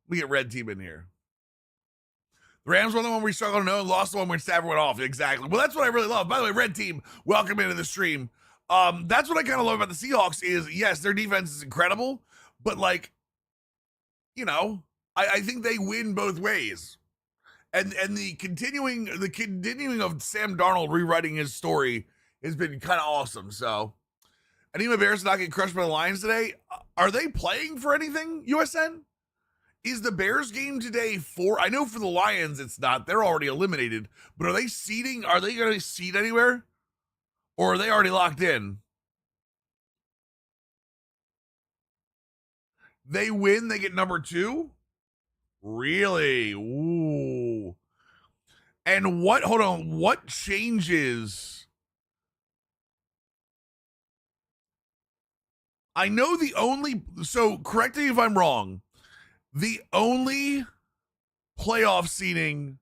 We get red team in here. The Rams won the one we struggled to know and lost the one when Stafford went off. Exactly. Well, that's what I really love. By the way, red team, welcome into the stream. That's what I kind of love about the Seahawks is, yes, their defense is incredible, but like, you know, I think they win both ways. And the continuing of Sam Darnold rewriting his story has been kind of awesome. So, I need my Bears not get crushed by the Lions today. Are they playing for anything, USN? Is the Bears game today for? I know for the Lions it's not. They're already eliminated. But are they seeding? Are they going to seed anywhere? Or are they already locked in? They win, they get number 2? Really? Ooh. And hold on, what changes? I know so correct me if I'm wrong, the only playoff seeding,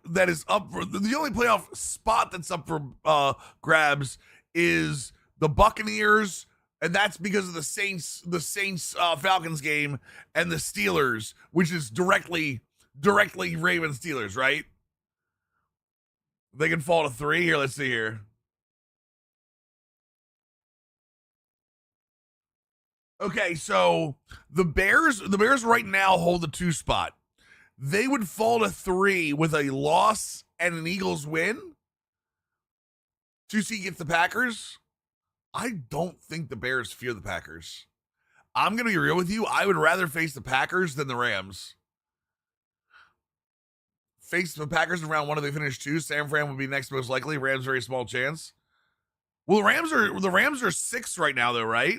that is up for, the only playoff spot that's up for grabs is the Buccaneers, and that's because of the Saints Falcons game, and the Steelers, which is directly Ravens Steelers, right? They can fall to 3 here. Let's see here. Okay, so the Bears right now hold the 2 spot. They would fall to 3 with a loss and an Eagles win. 2 seed gets the Packers. I don't think the Bears fear the Packers. I'm going to be real with you. I would rather face the Packers than the Rams. Face the Packers in round 1 if they finish 2. San Fran would be next most likely. Rams, very small chance. Well, the Rams are 6 right now, though, right?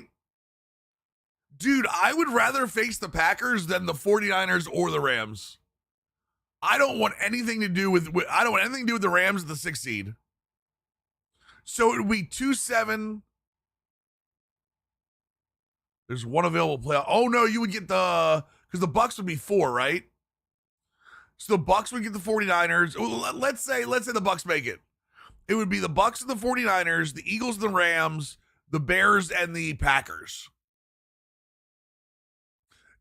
Dude, I would rather face the Packers than the 49ers or the Rams. I don't want anything to do with the Rams at the 6th seed. So it would be 2-7. There's one available playoff. Oh no, you would get because the Bucks would be 4, right? So the Bucks would get the 49ers. Let's say the Bucks make it. It would be the Bucks and the 49ers, the Eagles and the Rams, the Bears and the Packers.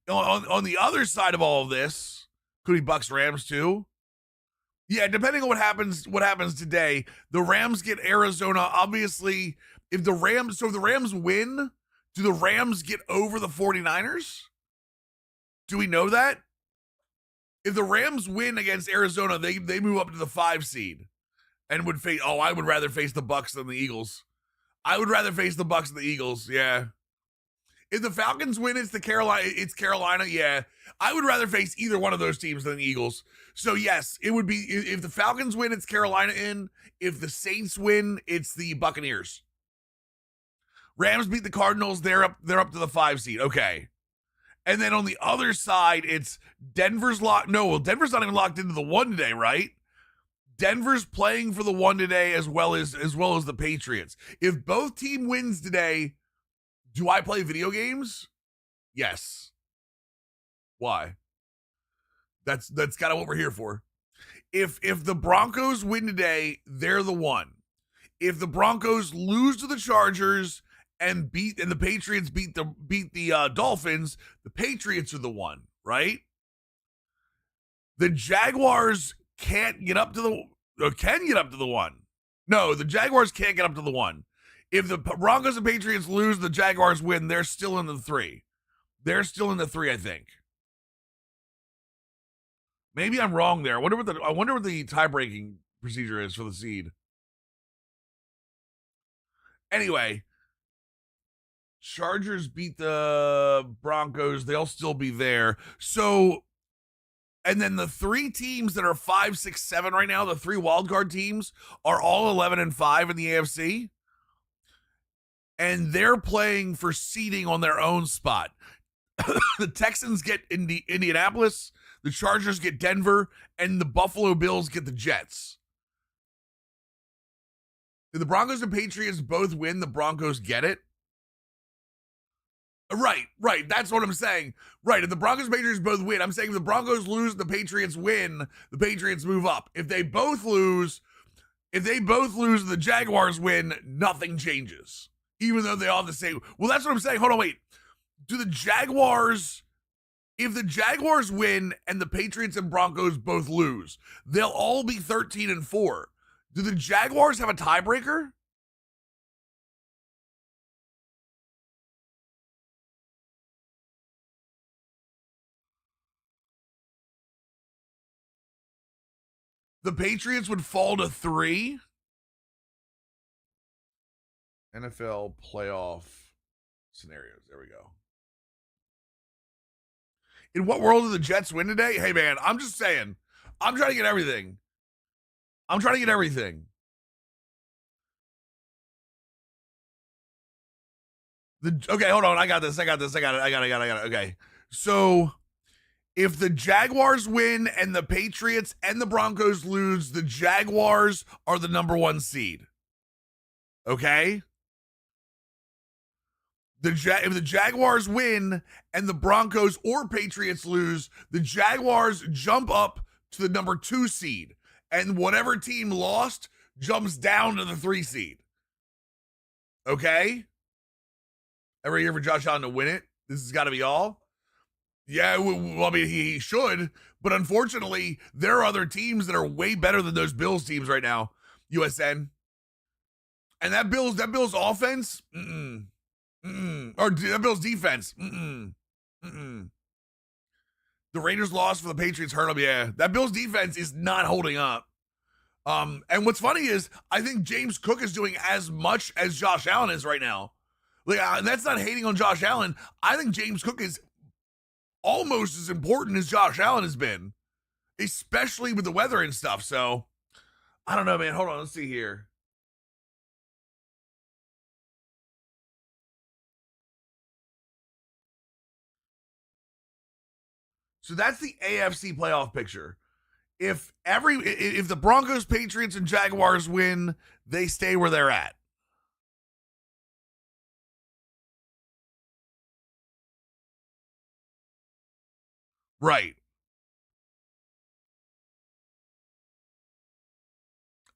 On the other side of all of this, could be Bucks Rams too. Yeah, depending on what happens today, the Rams get Arizona. Obviously, if the Rams win, do the Rams get over the 49ers? Do we know that? If the Rams win against Arizona, they move up to the 5 seed and would face. Oh, I would rather face the Bucks than the Eagles. I would rather face the Bucks than the Eagles. Yeah. If the Falcons win, it's Carolina. Yeah. I would rather face either one of those teams than the Eagles. So yes, it would be, if the Falcons win, it's Carolina in. If the Saints win, it's the Buccaneers. Rams beat the Cardinals. They're up to the 5 seed. Okay. And then on the other side, it's Denver's locked. No, well, Denver's not even locked into the 1 today, right? Denver's playing for the 1 today as well as the Patriots. If both team wins today, do I play video games? Yes. Why? That's kind of what we're here for. If the Broncos win today, they're the 1. If the Broncos lose to the Chargers and the Patriots beat the Dolphins, the Patriots are the 1, right? The Jaguars can get up to the 1. No, the Jaguars can't get up to the 1. If the Broncos and Patriots lose, the Jaguars win, they're still in the 3. They're still in the 3, I think. Maybe I'm wrong there. I wonder what the tie-breaking procedure is for the seed. Anyway, Chargers beat the Broncos. They'll still be there. So, and then the 3 teams that are 5, 6, 7 right now, the 3 wildcard teams, are all 11-5 in the AFC. And they're playing for seeding on their own spot. The Texans get Indianapolis, the Chargers get Denver, and the Buffalo Bills get the Jets. If the Broncos and Patriots both win, the Broncos get it. Right. That's what I'm saying. Right. If the Broncos and Patriots both win, I'm saying if the Broncos lose, the Patriots win, the Patriots move up. If they both lose, the Jaguars win, nothing changes. even though they all have the same. Well, that's what I'm saying. Hold on, wait. Do the Jaguars, if the Jaguars win and the Patriots and Broncos both lose, they'll all be 13-4. Do the Jaguars have a tiebreaker? The Patriots would fall to 3. NFL playoff scenarios. There we go. In what world do the Jets win today? Hey, man, I'm just saying. I'm trying to get everything. Okay, hold on. I got this. I got it. Okay. So if the Jaguars win and the Patriots and the Broncos lose, the Jaguars are the number 1 seed. Okay? If the Jaguars win and the Broncos or Patriots lose, the Jaguars jump up to the number 2 seed. And whatever team lost jumps down to the 3 seed. Okay? Every year for Josh Allen to win it. This has got to be all. Yeah, well, I mean, he should. But unfortunately, there are other teams that are way better than those Bills teams right now. USN. And that Bills offense, or that Bills defense, The Raiders lost for the Patriots hurt them. Yeah, that Bills defense is not holding up. And what's funny is I think James Cook is doing as much as Josh Allen is right now. Like, and that's not hating on Josh Allen. I think James Cook is almost as important as Josh Allen has been, especially with the weather and stuff. So I don't know, man. Hold on, let's see here. So that's the AFC playoff picture. If the Broncos, Patriots, and Jaguars win, they stay where they're at. Right.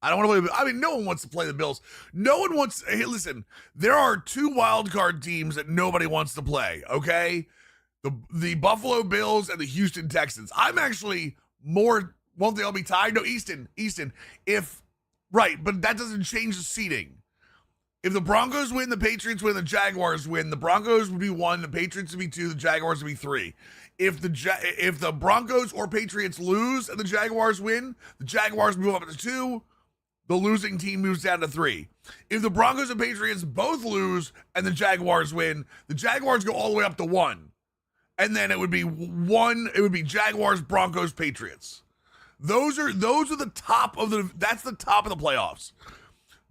I don't want to play. I mean, no one wants to play the Bills. No one wants. Hey, listen, there are 2 wild card teams that nobody wants to play. Okay, the Buffalo Bills and the Houston Texans. I'm actually more. Won't they all be tied? No, Easton. If right, but that doesn't change the seeding. If the Broncos win, the Patriots win, the Jaguars win. The Broncos would be 1, the Patriots would be 2, the Jaguars would be 3. If the Broncos or Patriots lose and the Jaguars win, the Jaguars move up to 2. The losing team moves down to 3. If the Broncos and Patriots both lose and the Jaguars win, the Jaguars go all the way up to 1. And then it would be 1, it would be Jaguars, Broncos, Patriots. Those are the top of that's the top of the playoffs.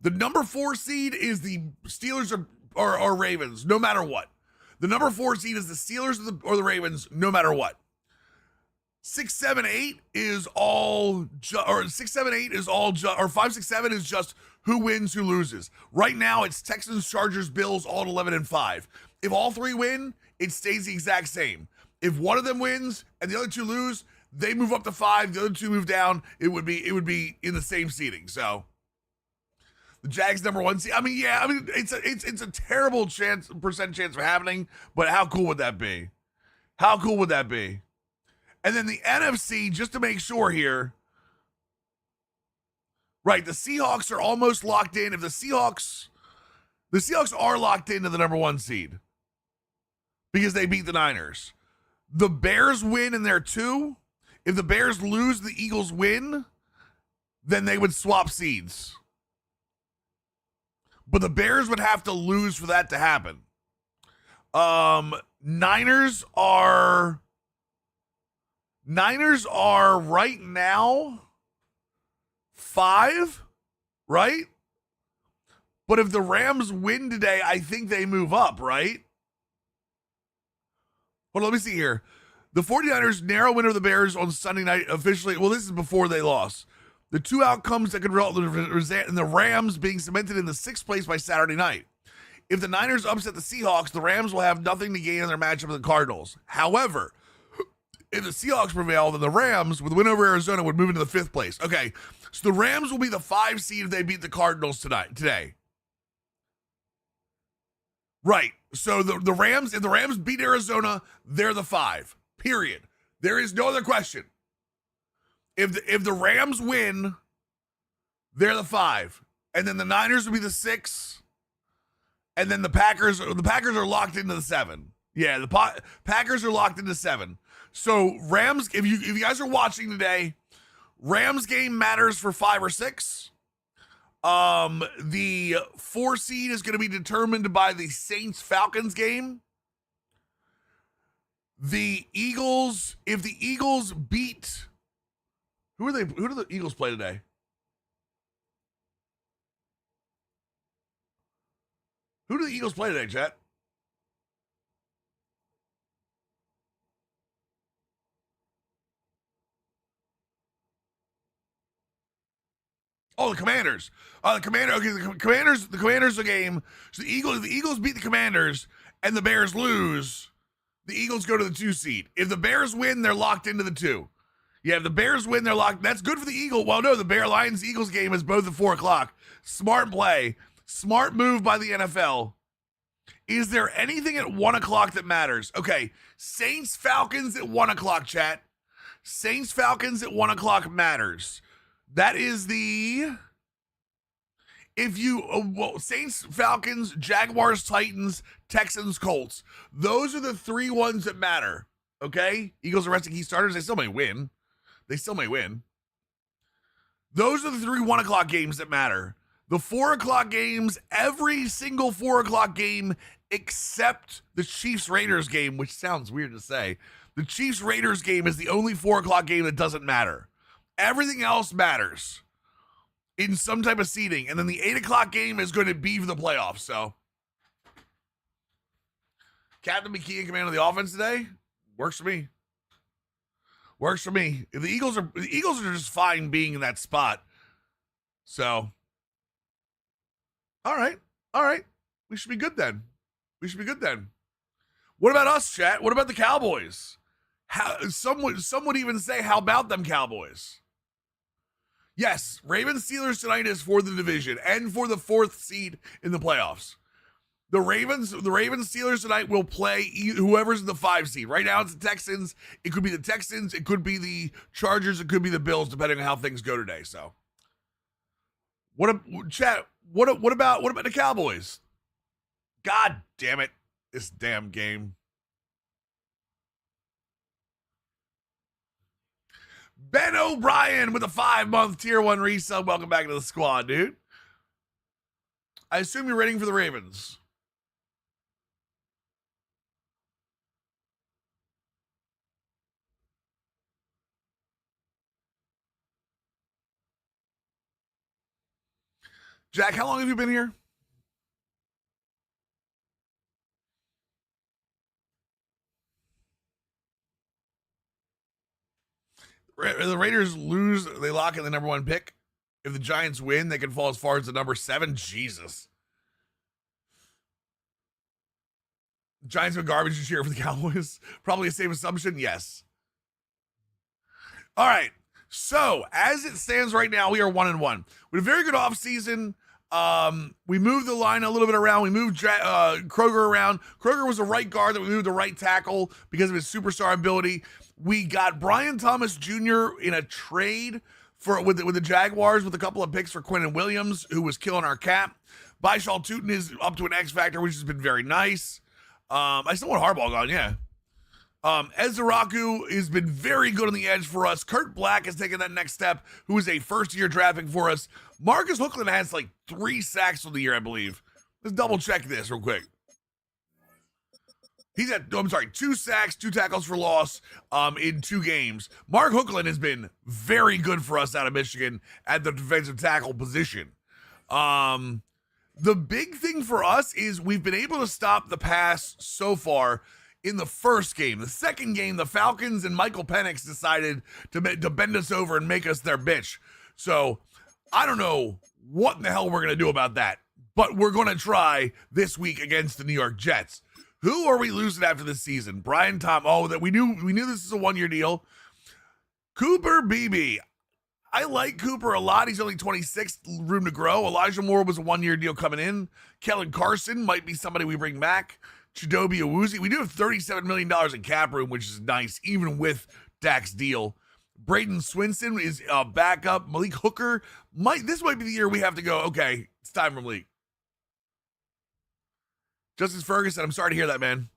The number 4 seed is the Steelers or Ravens, no matter what. The number 4 seed is the Steelers or the Ravens, no matter what. 6, 7, 8 is all, or 6, 7, 8 is all, or 5, 6, 7 is just who wins, who loses. Right now, it's Texans, Chargers, Bills, all at 11-5. If all 3 win, it stays the exact same. If one of them wins and the other 2 lose, they move up to 5. The other 2 move down. It would be in the same seating. So the Jags number 1 seed. I mean, yeah. I mean, it's a terrible percent chance of happening. But how cool would that be? How cool would that be? And then the NFC, just to make sure here. Right, the Seahawks are almost locked in. If the Seahawks are locked into the number 1 seed because they beat the Niners. The Bears win and they're 2. If the Bears lose, the Eagles win, then they would swap seeds. But the Bears would have to lose for that to happen. Niners are right now 5, right? But if the Rams win today, I think they move up, right? Hold on, let me see here. The 49ers narrow win over the Bears on Sunday night officially. Well, this is before they lost. The 2 outcomes that could result in the Rams being cemented in the 6th place by Saturday night. If the Niners upset the Seahawks, the Rams will have nothing to gain in their matchup with the Cardinals. However, if the Seahawks prevail, then the Rams, with a win over Arizona, would move into the 5th place. Okay, so the Rams will be the 5 seed if they beat the Cardinals today. Right. So the Rams, if the Rams beat Arizona, they're the 5. Period. There is no other question. If the Rams win, they're the 5. And then the Niners will be the 6. And then the Packers are locked into the 7. Yeah, the Packers are locked into 7. So Rams, if you guys are watching today, Rams game matters for 5 or 6. The 4 seed is going to be determined by the Saints-Falcons game. The Eagles, if the Eagles beat, who do the Eagles play today? Who do the Eagles play today, Chet? Oh, the Commanders. The Commanders a game. So the Eagles beat the Commanders and the Bears lose. The Eagles go to the 2 seed. If the Bears win, they're locked into the 2. Yeah, if the Bears win, they're locked. That's good for the Eagles. Well, no, the Lions-Eagles game is both at 4 o'clock. Smart play. Smart move by the NFL. Is there anything at 1 o'clock that matters? Okay, Saints-Falcons at 1 o'clock, chat. Saints-Falcons at 1 o'clock matters. That is the... Saints, Falcons, Jaguars, Titans, Texans, Colts. Those are the 3 ones that matter. Okay? Eagles are resting key starters. They still may win. Those are the 3 1 o'clock games that matter. The 4 o'clock games, every single 4 o'clock game except the Chiefs-Raiders game, which sounds weird to say. The Chiefs-Raiders game is the only 4 o'clock game that doesn't matter. Everything else matters in some type of seeding. And then the 8 o'clock game is going to be for the playoffs. So, Captain McKee in command of the offense today works for me. If the Eagles are just fine being in that spot. So, all right. We should be good then. What about us, chat? What about the Cowboys? Some would even say, how about them Cowboys? Yes, Ravens Steelers tonight is for the division and for the 4th seed in the playoffs. The Ravens Steelers tonight will play whoever's in the 5 seed. Right now it's the Texans. It could be the Texans. It could be the Chargers. It could be the Bills, depending on how things go today. So, what about the Cowboys? God damn it, this damn game. Ben O'Brien with a 5-month tier 1 resub. Welcome back to the squad, dude. I assume you're waiting for the Ravens. Jack, how long have you been here? The Raiders lose, they lock in the number 1 pick. If the Giants win, they can fall as far as the number 7. Jesus. Giants went garbage this year for the Cowboys. Probably a safe assumption. Yes. All right. So as it stands right now, we are 1-1. We had a very good offseason. We moved the line a little bit around. We moved Kroger around. Kroger was a right guard that we moved to right tackle because of his superstar ability. We got Brian Thomas Jr. in a trade with the Jaguars with a couple of picks for Quinnen Williams, who was killing our cap. Baishal Tootin is up to an X factor, which has been very nice. I still want Harbaugh gone, yeah. Ezraku has been very good on the edge for us. Kurt Black has taken that next step, who is a first-year draft pick for us. Marcus Hookland has like 3 sacks on the year, I believe. Let's double-check this real quick. He's at, 2 sacks, 2 tackles for loss in 2 games. Mark Hookland has been very good for us out of Michigan at the defensive tackle position. The big thing for us is we've been able to stop the pass so far in the first game. The second game, the Falcons and Michael Penix decided to bend us over and make us their bitch. So I don't know what in the hell we're going to do about that, but we're going to try this week against the New York Jets. Who are we losing after this season? Brian Tom. Oh, that we knew this is a 1-year deal. Cooper Beebe. I like Cooper a lot. He's only 26, room to grow. Elijah Moore was a 1-year deal coming in. Kellen Carson might be somebody we bring back. Chidobe Awuzie. We do have $37 million in cap room, which is nice, even with Dak's deal. Braden Swinson is a backup. Malik Hooker. This might be the year we have to go, okay, it's time for Malik. Justice Ferguson, I'm sorry to hear that, man.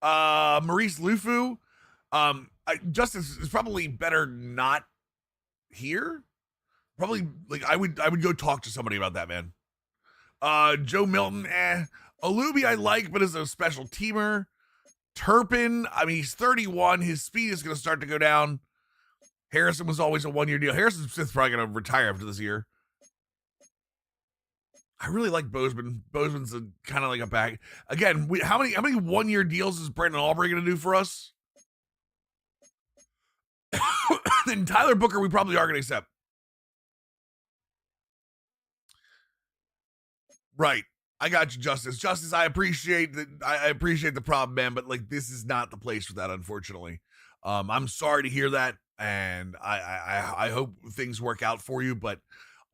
Maurice Lufu. Justice is probably better not here. Probably like I would go talk to somebody about that, man. Joe Milton, Alubi I like, but as a special teamer. Turpin, I mean, he's 31. His speed is going to start to go down. Harrison was always a 1-year deal. Harrison Smith's probably going to retire after this year. I really like Bozeman. Bozeman's kind of like a back. Again, how many 1-year deals is Brandon Aubrey going to do for us? And Tyler Booker, we probably are going to accept. Right. I got you, Justice. Justice, I appreciate that. I appreciate the problem, man, but like this is not the place for that, unfortunately. I'm sorry to hear that, and I hope things work out for you, but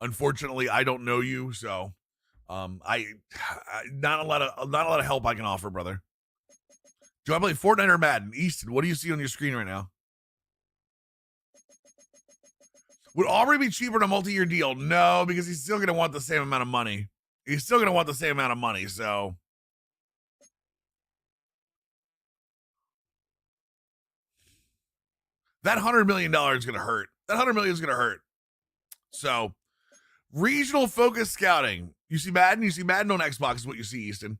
unfortunately, I don't know you, so not a lot of help I can offer, brother. Do I play Fortnite or Madden? Easton, what do you see on your screen right now? Would Aubrey be cheaper in a multi-year deal? No, because he's still going to want the same amount of money. He's still going to want the same amount of money, so. That $100 million is going to hurt. That $100 million is going to hurt. So, regional focus scouting. You see Madden? You see Madden on Xbox is what you see, Easton.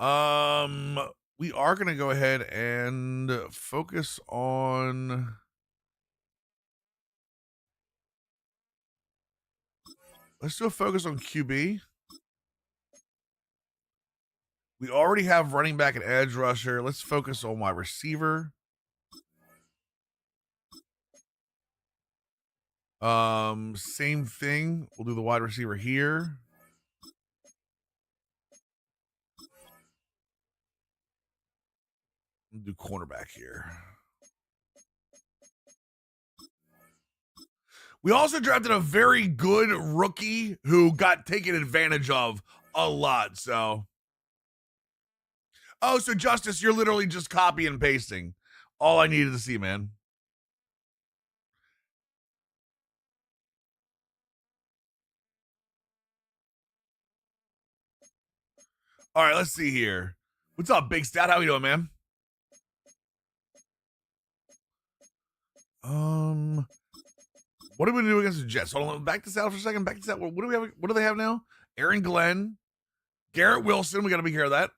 We are going to go ahead and focus on. Let's do a focus on QB. We already have running back and edge rusher. Let's focus on wide receiver. Same thing. We'll do the wide receiver here. We'll do cornerback here. We also drafted a very good rookie who got taken advantage of a lot, so. Oh, so Justice, you're literally just copy and pasting. All I needed to see, man. All right, let's see here. What's up, Big Stat? How you doing, man? What do we do against the Jets? Hold on, back this out for a second. Back this out. What do we have? What do they have now? Aaron Glenn, Garrett Wilson. We got to be care of that.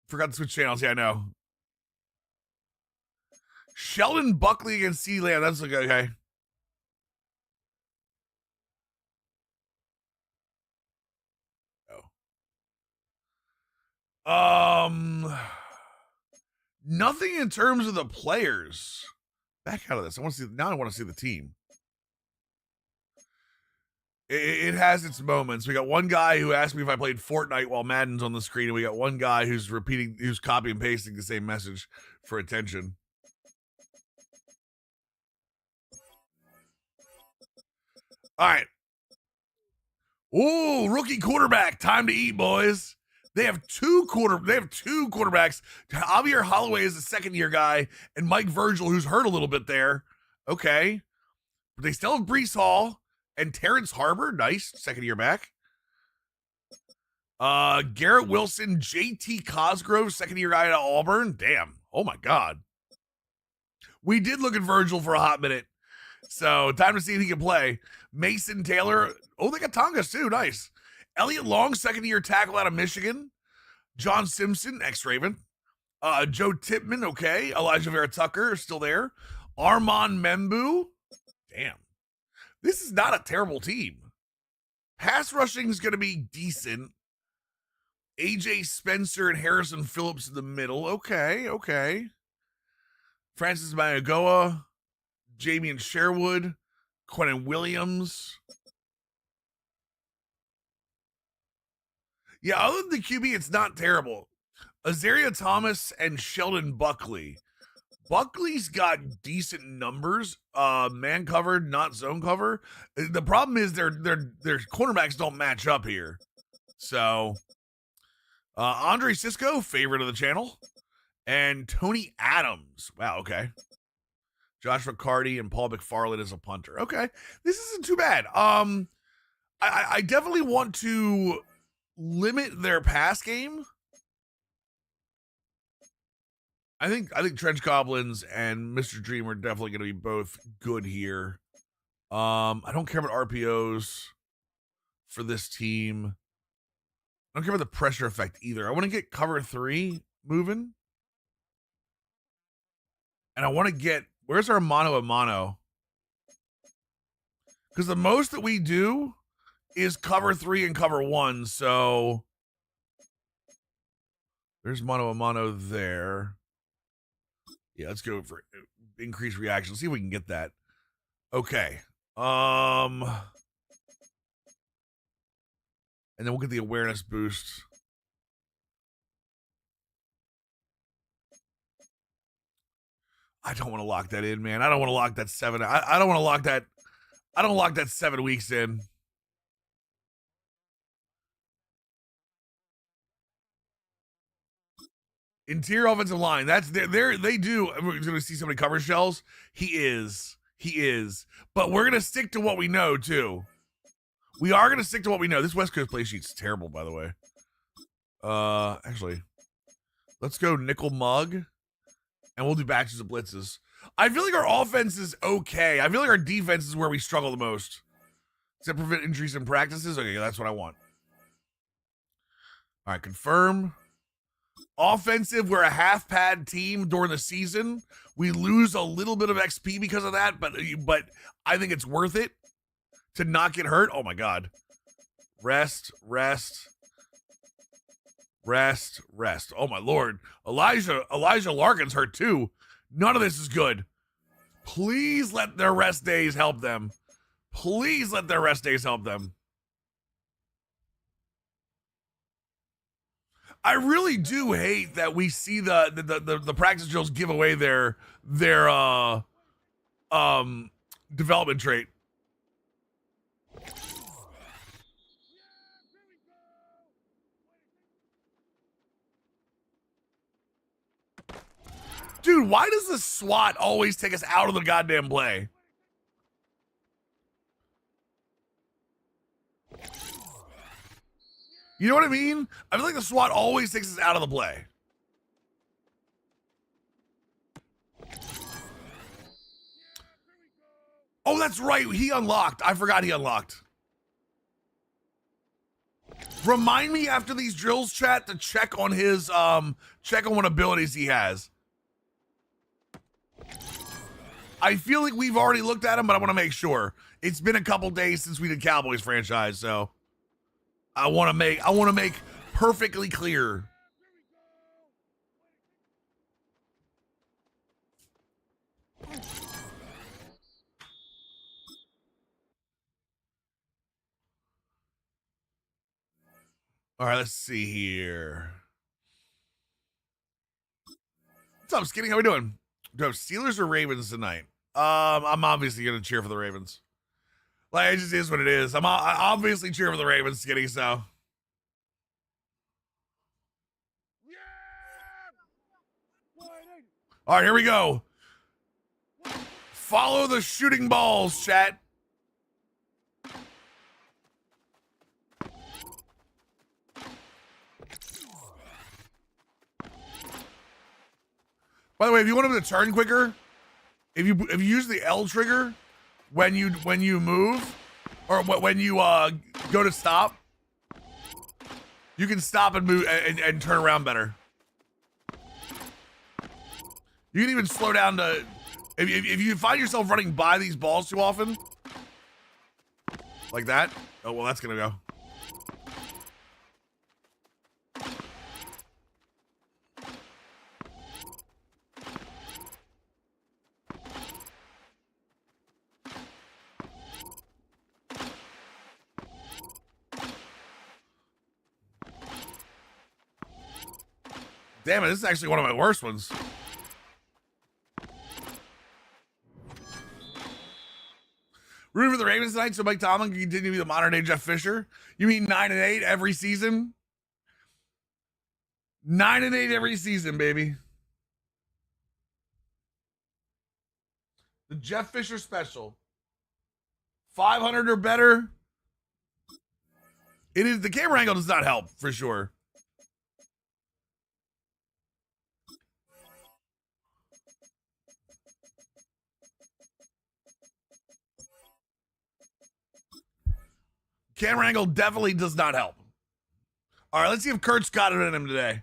Forgot to switch channels. Yeah, I know. Sheldon Buckley against C. Lamb. That's okay. Nothing in terms of the players. Back out of this. I want to see. Now I want to see the team. It has its moments. We got one guy who asked me if I played Fortnite while Madden's on the screen, and we got one guy who's copy and pasting the same message for attention. All right. Ooh, rookie quarterback. Time to eat, boys. They have two quarterbacks. Javier Holloway is a second-year guy, and Mike Virgil, who's hurt a little bit there. Okay. But they still have Breece Hall and Terrence Harbor. Nice. Second-year back. Garrett Wilson, JT Cosgrove, second-year guy at Auburn. Damn. Oh, my God. We did look at Virgil for a hot minute. So, time to see if he can play. Mason Taylor. Oh, they got Tongas, too. Nice. Elliott Long, second-year tackle out of Michigan. John Simpson, ex-Raven. Joe Tipman, okay. Elijah Vera Tucker is still there. Armand Membu. Damn. This is not a terrible team. Pass rushing is going to be decent. AJ Spencer and Harrison Phillips in the middle. Okay. Francis Mayagoa. Jamian Sherwood. Quentin Williams. Yeah, other than the QB, it's not terrible. Azaria Thomas and Sheldon Buckley. Buckley's got decent numbers, man covered, not zone cover. The problem is their cornerbacks don't match up here. So, Andre Sisco, favorite of the channel, and Tony Adams. Wow, okay. Josh McCarty and Paul McFarland as a punter. Okay, this isn't too bad. I definitely want to limit their pass game. I think Trench Goblins and Mr. Dream are definitely going to be both good here. I don't care about RPOs for this team. I don't care about the pressure effect either. I want to get cover 3 moving. And I want to get, where's our mano a mano? Because the most that we do is cover 3 and cover 1. So there's mano a mano there. Yeah, let's go for increased reaction. Let's see if we can get that. Okay. And then we'll get the awareness boost. I don't want to lock that in, man. I don't want to lock that 7. I don't want to lock that. I don't lock that 7 weeks in. Interior offensive line. That's they do. We're going to see somebody cover shells. He is. But we're going to stick to what we know too. We are going to stick to what we know. This West Coast play sheet's terrible, by the way. Actually, let's go nickel mug, and we'll do batches of blitzes. I feel like our offense is okay. I feel like our defense is where we struggle the most. Does that prevent injuries in practices? Okay, that's what I want. All right, confirm. Offensive, we're a half pad team during the season. We lose a little bit of XP because of that, but I think it's worth it to not get hurt. Oh my God. Rest. Oh my Lord. Elijah Larkin's hurt too. None of this is good. Please let their rest days help them. I really do hate that we see the practice drills give away their development trait. Dude, why does the SWAT always take us out of the goddamn play? You know what I mean? I feel like the SWAT always takes us out of the play. Oh, that's right. He unlocked. I forgot he unlocked. Remind me after these drills, chat, to check on his check on what abilities he has. I feel like we've already looked at him, but I want to make sure. It's been a couple days since we did Cowboys franchise, so I want to make perfectly clear. All right, let's see here. What's up, Skinny? How we doing? Do I have Steelers or Ravens tonight? I'm obviously gonna cheer for the Ravens. Like, it just is what it is. I obviously cheer for the Ravens, Skinny. So. All right, here we go. Follow the shooting balls, chat. By the way, if you want them to turn quicker, if you use the L trigger when you move, or when you go to stop, you can stop and move and turn around better. You can even slow down to if you find yourself running by these balls too often, like that. Oh well, that's gonna go. Damn it, this is actually one of my worst ones. Rooting for the Ravens tonight so Mike Tomlin can continue to be the modern day Jeff Fisher. You mean 9-8 every season? 9-8 every season, baby. The Jeff Fisher special. 500 or better. It is, the camera angle does not help for sure. Camera angle definitely does not help. All right, let's see if Kurt's got it in him today.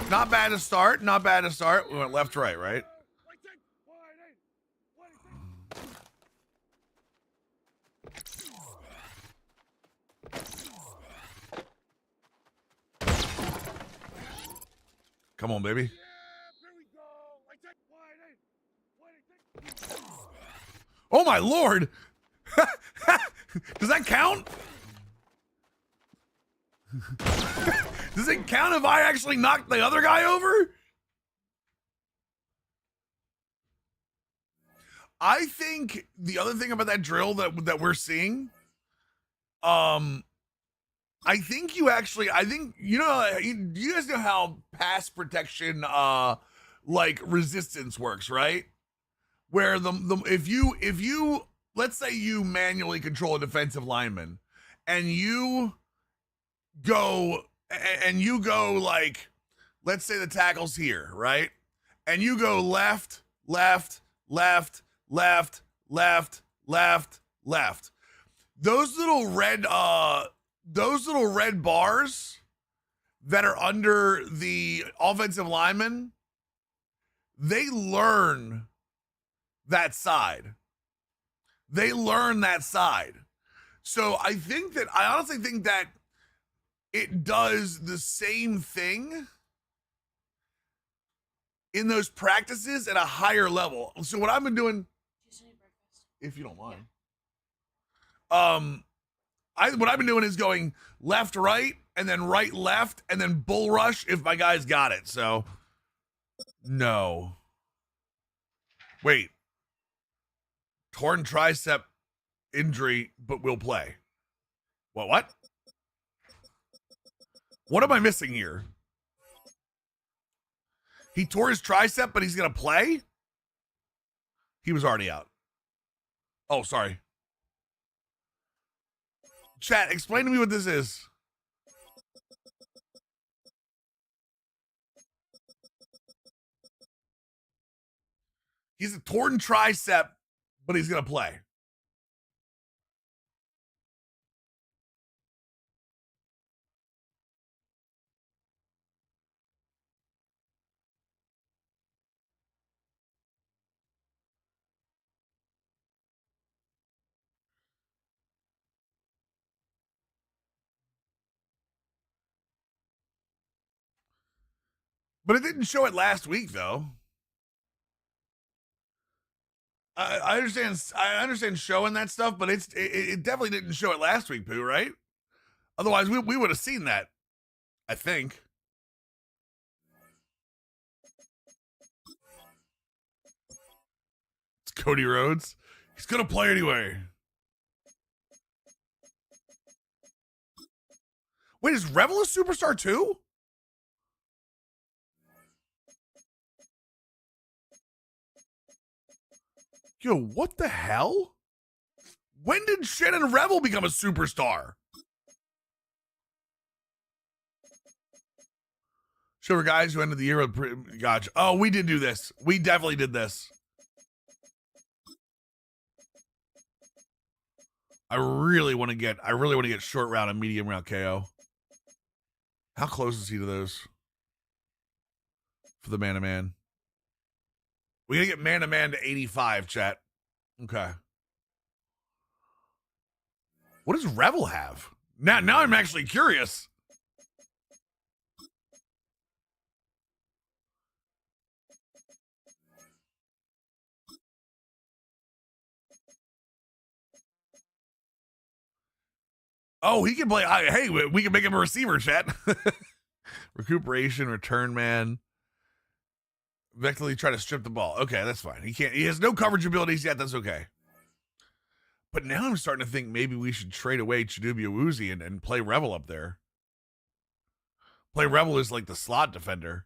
Not bad to start. Not bad to start. We went left, right? Come on, baby. Oh, my Lord. Does that count? Does it count if I actually knocked the other guy over? I think the other thing about that drill that we're seeing, I think you know, you guys know how pass protection, like resistance works, right? Where if you let's say you manually control a defensive lineman, and you go like, let's say the tackle's here, right? And you go left. Those little red bars that are under the offensive lineman, they learn that side. So I honestly think that it does the same thing in those practices at a higher level. So what I've been doing, if you don't mind, what I've been doing is going left, right, and then right, left, and then bull rush if my guy's got it. So no. Wait. Torn tricep injury, but will play. What? What am I missing here? He tore his tricep, but he's going to play? He was already out. Oh, sorry. Chat, explain to me what this is. He's a torn tricep, but he's going to play. But it didn't show it last week, though. I understand showing that stuff, but it definitely didn't show it last week, Pooh, right? Otherwise, we would have seen that, I think. It's Cody Rhodes. He's going to play anyway. Wait, is Revel a superstar too? Yo, what the hell? When did Shannon Revel become a superstar? Sure, guys who ended the year with gotcha. Oh, we did do this. We definitely did this. I really want to get short round and medium round KO. How close is he to those? For the man-to-man. We gotta get man-to-man to 85, chat. Okay. What does Revel have? Now I'm actually curious. Oh, he can play. Hey, we can make him a receiver, chat. Recuperation, return man. Effectively try to strip the ball. Okay, that's fine. He has no coverage abilities yet. That's okay. But now I'm starting to think maybe we should trade away Chidobe Awuzie and play Rebel up there. Play Rebel is like the slot defender.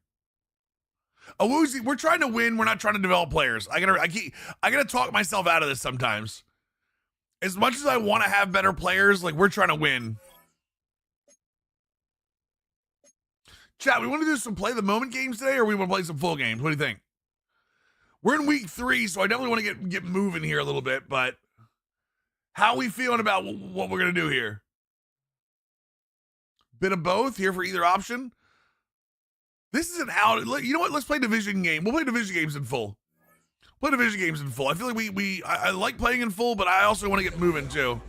Awuzie, we're trying to win. We're not trying to develop players. I gotta talk myself out of this sometimes. As much as I want to have better players, like we're trying to win. Chat, we want to do some play the moment games today, or we want to play some full games? What do you think? We're in week 3, so I definitely want to get moving here a little bit, but how are we feeling about what we're going to do here? Bit of both here for either option. This is an out. You know what? Let's play division game. We'll play division games in full. Play division games in full. I feel like I like playing in full, but I also want to get moving too.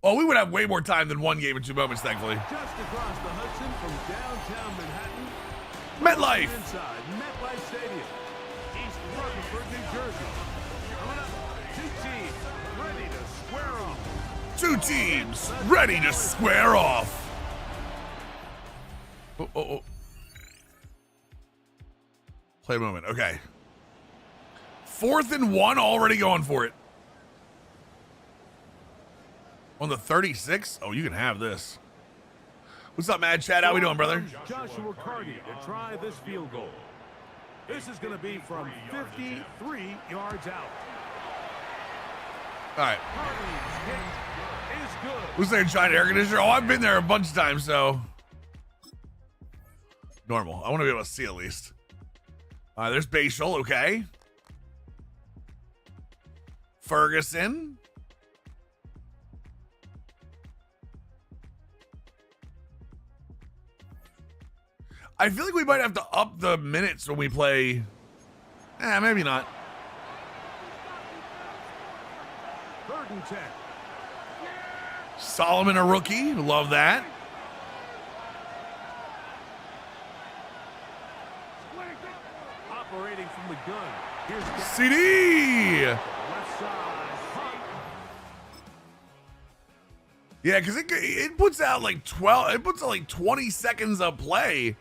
Oh, we would have way more time than one game in 2 moments, thankfully. Just across the Hudson from downtown Manhattan. MetLife. Inside MetLife Stadium, East Rutherford, New Jersey. Coming up, 2 teams ready to square off. 2 teams ready to square off. Oh. Play a moment. Okay. 4th and 1, already going for it. On the 36? Oh, you can have this. What's up, Mad Chad? How we doing, brother? Joshua Carty to try this field goal. This is going to be from 53 yards out. All right. Carty's hit is good. Who's there, giant air conditioner? Oh, I've been there a bunch of times, so normal. I want to be able to see at least. All right, there's Bashal. Okay. Ferguson. I feel like we might have to up the minutes when we play. Maybe not. 3rd and 10. Solomon, a rookie. Love that. Operating from the gun. Here's CD. left side. Yeah, because it puts out like 12. It puts out like 20 seconds of play.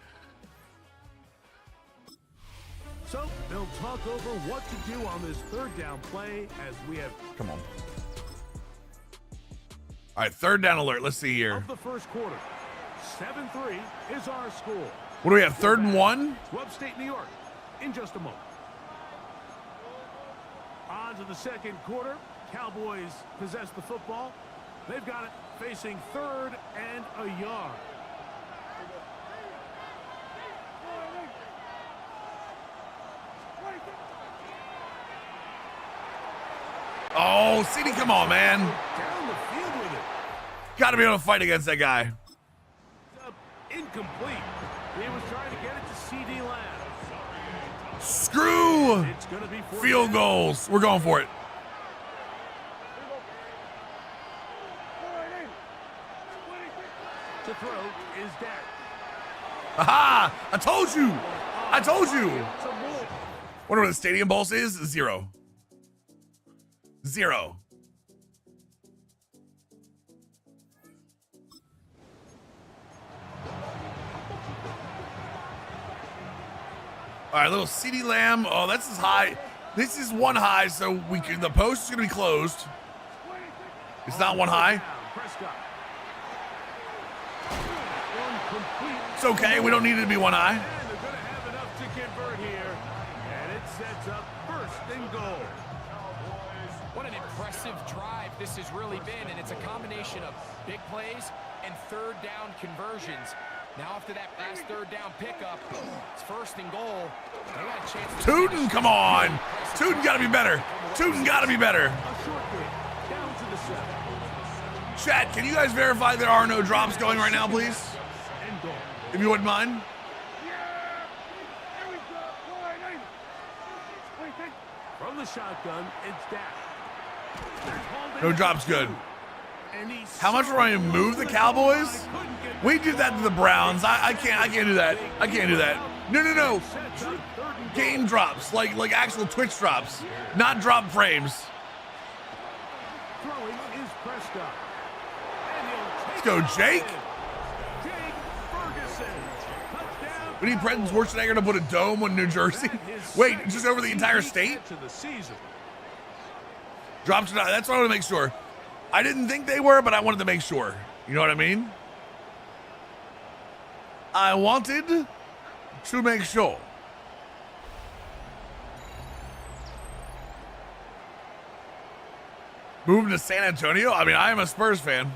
So they'll talk over what to do on this 3rd down play as we have. Come on. All right, 3rd down alert. Let's see here. Of the first quarter, 7-3 is our score. What do we have? 3rd and 1. To upstate New York in just a moment. On to the 2nd quarter. Cowboys possess the football. They've got it facing 3rd and a yard. Oh, CD, come on, man. Down the field with it. Got to be able to fight against that guy. Incomplete. He was trying to get it to CD Lamb. Screw It's going to be field goals. We're going for it. To throw is Dak. Aha! I told you. I told you. Wonder what the stadium pulse is? 0. 0. All right, little CD Lamb. Oh, that's as high. This is 1 high, so the post is gonna be closed. It's not 1 high. It's okay. We don't need it to be 1 high. And they're going to have enough to convert here, and it sets up 1st and goal. What an impressive drive this has really been, and it's a combination of big plays and 3rd down conversions. Now after that last 3rd down pickup, it's 1st and goal. They got a chance to Tootin, come on. Tootin got to be better. Tootin got to be better. A short game, down to the 7. Chat, can you guys verify there are no drops going right now, please? And goal. If you wouldn't mind. From the shotgun, it's Dak. No drops good. How much are I move the Cowboys? We did that to the Browns. I can't do that. I can't do that. No. Game drops, like actual Twitch drops, not drop frames. Throwing is Prescott. Let's go, Jake. Jake Ferguson. Touchdown. We need Brendan Schwarzenegger to put a dome on New Jersey. Wait, just over the entire state? To the season. Drops. That's what I want to make sure. I didn't think they were, but I wanted to make sure. You know what I mean? I wanted to make sure. Moving to San Antonio? I mean, I am a Spurs fan.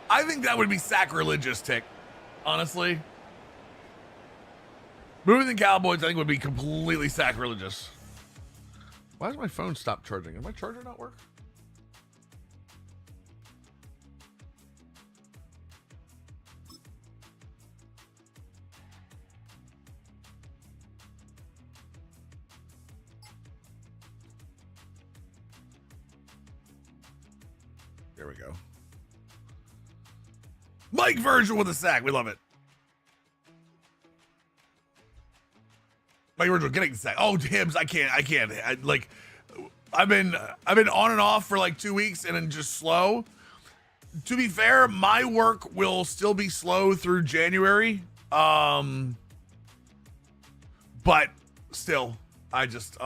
I think that would be sacrilegious, Tick. Honestly. Moving the Cowboys, I think, would be completely sacrilegious. Why does my phone stop charging? Does my charger not work? There we go. Mike Virgil with a sack. We love it. Mike Virgil getting the sack. Oh, Hibbs, I can't. I've been on and off for like 2 weeks and then just slow. To be fair, my work will still be slow through January. But still, sounds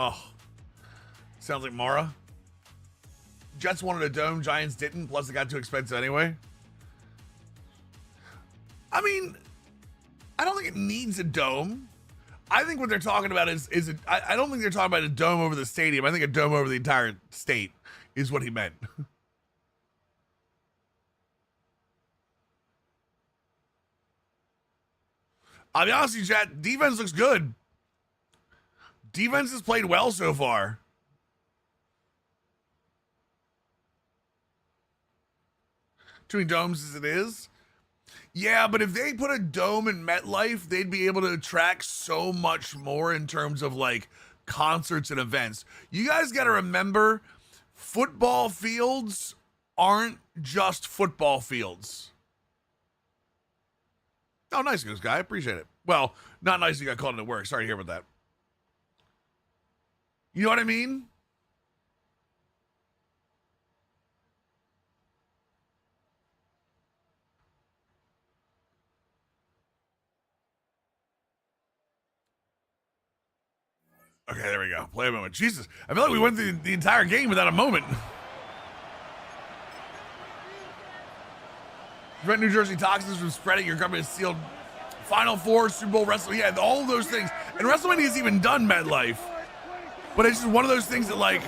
like Mara. Jets wanted a dome, Giants didn't, plus it got too expensive anyway. I mean, I don't think it needs a dome. I think what they're talking about I don't think they're talking about a dome over the stadium. I think a dome over the entire state is what he meant. I'll be honest with you, chat, defense looks good. Defense has played well so far. Too many domes as it is. Yeah, but if they put a dome in MetLife, they'd be able to attract so much more in terms of like concerts and events. You guys got to remember, football fields aren't just football fields. Oh, nice, Goose Guy. I appreciate it. Well, not nice you got called into work. Sorry to hear about that. You know what I mean? Okay, there we go. Play a moment. Jesus, I feel like we went through the entire game without a moment. Prevent New Jersey toxins from spreading. Your government has sealed Final Four, Super Bowl, Wrestle. Yeah, all of those things. And WrestleMania is even done MetLife. But it's just one of those things that, like,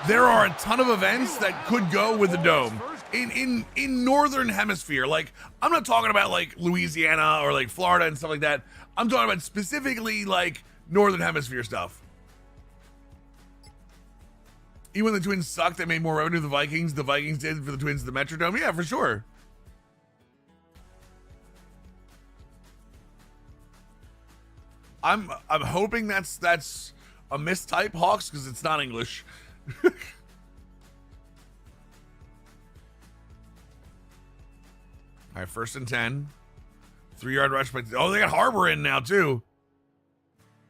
there are a ton of events that could go with the dome. In Northern Hemisphere. Like, I'm not talking about, like, Louisiana or, like, Florida and stuff like that. I'm talking about specifically, like, Northern Hemisphere stuff. Even when the Twins sucked, they made more revenue than the Vikings. The Vikings did for the Twins the Metrodome. Yeah, for sure. I'm hoping that's a mistype, Hawks, because it's not English. All right, 1st and 10. 3-yard rush. Oh, they got Harbor in now, too.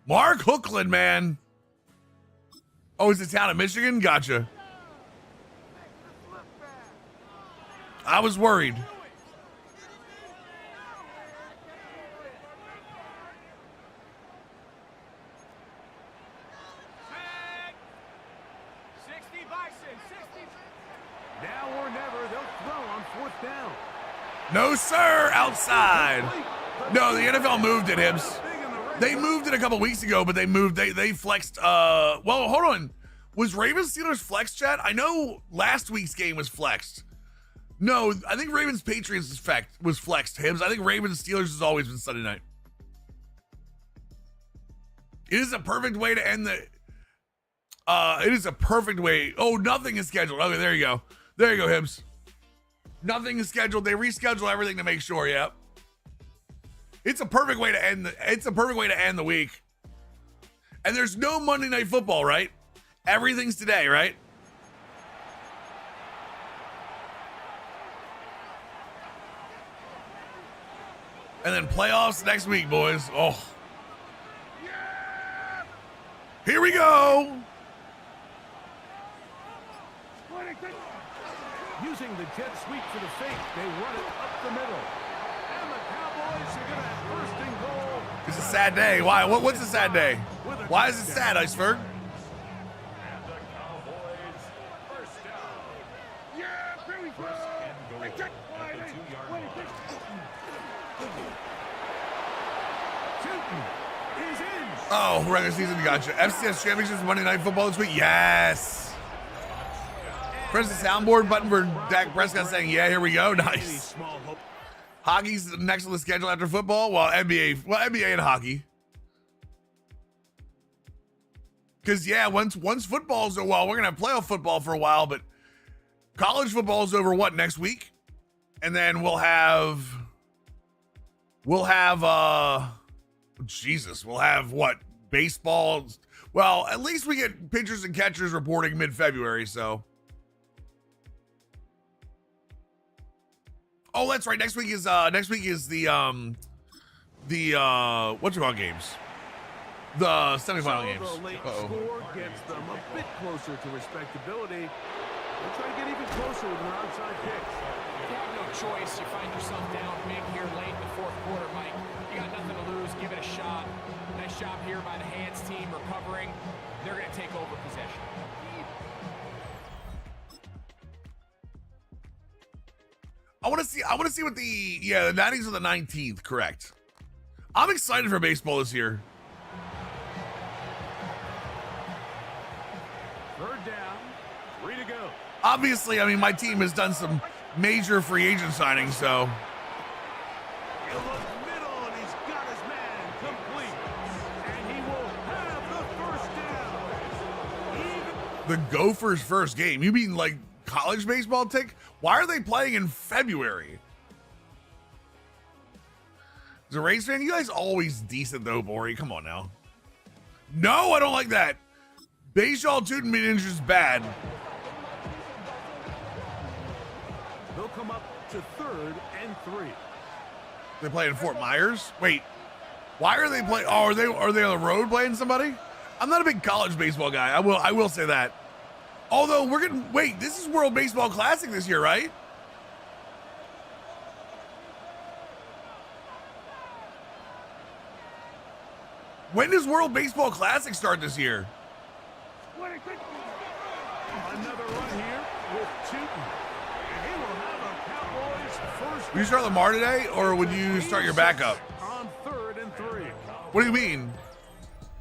Mark Hookland, man. Oh, it's a town of Michigan? Gotcha. I was worried. Now or never, they'll throw on 4th down. No, sir. Outside. No, the NFL moved it, Hibbs. They moved it a couple weeks ago, but they flexed. Well, hold on. Was Ravens Steelers flexed, chat? I know last week's game was flexed. No, I think Ravens Patriots was flexed, Hibbs. I think Ravens Steelers has always been Sunday night. It is a perfect way to end the. It is a perfect way. Oh, nothing is scheduled. Okay, there you go. There you go, Hibbs. Nothing is scheduled. They reschedule everything to make sure. Yep. It's a perfect way to end the week. And there's no Monday Night Football, right? Everything's today, right? And then playoffs next week, boys. Oh. Here we go. Using the jet sweep for the fake, they run it up the middle. And the Cowboys are going to have first and goal. It's a sad day. Why? What's a sad day? Why is it sad, Iceberg? And the Cowboys first down. Yeah, here we go. First and goal at the 2-yard line. Shooting is in. Oh, regular season, gotcha. FCS Championships Monday Night Football this week? Yes. Press the soundboard button for Dak Prescott saying, yeah, here we go. Nice. Hockey's next on the schedule after football. Well, NBA and hockey. Because, yeah, once football's over, well, we're going to have playoff football for a while, but college football's over, what, next week? And then we'll have what, baseball? Well, at least we get pitchers and catchers reporting mid-February, so. Oh, that's right. Next week is the whatchamacallit games? The semifinal games. The late score gets them a bit closer to respectability. They'll try to get even closer with an onside kick. You have no choice. You find yourself down big here late in the fourth quarter, Mike. You got nothing to lose. Give it a shot. Nice job here by the hands team recovering. They're going to take over possession. I want to see what the 90s are the 19th, correct. I'm excited for baseball this year. Third down, 3 to go. Obviously, I mean, my team has done some major free agent signings, so. In the middle, and he's got his man complete. And he will have the first down. The Gophers' first game. You mean like college baseball, Tick? Why are they playing in February? As a Rays fan, you guys always decent though, Bori. Come on now. No, I don't like that. Baseball tootin' mid-inch is bad. They'll come up to 3rd and 3. They play in Fort Myers? Wait, why are they playing? Oh, are they on the road playing somebody? I'm not a big college baseball guy. I will say that. Although this is World Baseball Classic this year, right? When does World Baseball Classic start this year? Another run here with Tootin. And he will have a Cowboys first. Would you start Lamar today, or would you start your backup? On 3rd and 3. What do you mean?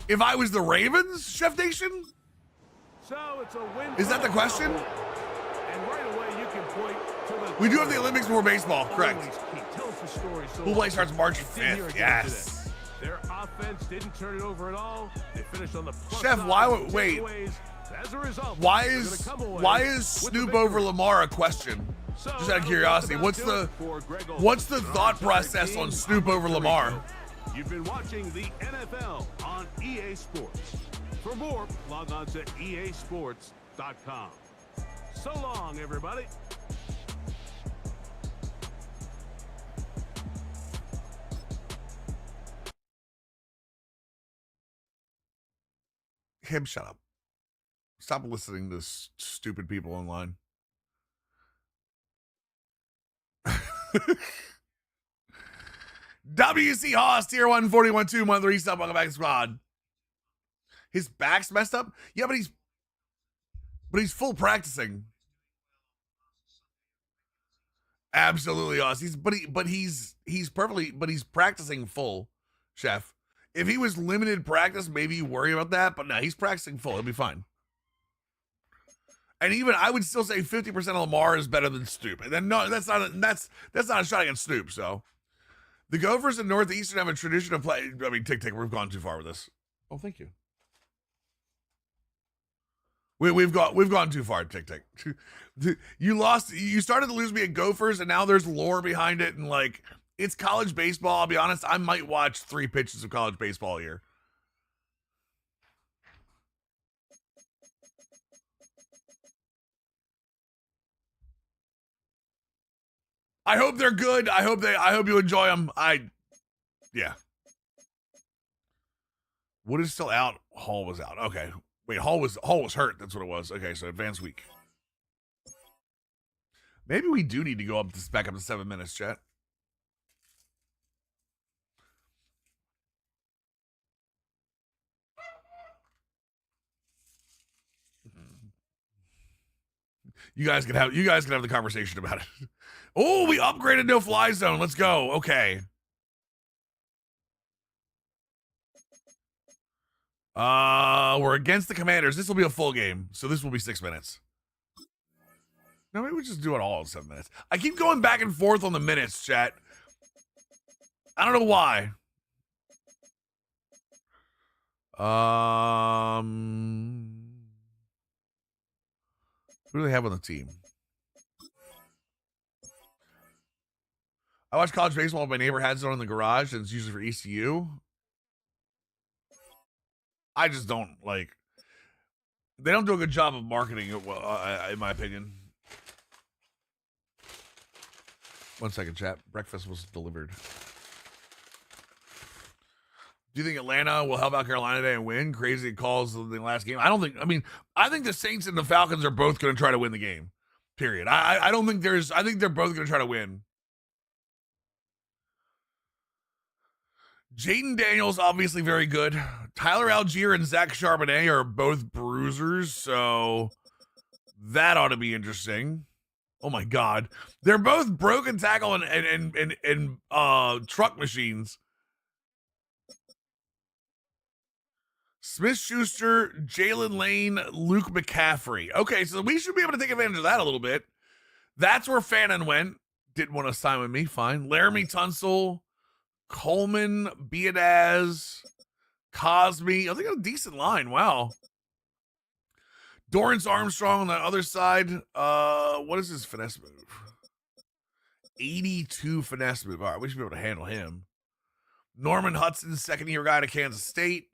If I was the Ravens, Chef Nation? So it's a win. Is that the question? And right away you can point to the. We do have the Olympics before baseball, correct? He tells the story. So Full play starts March it's in here 5th. again Yes. today. Their offense didn't turn it over at all. They finished on the plus Chef, side wait. with takeaways. As a result, Why they're is gonna come away why with is the Snoop victory. over Lamar a question? So Just out of curiosity, what's the thought process on Snoop over Lamar? You've been watching the NFL on EA Sports. For more, log on to easports.com. So long, everybody. Him, shut up. Stop listening to stupid people online. WC Haas, tier 141-2, month resub, welcome back to squad. His back's messed up? Yeah, but he's full practicing. Absolutely, Haas. He's practicing full, Chef. If he was limited practice, maybe you worry about that, but no, he's practicing full. He'll be fine. And even I would still say 50% of Lamar is better than Snoop. And then no, that's not a shot against Snoop. So the Gophers in Northeastern have a tradition of play. I mean, tick, we've gone too far with this. Oh, thank you. We've gone too far, tick. You started to lose me at Gophers, and now there's lore behind it, and like it's college baseball. I'll be honest, I might watch 3 pitches of college baseball a year. I hope they're good. I hope you enjoy them. Yeah. Wood is still out. Hall was out. Okay. Wait, Hall was hurt. That's what it was. Okay, so advanced week. Maybe we do need to go up back up to 7 minutes, chat. You guys can have the conversation about it. Oh, we upgraded no fly zone. Let's go. Okay. We're against the Commanders. This will be a full game, so this will be 6 minutes. No, maybe we just do it all in 7 minutes. I keep going back and forth on the minutes, chat. I don't know why. Who do they have on the team? I watch college baseball. My neighbor has it on in the garage, and it's usually for ECU. I just don't like. They don't do a good job of marketing it, in my opinion. 1 second, chat. Breakfast was delivered. Do you think Atlanta will help out Carolina today and win? Crazy calls in the last game. I don't think. I mean, I think the Saints and the Falcons are both going to try to win the game. Period. I don't think there's. I think they're both going to try to win. Jaden Daniels, obviously very good. Tyler Algier and Zach Charbonnet are both bruisers, so that ought to be interesting. Oh my God, they're both broken tackle and truck machines. Smith-Schuster, Jalen Lane, Luke McCaffrey. Okay, so we should be able to take advantage of that a little bit. That's where Fannin went. Didn't want to sign with me. Fine. Laramie Tunsil, Coleman, Biadaz, Cosme. I think a decent line. Wow. Dorrance Armstrong on the other side. What is his finesse move? 82 finesse move. All right, we should be able to handle him. Norman Hudson, second-year guy to Kansas State.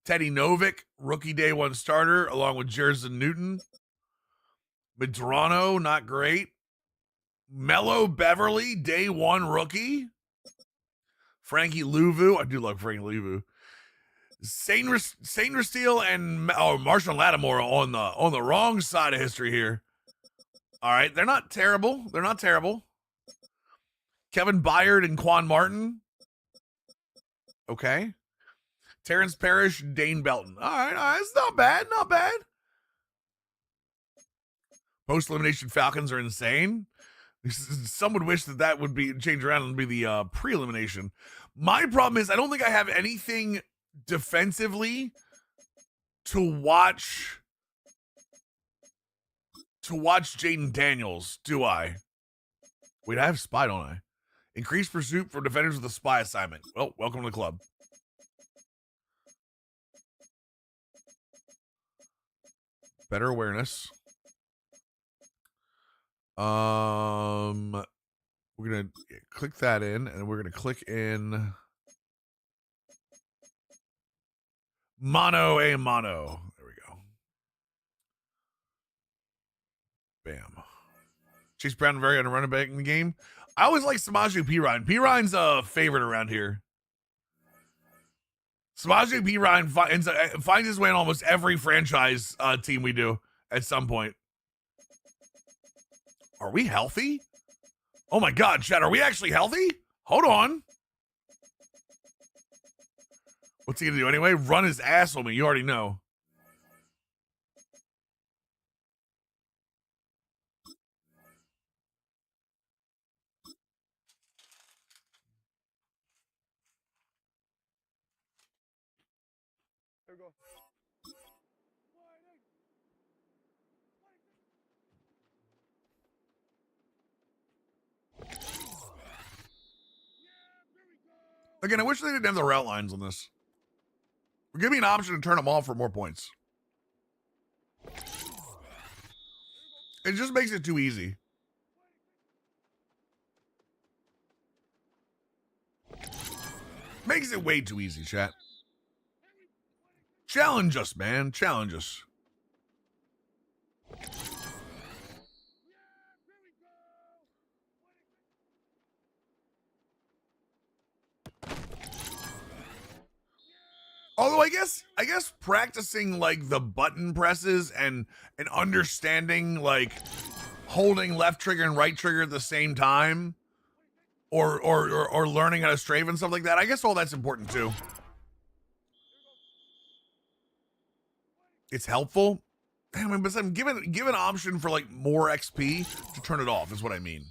Teddy Novick, rookie day one starter, along with Jerson Newton. Medrano, not great. Mello Beverly, day one rookie. Frankie Louvu, I do love Frankie Louvu. Saint Resteel and Marshall Lattimore on the wrong side of history here. All right, they're not terrible. They're not terrible. Kevin Byard and Quan Martin. Okay. Terrence Parrish, Dane Belton. All right, it's not bad, not bad. Post-elimination Falcons are insane. Some would wish that would be change around and be the pre-elimination. My problem is I don't think I have anything defensively to watch Jaden Daniels, do I? Wait, I have spy, don't I? Increased pursuit for defenders with a spy assignment. Well, welcome to the club. Better awareness. We're gonna click that in, and we're gonna click in mono a mono. There we go. Bam. Chase Brown very on running back in the game. I always like Samaje Perine. Perine's a favorite around here. Samaje Perine finds his way in almost every franchise team we do at some point. Are we healthy? Oh my God, Chad, are we actually healthy? Hold on. What's he gonna do anyway? Run his ass on me. You already know. There we go. Again, I wish they didn't have the route lines on this. Give me an option to turn them off for more points. It just makes it too easy. Makes it way too easy, chat. Challenge us, man. Challenge us. Although I guess practicing like the button presses and understanding like holding left trigger and right trigger at the same time, or learning how to strafe and stuff like that. I guess all that's important too. It's helpful. I mean, but I'm give an option for like more XP to turn it off is what I mean.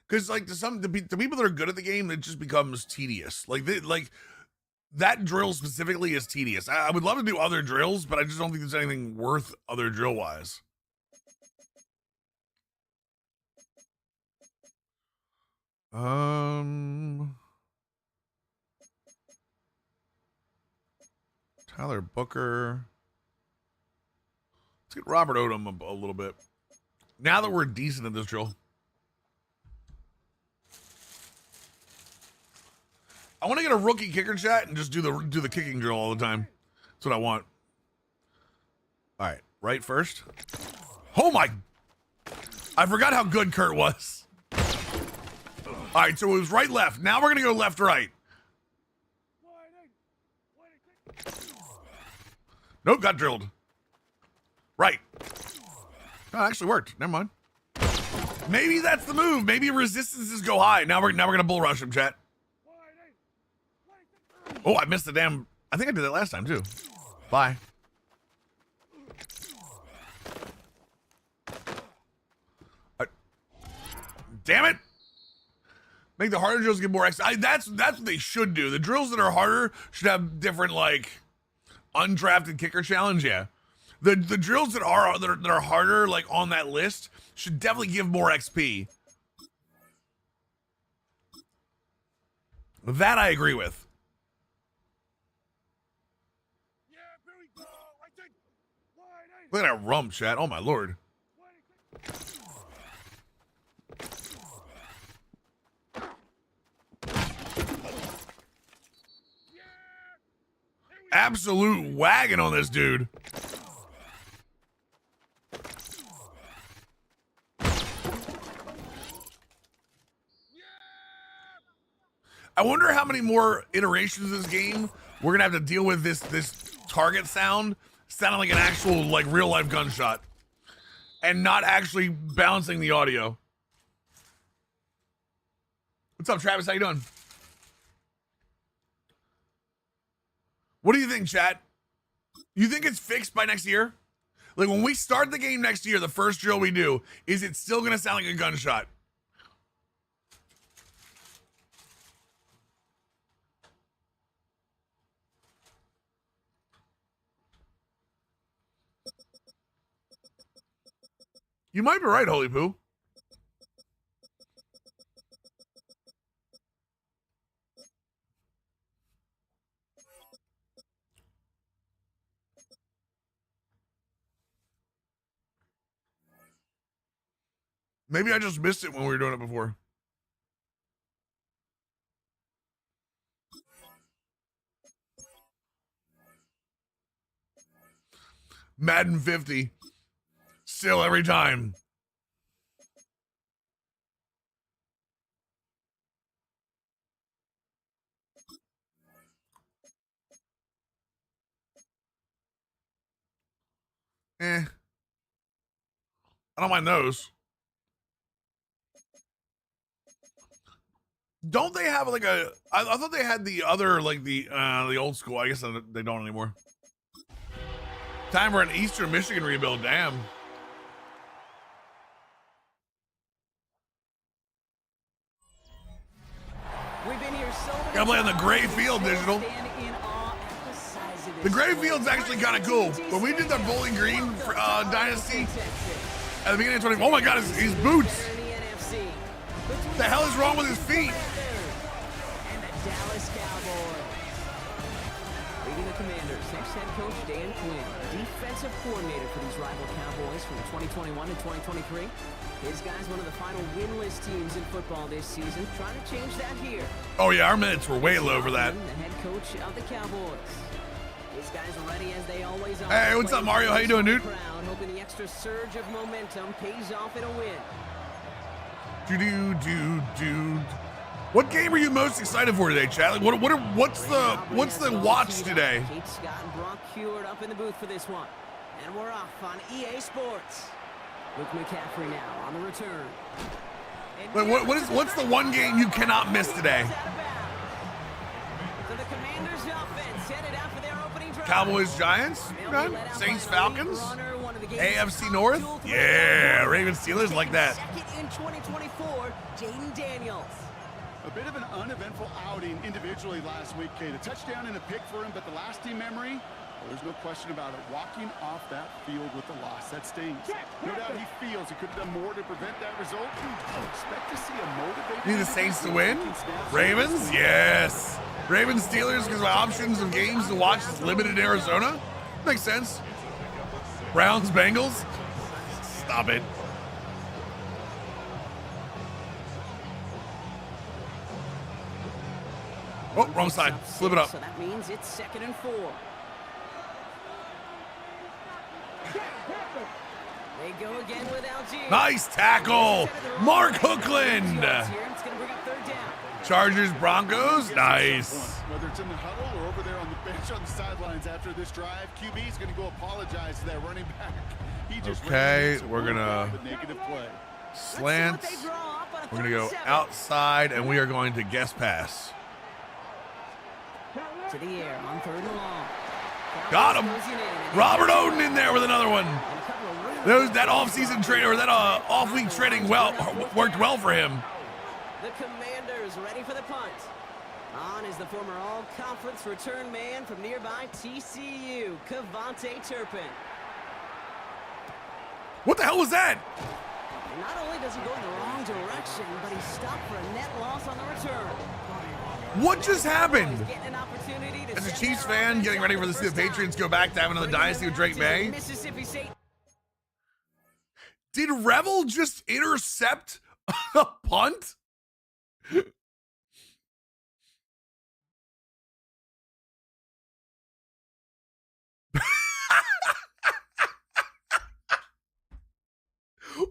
Because like to people that are good at the game, it just becomes tedious. Like that drill specifically is tedious. I would love to do other drills, but I just don't think there's anything worth other drill wise. Tyler Booker. Let's get Robert Odom a little bit. Now that we're decent at this drill. I want to get a rookie kicker chat and just do the kicking drill all the time. That's what I want. All right, right first. Oh my! I forgot how good Kurt was. All right, so it was right left. Now we're gonna go left right. Nope, got drilled. Right. Oh, it actually worked. Never mind. Maybe that's the move. Maybe resistances go high. Now we're gonna bull rush him, chat. Oh, I missed the damn. I think I did that last time too. Bye. Damn it! Make the harder drills get more X. That's what they should do. The drills that are harder should have different like undrafted kicker challenge. Yeah, the drills that are harder like on that list should definitely give more XP. That I agree with. Look at that rump, chat. Oh my lord. Absolute wagon on this dude. I wonder how many more iterations of this game we're gonna have to deal with this target sounding like an actual like real life gunshot and not actually balancing the audio. What's up, Travis? How you doing? What do you think, chat? You think it's fixed by next year? Like when we start the game next year, the first drill we do, is it still gonna sound like a gunshot? You might be right, Holy Poo. Maybe I just missed it when we were doing it before. Madden 50. Still every time. I don't mind those. Don't they have like a? I thought they had the other like the old school. I guess they don't anymore. Time for an Eastern Michigan rebuild. Damn. We've been here so many Gotta play on the gray field digital. The gray field's actually kind of cool. When we did the Bowling Green Dynasty at the beginning of 20, oh my God, his boots. What the hell is wrong with his feet? And the Dallas Cowboys. Leading the Commanders, ex-head coach Dan Quinn, defensive coordinator for these rival Cowboys from 2021 to 2023. His guy's one of the final winless teams in football this season. Trying to change that here. Oh yeah, our minutes were way low for that. The head coach of the Cowboys. These guys are ready as they always are. Hey, what's up, Mario? How you doing, dude? Hoping the extra surge of momentum pays off in a win. What game are you most excited for today, Chad? Like, what's the watch today? Kate Scott and Brock Heward up in the booth for this one. And we're off on EA Sports. Luke McCaffrey now on the return. Like, what's the one game you cannot miss today? So the Commanders offense headed out for their opening drive. Cowboys Giants, okay. Saints Falcons, AFC North, yeah, Ravens Steelers, like that. Second in 2024, Jaden Daniels. A bit of an uneventful outing individually last week, Kate. A touchdown and a pick for him, but the lasting memory, well, there's no question about it. Walking off that field with the loss, that stings. No doubt he feels he could have done more to prevent that result. Expect to see a motivated... Need the Saints to win? Ravens? Yes. Ravens Steelers, because my options of games to watch is limited in Arizona. Makes sense. Browns Bengals? Stop it. Oh, wrong side. Flip it up. So that means it's 2nd and 4. They go again with Algier. Nice tackle. Mark Hookland. It's going to bring up 3rd down. Chargers Broncos. Nice. Whether it's in the huddle or over there on the bench on the sidelines after this drive, QB is going to go apologize to that running back. He just Okay, we're going to negative play. slant. We're going to go outside, and we are going to guess pass. To the air on 3rd and long. Got him. Robert Oden in there with another one. That off-season trade or that off-week trading worked well for him. The Commanders ready for the punt. On is the former all-conference return man from nearby TCU, Kavontae Turpin. What the hell was that? And not only does he go in the wrong direction, but he's stopped for a net loss on the return. What just happened? He's getting an opportunity to As a send Chiefs that fan, offense getting ready on for the first Patriots down. go back to have another dynasty with Drake May. Mississippi State. Did Revel just intercept a punt?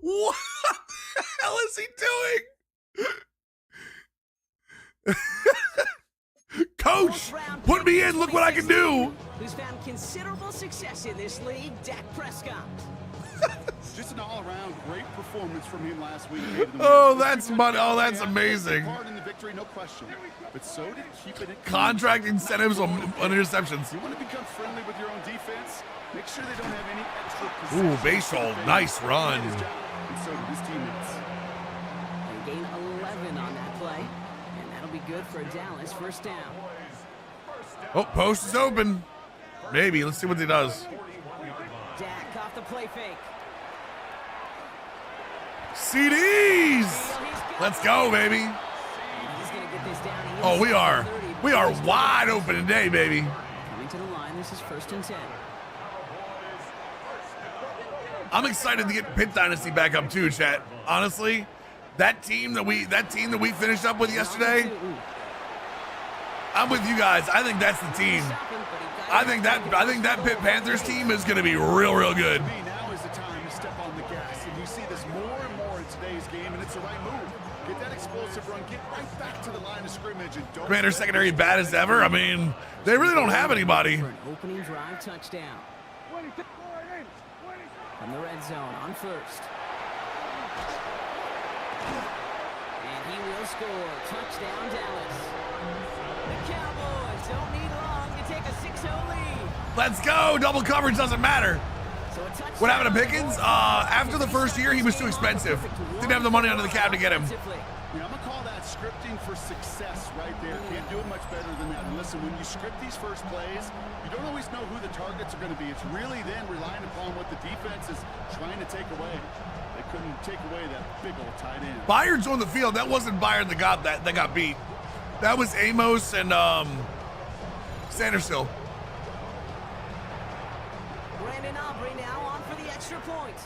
What the hell is he doing? Coach, put me in. Look what I can do. Who's found considerable success in this league, Dak Prescott. Just an all-around great performance from him last week. Oh, that's amazing. Part in the victory, no question. But so did keeping it Contract incentives on interceptions. You want to become friendly with your own defense? Make sure they don't have any extra Ooh, possessions. base roll. Nice run. And so did his teammates. They gain 11 on that play, and that'll be good for Dallas. First down. Oh, post is open. Maybe. Let's see what he does. Dak off the play fake. CDs. Let's go, baby. And he's going to get this down. Oh, we are wide open today, baby. Coming to the line. This is 1st and 10. I'm excited to get Pitt Dynasty back up too, chat. Honestly, that team that we finished up with yesterday, I'm with you guys. I think that's the team. I think that Pitt Panthers team is going to be real, real good. To me, now is the time to step on the gas, and you see this more and more in today's game, and it's the right move. Get that explosive run, get right back to the line of scrimmage, and don't. Commander secondary bad as ever. I mean, they really don't have anybody. For an opening drive touchdown. From the red zone on 1st. And he will score. Touchdown, Dallas. The Cowboys don't need long to take a 6-0 lead. Let's go. Double coverage doesn't matter. So a touchdown. What happened to Pickens? After the first year, he was too expensive. Didn't have the money under the cap to get him. Yeah, I'm going to call that scripting for success right there. Can't do it much better than that. And listen, when you script these first plays, you don't always know who the targets are going to be. It's really then relying upon what the defense is trying to take away. They couldn't take away that big old tight end. Bayard's on the field. That wasn't Bayard that got beat. That was Amos and Sandersill. Brandon Aubrey now on for the extra point.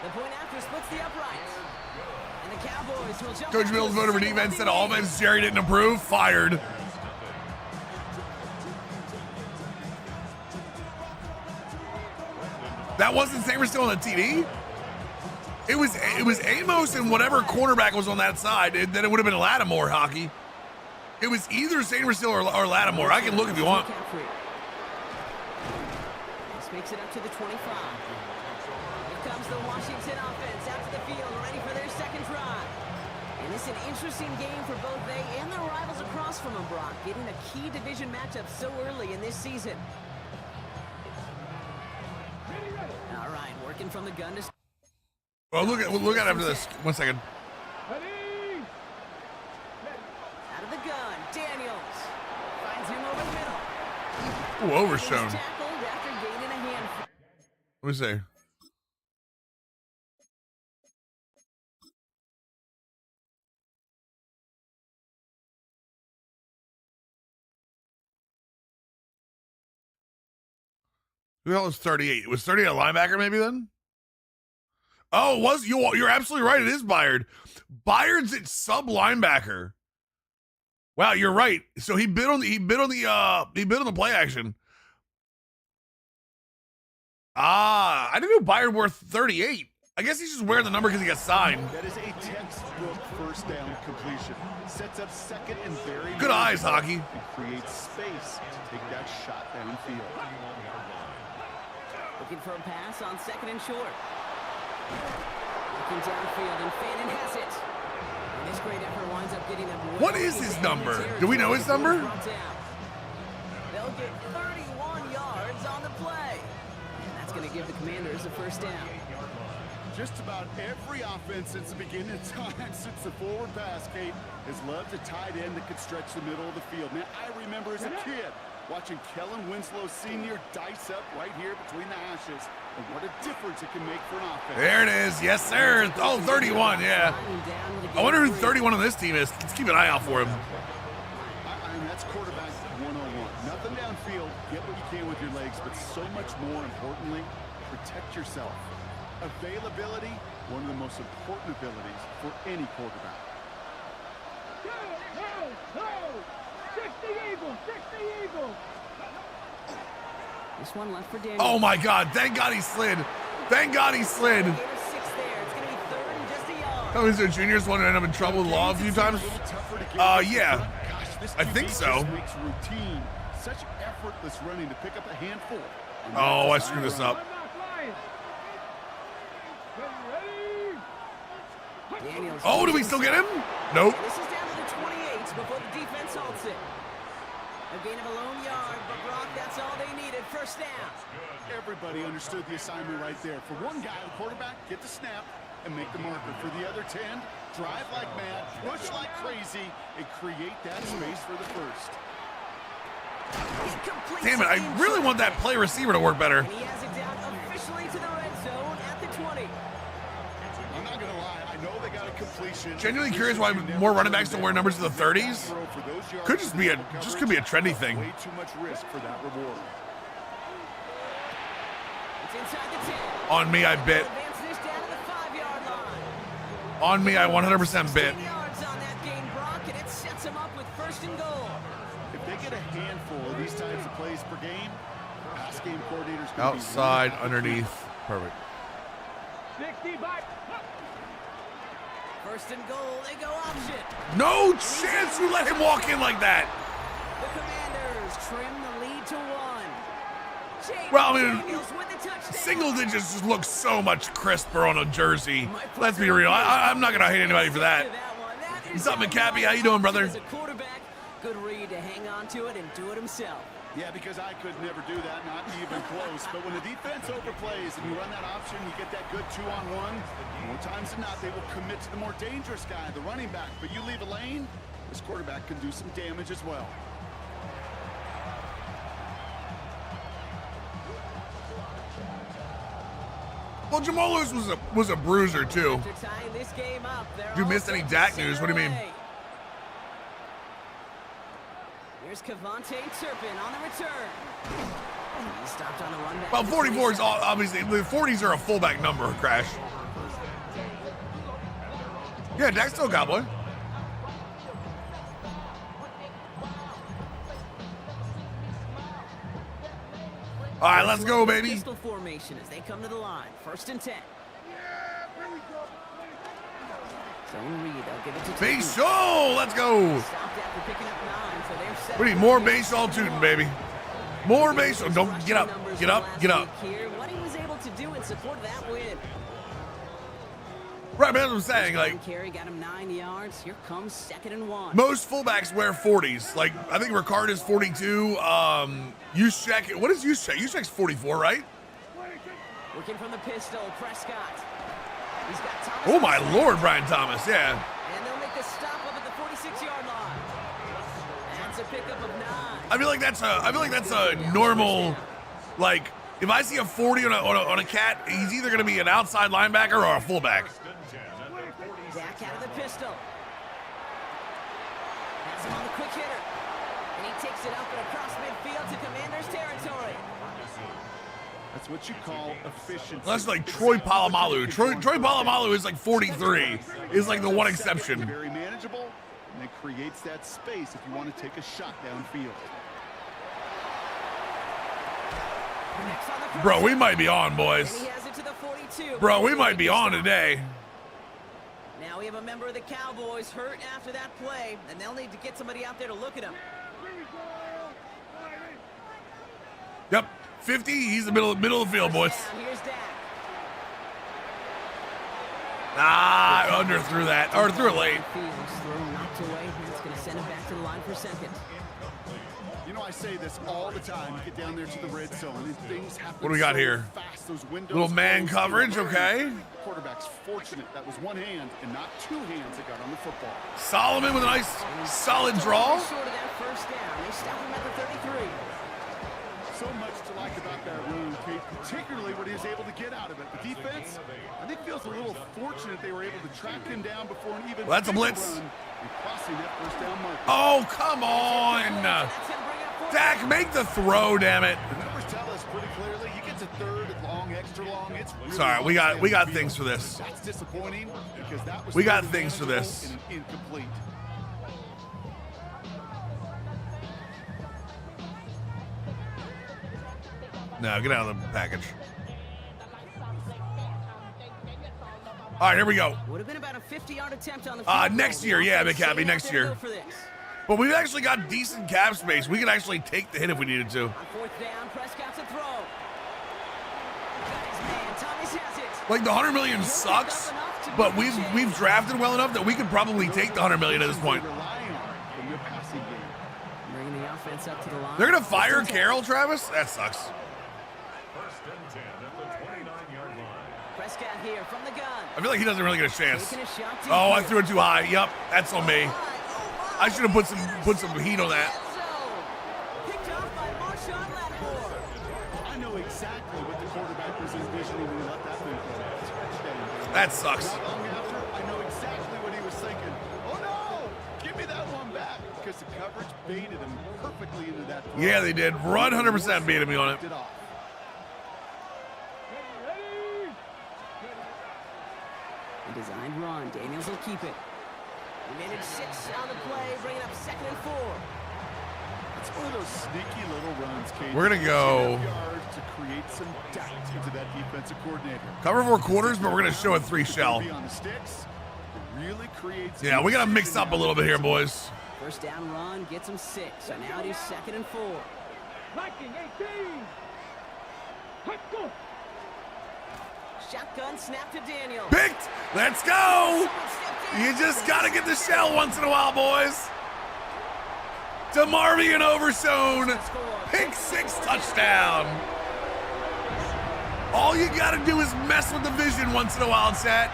The point after splits the uprights. And the Cowboys will jump. Coach Mills voted for defense instead of offense. Jerry didn't approve. Fired. That wasn't Sandersill on the TD? It was Amos and whatever cornerback was on that side. Then it would have been Lattimore hockey. It was either Sanger Still or Lattimore. I can look if you want. This makes it up to the 25. Here comes the Washington offense out to the field, ready for their second drive. And it's an interesting game for both they and their rivals across from them, Brock, getting a key division matchup so early in this season. All right, working from the gun to... Well, look at after this. 1 second. Out of the gun, Daniels finds him over the middle. Ooh, overshown. Tackled after gaining a handful. Let me see. Who the hell is 38? Was 38 a linebacker maybe then? Oh, it was you're absolutely right. It is Byard. Byard's at sub linebacker. Wow, you're right. So he bid on the play action. Ah, I didn't know Byard wore 38. I guess he's just wearing the number because he got signed. That is a textbook first down completion. Sets up second and very good eyes, hockey. And creates space to take that shot downfield. Looking for a pass on second and short. Looking downfield, and Fannin has it. And this great effort winds up getting him. What is his number? Do we know his number? They'll get 31 yards on the play. And that's going to give the Commanders a first down. Just about every offense since the beginning of time, since the forward pass, Kate, has loved a tight end that could stretch the middle of the field. Man, I remember as a kid watching Kellen Winslow Sr. dice up right here between the hashes. And what a difference it can make for an offense. There it is. Yes, sir. Oh, 31, yeah. I wonder who 31 on this team is. Let's keep an eye out for him. I mean, that's quarterback 101. Nothing downfield. Get what you can with your legs, but so much more importantly, protect yourself. Availability, one of the most important abilities for any quarterback. This one left for Daniel. Oh my God! Thank God he slid. Thank God he slid. Oh, is there juniors want to end up in trouble with law a few times? Yeah. I think so. Such effortless running to pick up a handful. Oh, I screwed this up. Oh, do we still get him? Nope. This is down to the 28 before the defense halts it. A gain of a lone yard, but Brock, that's all they needed. First down. Everybody understood the assignment right there. For one guy, the quarterback, get the snap and make the marker. For the other 10, drive like mad, push like crazy, and create that space for the first. Damn it, I really want that play receiver to work better. And he has it down officially to the red zone at the 20. I'm not gonna lie, I know they got a completion. Genuinely curious why more running backs don't wear numbers in the 30s. Could just be a trendy thing. Way too much risk for that reward. It's inside the 10. On me, I bit. Advance this down to the 5-yard line. On me, I 100% bit. 16 yards on that gain, Brock, and it sets him up with first and goal. If they get a handful of these types of plays per game, pass game coordinators Outside, underneath. Perfect. 60 back. First and goal, they go option. No chance we let him walk in like that. The Commanders trim the lead to 1. Well, I mean, Daniels with the touchdown. single digits just looks so much crisper on a jersey. Let's be real. I'm not gonna hate anybody for that. What's up, McCappy? How you doing, brother? As a quarterback, good read to hang on to it and do it himself. Yeah, because I could never do that, not even close. But when the defense overplays and you run that option, you get that good 2-on-1. More times than not, they will commit to the more dangerous guy, the running back. But you leave a lane, this quarterback can do some damage as well. Well, Jamal Lewis was a bruiser too. After tying this game up, they're You all missed set any to Dak center news? What do you mean? away. Here's Kavontae Turpin on the return. He stopped on the run back. Well, 44 is obviously the 40s are a fullback number. Crash. Yeah, Dak's still a Cowboy. All right, let's go, baby. Pistol formation as they come to the line. First and 10. Zone read. They'll give it to Base show. Let's go. Stopped after picking up 9, so they're set. We need more baseball tooting, baby. More baseball. Don't get up. Get up. Get up. Here, what he was able to do in support of that win. Right, man, that's what I'm saying. Like, Carry got him 9 yards. Here comes 2nd and 1. most fullbacks wear 40s. Like, I think Ricard is 42. Juszczyk. What is Juszczyk? Juszczyk's 44, right? Working from the pistol, Prescott. He's got Thomas. Oh my Lord, Brian Thomas. Yeah. And they'll make the stop up at the 46-yard line. That's a pickup of 9. I feel like that's a normal, like, if I see a 40 on a cat, he's either going to be an outside linebacker or a fullback. Back out of the pistol. Has him on the quick hitter. And he takes it up and across midfield to Commander's territory. That's what you call efficiency. That's like Troy Polamalu. Troy Polamalu is like 43. Is like the one exception. Very manageable, and it creates that space if you want to take a shot downfield. Bro, we might be on, And boys. he has it to the 42. Bro, we might be on today. Now we have a member of the Cowboys hurt after that play, and they'll need to get somebody out there to look at him. Yep, 50. He's the middle of the field, boys. Down, here's Dak. Ah, I underthrew that, or threw it late. Fields throw knocked away. That's going to send him back to the line for 2nd. You know, I say this all the time. Get down there to the red zone, and things happen. What do we got so here? Fast. Those windows Little man close. coverage, okay. Quarterback's fortunate that was one hand and not 2 hands that got on the football. Solomon with a nice, solid draw. Short of that first down. They stop him at the 33. So much to like about that run, Kate, particularly what he was able to get out of it. The defense, I think, feels a little fortunate they were able to track him down before an even Well, that's a bigger blitz. run and crossing that first down marker. Oh, come on. That's going to bring up 4th. Dak, make the throw, damn it. The numbers tell us pretty clearly, you get to 3rd and long, extra long. It's really Sorry, we got long things for this. That's disappointing because that was We got totally things for manageable this. and an incomplete. No, get out of the package. All right, here we go. Would have been about a 50-yard attempt on the field Next goal. year, yeah, They'll Big Happy, stay out next there year. to go for this. But we've actually got decent cap space. We can actually take the hit if we needed to. On 4th down, Prescott to throw. Got his man. Thomas has it. Like the 100 million sucks, but we've drafted well enough that we could probably take the 100 million at this point. Relying on from your passing game. Bringing the offense up to the line. They're gonna fire Carroll, Travis? That sucks. Prescott here from the gun. I feel like he doesn't really get a chance. Taking a shot deep Oh, I here. threw it too high. Yep, that's on me. I should have put some heat on that. Picked off by Marshawn Lattimore. I know exactly what the quarterback was envisioning when he let that thing go. That sucks. Not long after, I know exactly what he was thinking. Oh no! Give me that one back because the coverage baited him perfectly into that throw. Yeah, they did. Run 100% beat me on it. Off. A designed run. Daniels will keep it. We made it 6 on the play, bringing up 2nd and 4. It's one of those sneaky little runs, Kate. We're gonna go- Yards to create some doubt into that defensive coordinator. Cover 4 quarters, but we're gonna show a 3 shell. Be on the sticks. It really creates. Yeah, we gotta mix up a little bit here, boys. First down run gets him 6. So now it is 2nd and 4. Liking 18. Let's go. Shotgun snap to Daniel. Picked. Let's go. You just gotta get the shell once in a while, boys. DeMarvian Overshone. Pick 6 touchdown. All you gotta do is mess with the vision once in a while, chat.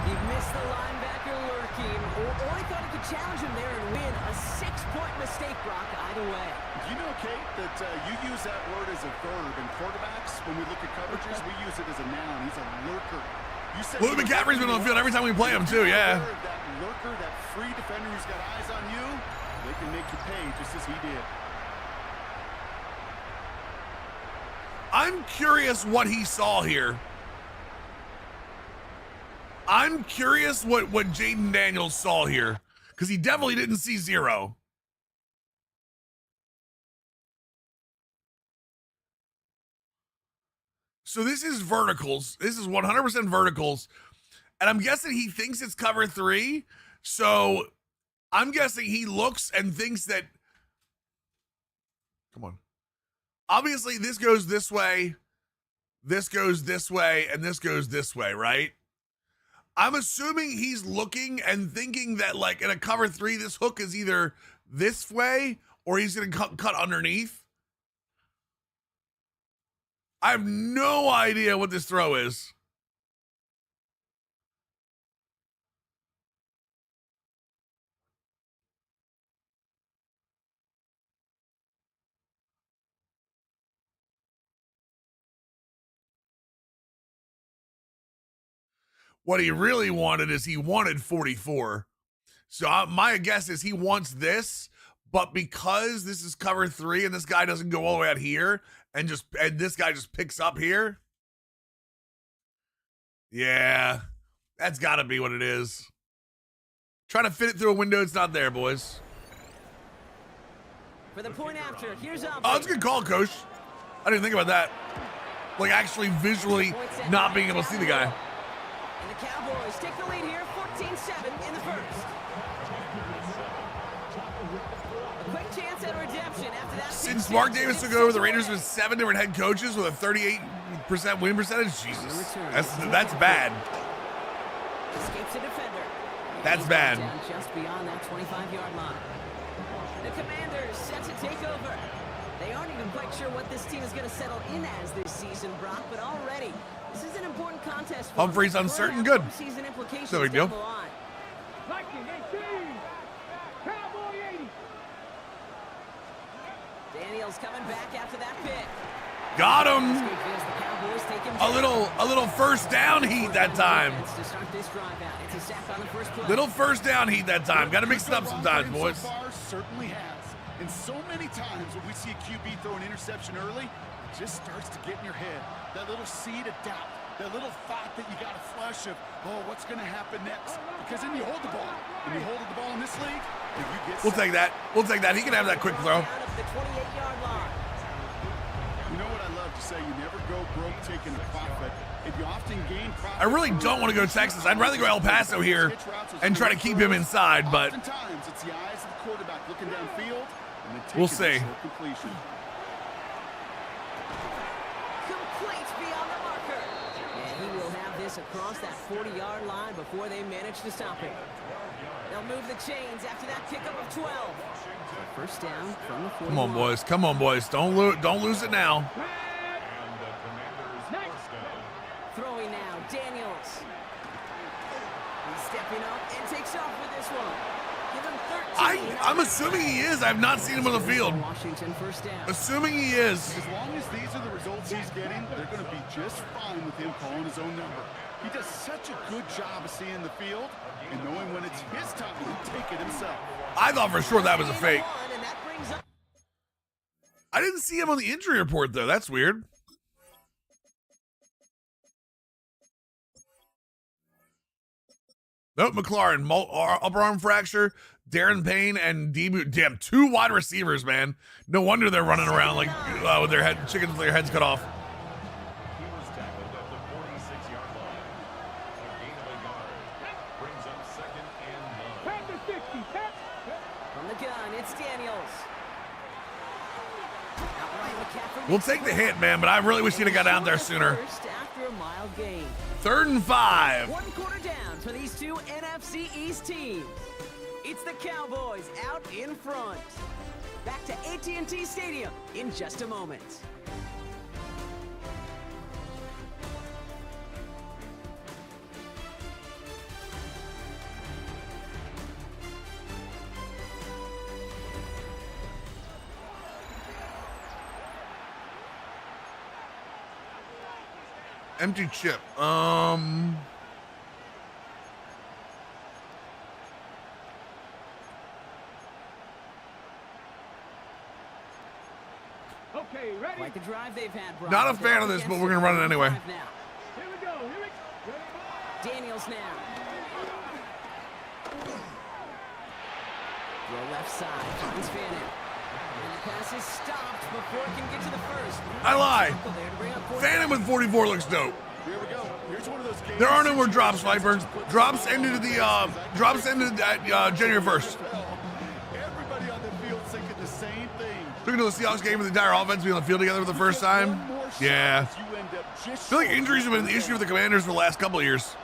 He missed the linebacker lurking. Or he thought he could challenge him there and win. A 6-point mistake, Brock, either way. Do you know, Kate, that you use that word as a verb in quarterbacks? When we look at coverages, we use it as a noun. He's a lurker. You said Louis McCaffrey's been on the field every time we play him, too, yeah. That lurker, that free defender who's got eyes on you, they can make you pay just as he did. I'm curious what he saw here. I'm curious what Jaden Daniels saw here, because he definitely didn't see 0. So this is verticals. This is 100% verticals. And I'm guessing he thinks it's cover 3. So I'm guessing he looks and thinks that, come on. Obviously, this goes this way, this goes this way, and this goes this way, right? I'm assuming he's looking and thinking that, like, in a cover 3, this hook is either this way or he's going to cut underneath. I have no idea what this throw is. What he really wanted is he wanted 44. So my guess is he wants this, but because this is cover 3 and this guy doesn't go all the way out here and this guy just picks up here. Yeah, that's got to be what it is. Trying to fit it through a window. It's not there, boys. For the point after, here's up. Oh, it's a good call, coach. I didn't think about that. Like actually visually not being able to see the guy. And the Cowboys take the lead here, 14-7 in the first. A quick chance at redemption after that. Since Mark Davis took over, the Raiders with 7 different head coaches with a 38% win percentage. Jesus, that's bad. Escapes a defender. That's bad. Down just beyond that 25-yard line. The Commanders set to take over. They aren't even quite sure what this team is going to settle in as this season, Brock, but already this is an important contest. Humphreys uncertain, good. No big deal. Viking 18. Cowboy 80. Daniels coming back after that pick. Got him. A little first down heat that time. Little first down heat that time. Got to mix it up sometimes, boys. So far, certainly has. And so many times when we see a QB throw an interception early, it just starts to get in your head. That little seed of doubt, that little thought that you got a flush of, oh, what's going to happen next? Because then you hold the ball. And you hold the ball in this league, and you get We'll take that. We'll take that. He can have that quick throw. You know what I love to say? You never go broke taking a profit. If you often gain profit, I really don't want to go to Texas. I'd rather go El Paso here and try to keep him inside, but oftentimes it's the eyes of the quarterback looking downfield, and then we'll taking see. it for completion. Complete beyond the marker. And he will have this across that 40-yard line before they manage to stop it. They'll move the chains after that pickup of 12. First down from the 40. Come on, boys. Come on, boys. Don't lose it now. Throwing now, Daniels. He's stepping up and takes off with this one. Give him 13. I'm assuming he is. I've not seen him on the field. Washington first down. Assuming he is. As long as these are the results he's getting, they're going to be just fine with him calling his own number. He does such a good job of seeing the field and knowing when it's his time to take it himself. I thought for sure that was a fake. I didn't see him on the injury report, though. That's weird. Nope, McLaurin, upper arm fracture, Darren Payne, and debut. Damn, 2 wide receivers, man. No wonder they're running around like with their chickens with their heads cut off. He was tackled at the 46-yard line. A gain of a yard brings up 2nd and 9. Tap to 60. Tap. From the gun, it's Daniels. We'll take the hit, man, but I really wish he'd have got out there sooner. After a mild gain. 3rd and 5. 1 quarter down for these two NFC East teams. It's the Cowboys out in front. Back to AT&T Stadium in just a moment. Empty chip. Okay, ready? Quite the drive they've had, Brock. Not a fan of this, but we're gonna run it anyway. Here we go. Here we go. Daniels now. Throw left side, finds Fannin. And the pass is stopped before it can get to the first. I lie. Tackle there to bring up fourth Phantom with 44 looks dope. Here we go. Here's one of those games. There are no more drops, Viper. Drops ended at January 1st. Everybody on the field thinking the same thing. Looking to the Seahawks game with the entire offense being on the field together for the first time. Yeah. I feel like injuries have been the issue for the Commanders for the last couple of years.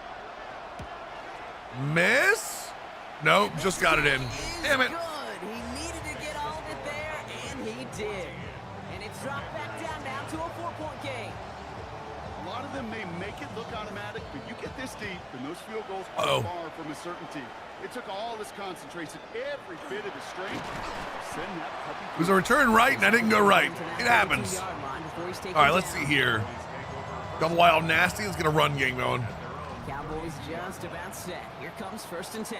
Miss? Nope, just got it in. Damn it. Good. He needed to get all of it there, and he did. And it's dropped back down now to a 4-point game. A lot of them may make it look automatic, but you get this deep, and those field goals are far from a certainty. It took all this concentration, every bit of his strength. Send that puppy. It was a return right, and I didn't go right. It happens. All right, let's see here. Double wild nasty. Let's get a run game going. Cowboys just about set. Here comes 1st and 10.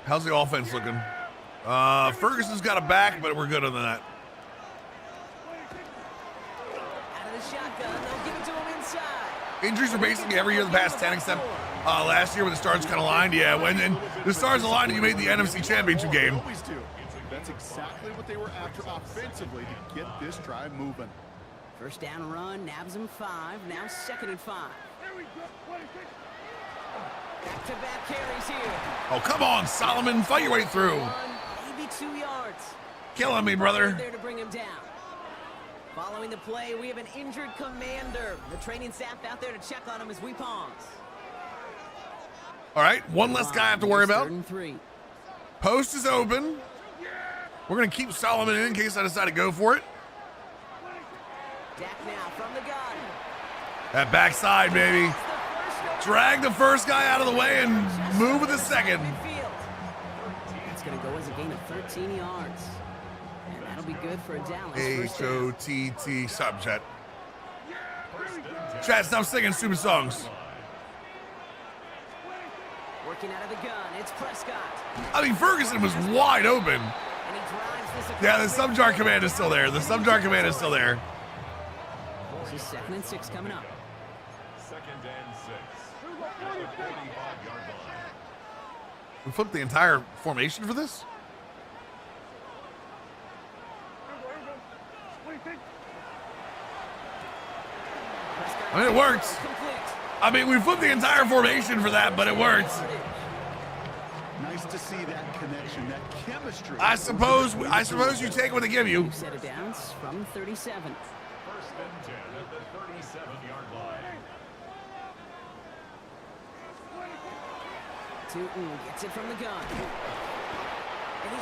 How's the offense looking? Ferguson's got a back, but we're good on that. Out of the shotgun, they'll give it to him inside. Injuries are basically every year the past 10, except last year when the stars kind of aligned. Yeah, when the stars aligned and you made the NFC Championship game. Always do. That's exactly what they were after offensively to get this drive moving. First down run, nabs him 5. Now 2nd and 5. Back-to-back carries here. Oh, come on, Solomon. Fight your way through. 1, maybe 2 yards. Killing me, brother. There to bring him down. Following the play, we have an injured commander. The training staff out there to check on him as we pause. All right, one less guy I have to worry about. 3rd and 3. Post is open. We're going to keep Solomon in case I decide to go for it. Dak now from the gun. That backside, baby. Drag the first guy out of the way and move with the second. It's going to go as a gain of 13 yards. And that'll be good for a Dallas. H-O-T-T. Stop, chat. Chat, stop singing stupid songs. Working out of the gun, it's Prescott. I mean, Ferguson was wide open. And he drives this across. Yeah, the subjar command is still there. The subjar command is still there. This is 2nd and 6 coming up. 2nd and 6. At the 45-yard line. We flipped the entire formation for this? I mean, it works. I mean, we flipped the entire formation for that, but it works. Nice to see that connection, that chemistry. I suppose you take what they give you. Set it down from 37. 1st and 10 at the 37-yard line. Tootin gets it from the gun.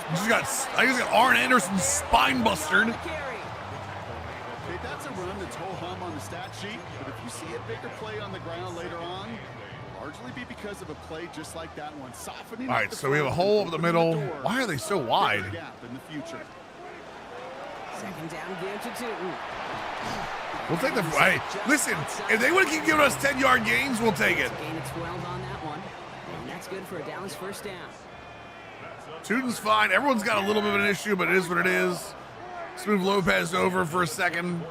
I just got Arn Anderson's spine bustered. Okay, that's a run that's ho-hum on the stat sheet, but if you see a bigger play on the ground later on, it'll largely be because of a play just like that one. Softening. All right, so we have a hole up the middle. Why are they so wide? Gap in the future. 2nd down, give to Tootin. We'll take the. Hey, listen, if they want to keep giving us 10-yard gains, we'll take it. Gain of 12 on that one, and that's good for a Dallas 1st down. Tootin's fine. Everyone's got a little bit of an issue, but it is what it is. Let's move Lopez over for a second. They'll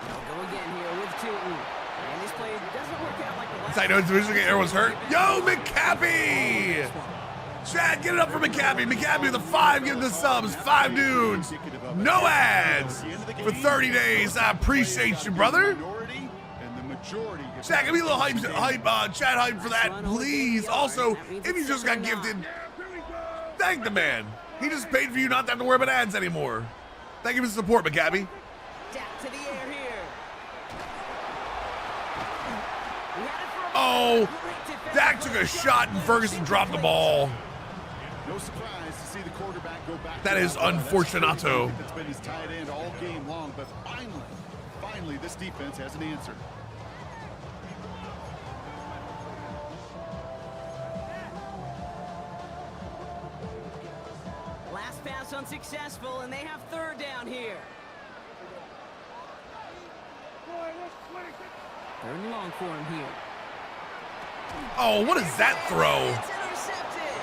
go again here with Tootin. And this play doesn't work out like the last. Side notes, everyone's hurt. Yo, McCappy! Chad, get it up for McCappy. McCappy with a 5, give the subs. 5 dudes. No ads for 30 days. I appreciate you, brother. Chad, give me a little hype, chat hype for that, please. Also, if you just got gifted, thank the man. He just paid for you not to have to worry about ads anymore. Thank you for the support, McCappy. Dak to the air here. Oh, Dak took a shot and Ferguson dropped the ball. No surprise to see the quarterback go back. That is unfortunato. It's been his tight end all game long, but finally, this defense has an answer. Last pass unsuccessful, and they have 3rd down here. 3rd and long for him here. Oh, what is that throw? It's intercepted.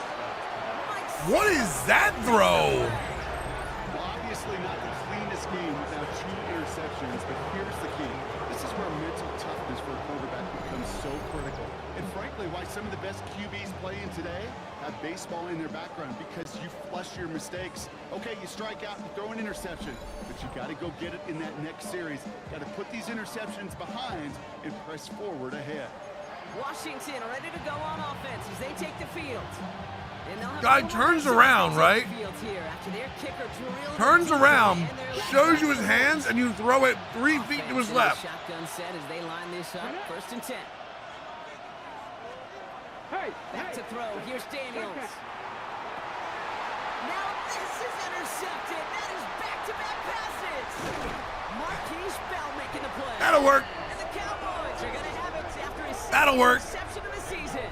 What is that throw? Well, obviously not the cleanest game without 2 interceptions, but here's the key. This is where mental toughness for a quarterback becomes so critical. And frankly, why some of the best QBs playing today have baseball in their background, because you flush your mistakes. Okay, you strike out and throw an interception, but you got to go get it in that next series. Got to put these interceptions behind and press forward ahead. Washington ready to go on offense as they take the field. Guy turns around, right? Turns around, shows you his hands, and you throw it 3 feet to his left. Shotgun set as they line this up. 1st and 10. Back to throw. Here's Daniels. Now this is intercepted. That is back-to-back passes. Marquise Bell making the play. That'll work. And the Cowboys are going to have it after his That'll work. interception of the season.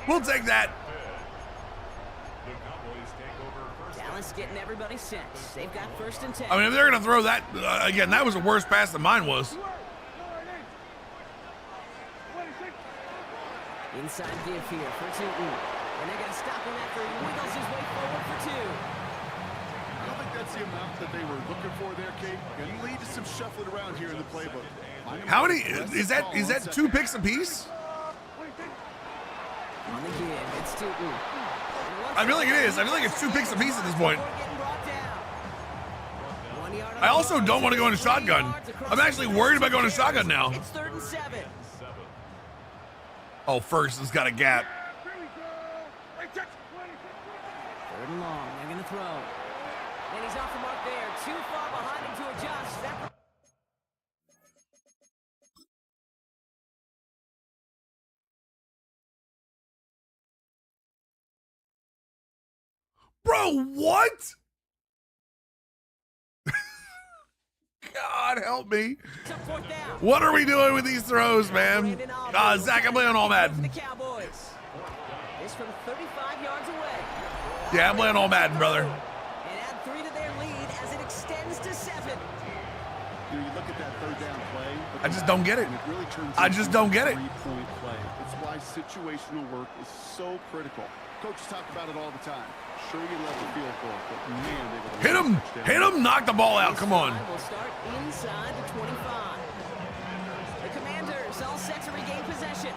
We'll take that. The Cowboys take over first. Dallas getting everybody set. They've got 1st and 10. I mean, if they're going to throw that, again, that was a worse pass than mine was. Inside give here for Newton. And they're going to stop him after he wiggles his way forward for 2. I don't think that's the amount that they were looking for there, Kate. Going to lead to some shuffling around here in the playbook. How many, is that 2 picks apiece? On the give, it's Newton. I feel like it is. I feel like it's 2 picks apiece at this point. I also don't want to go into shotgun. I'm actually worried about going to shotgun now. It's 3rd and 7. Oh, first has got a gap. 3rd and long. They're going to throw. And he's off the mark there. Too far behind him to adjust. That Bro, what? God help me. What are we doing with these throws, man? Zach, I'm playing all Madden. the Cowboys. This from 35 yards away. Yeah, I'm playing all Madden, brother. And add 3 to their lead as it extends to 7. You look at that 3rd down play. I just don't get it. Really turns I just don't get it. 3-point play. It's why situational work is so critical. Coaches talk about it all the time. Sure, you love the field goal, but man, they would Hit him, knock the ball out. Come on. We'll start inside the 25. The Commanders all set to regain possession.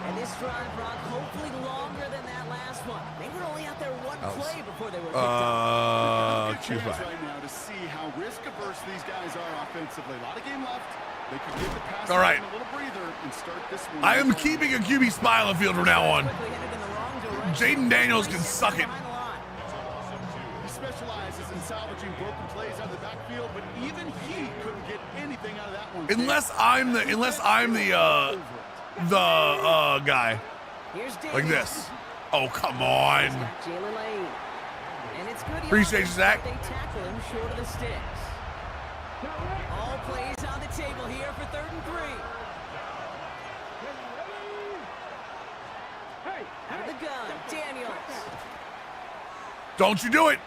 And this drive, Brock, hopefully longer than that last one. They were only out there 1 play before they were picked up. Choose right now to see how risk averse these guys are offensively. A lot of game left. They could give the pass all right. a little breather and start this one. I am keeping a QB spy on the field from now on. Jaden Daniels can suck it. He specializes in salvaging broken plays out of the backfield, but even he couldn't get anything out of that one. Unless I'm the guy. Like this. Oh, come on. Appreciate you, Zach. They tackle him short of the sticks. All plays on the table here for 3rd and 3. Out of the gun, Daniels. Don't you do it.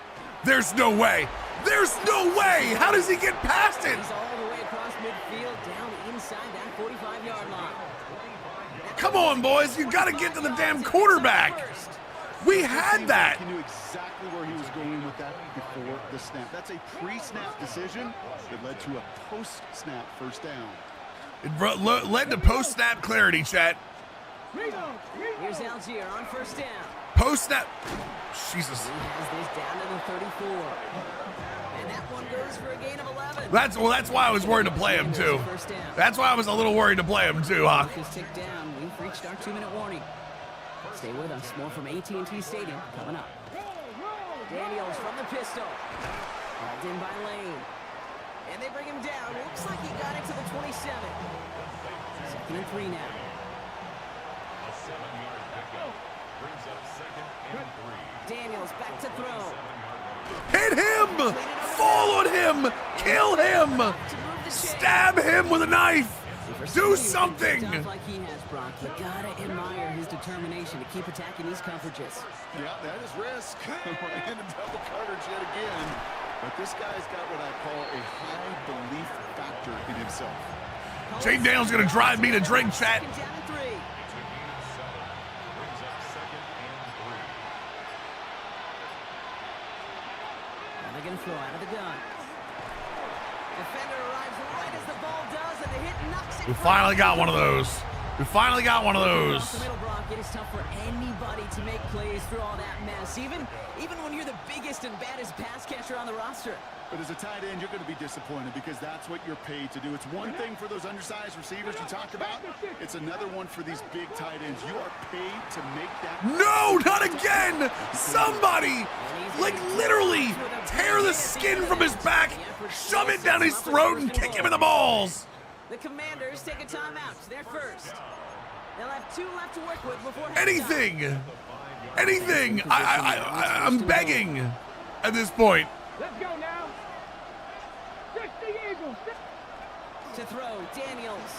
There's no way. There's no way. How does he get past it? He's all the way across midfield, down inside that 45-yard line. Come on, boys. You got to get to the damn quarterback. We had that. He knew exactly where he was going with that before the snap. That's a pre-snap decision that led to a post-snap 1st down. It led to post-snap clarity, chat. Here's Algier on 1st down. Post-snap. Jesus. He has this down to the 34. And that one goes for a gain of 11. That's why I was worried to play him, too. That's why I was a little worried to play him, too, Hawk. Tick down. We've reached our 2-minute warning. Stay with us. More from AT&T Stadium coming up. Daniels from the pistol. Hauled in by Lane. And they bring him down. Looks like he got it to the 27. 2nd and 3 now. A 7-yard pickup brings up 2nd and 3. Daniels back to throw. Hit him! Fall on him! Kill him! Stab him with a knife! Do something! Like he has, Brock. You gotta admire his determination to keep attacking these coverages. Yeah, that is risk. And a double coverage yet again. But this guy's got what I call a high belief factor in himself. Jaden Daniels gonna drive me to drink, chat. They're going to throw out of the gun. Defender arrives right as the ball does, and the hit knocks it. We finally got one of those. We finally got one of Off those. the middle block, it is tough for anybody to make plays through all that mess, even when you're the biggest and baddest pass catcher on the roster. But as a tight end, you're going to be disappointed because that's what you're paid to do. It's one thing for those undersized receivers you talked about. It's another one for these big tight ends. You are paid to make that. No, not again. Somebody, like literally tear the skin from his back, shove it down his throat, and kick him in the balls. The Commanders take a timeout. They're first. They'll have 2 left to work with before halftime. Anything. I'm begging at this point. Let's go now. 60 Eagles. To throw, Daniels.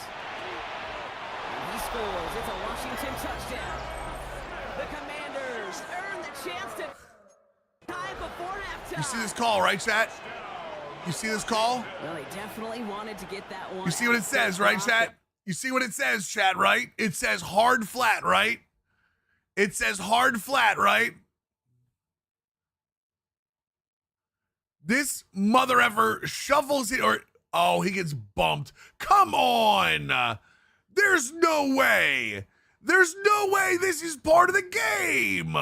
And he scores. It's a Washington touchdown. The Commanders earn the chance to tie before halftime. You see this call, right, chat? You see this call? Well, they definitely wanted to get that one. You see what it says, right, chat? You see what it says, chat, right? It says hard flat, right? It says hard flat, right? This mother effer shuffles it, or oh, he gets bumped. Come on. There's no way. There's no way this is part of the game.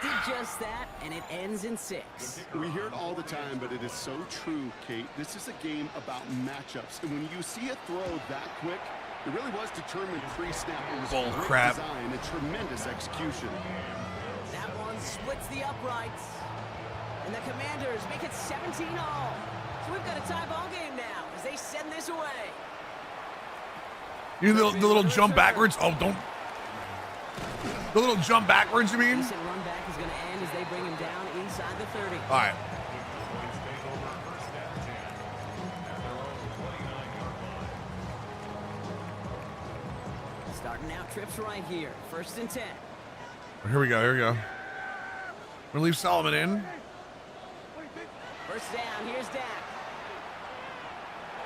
Did just that, and it ends in 6. We hear it all the time, but it is so true, Kate. This is a game about matchups. And when you see a throw that quick, it really was determined pre-snap. It was Bull great crap. design and tremendous execution. That one splits the uprights. And the Commanders make it 17-all. So we've got a tie ball game now as they send this away. You know the little jump backwards? Oh, don't. The little jump backwards, you mean? Decent run back is going to end as they bring him down inside the 30. All right. Starting out trips right here. 1st and 10. Here we go. We're going to leave Solomon in. 1st down. Here's Dak.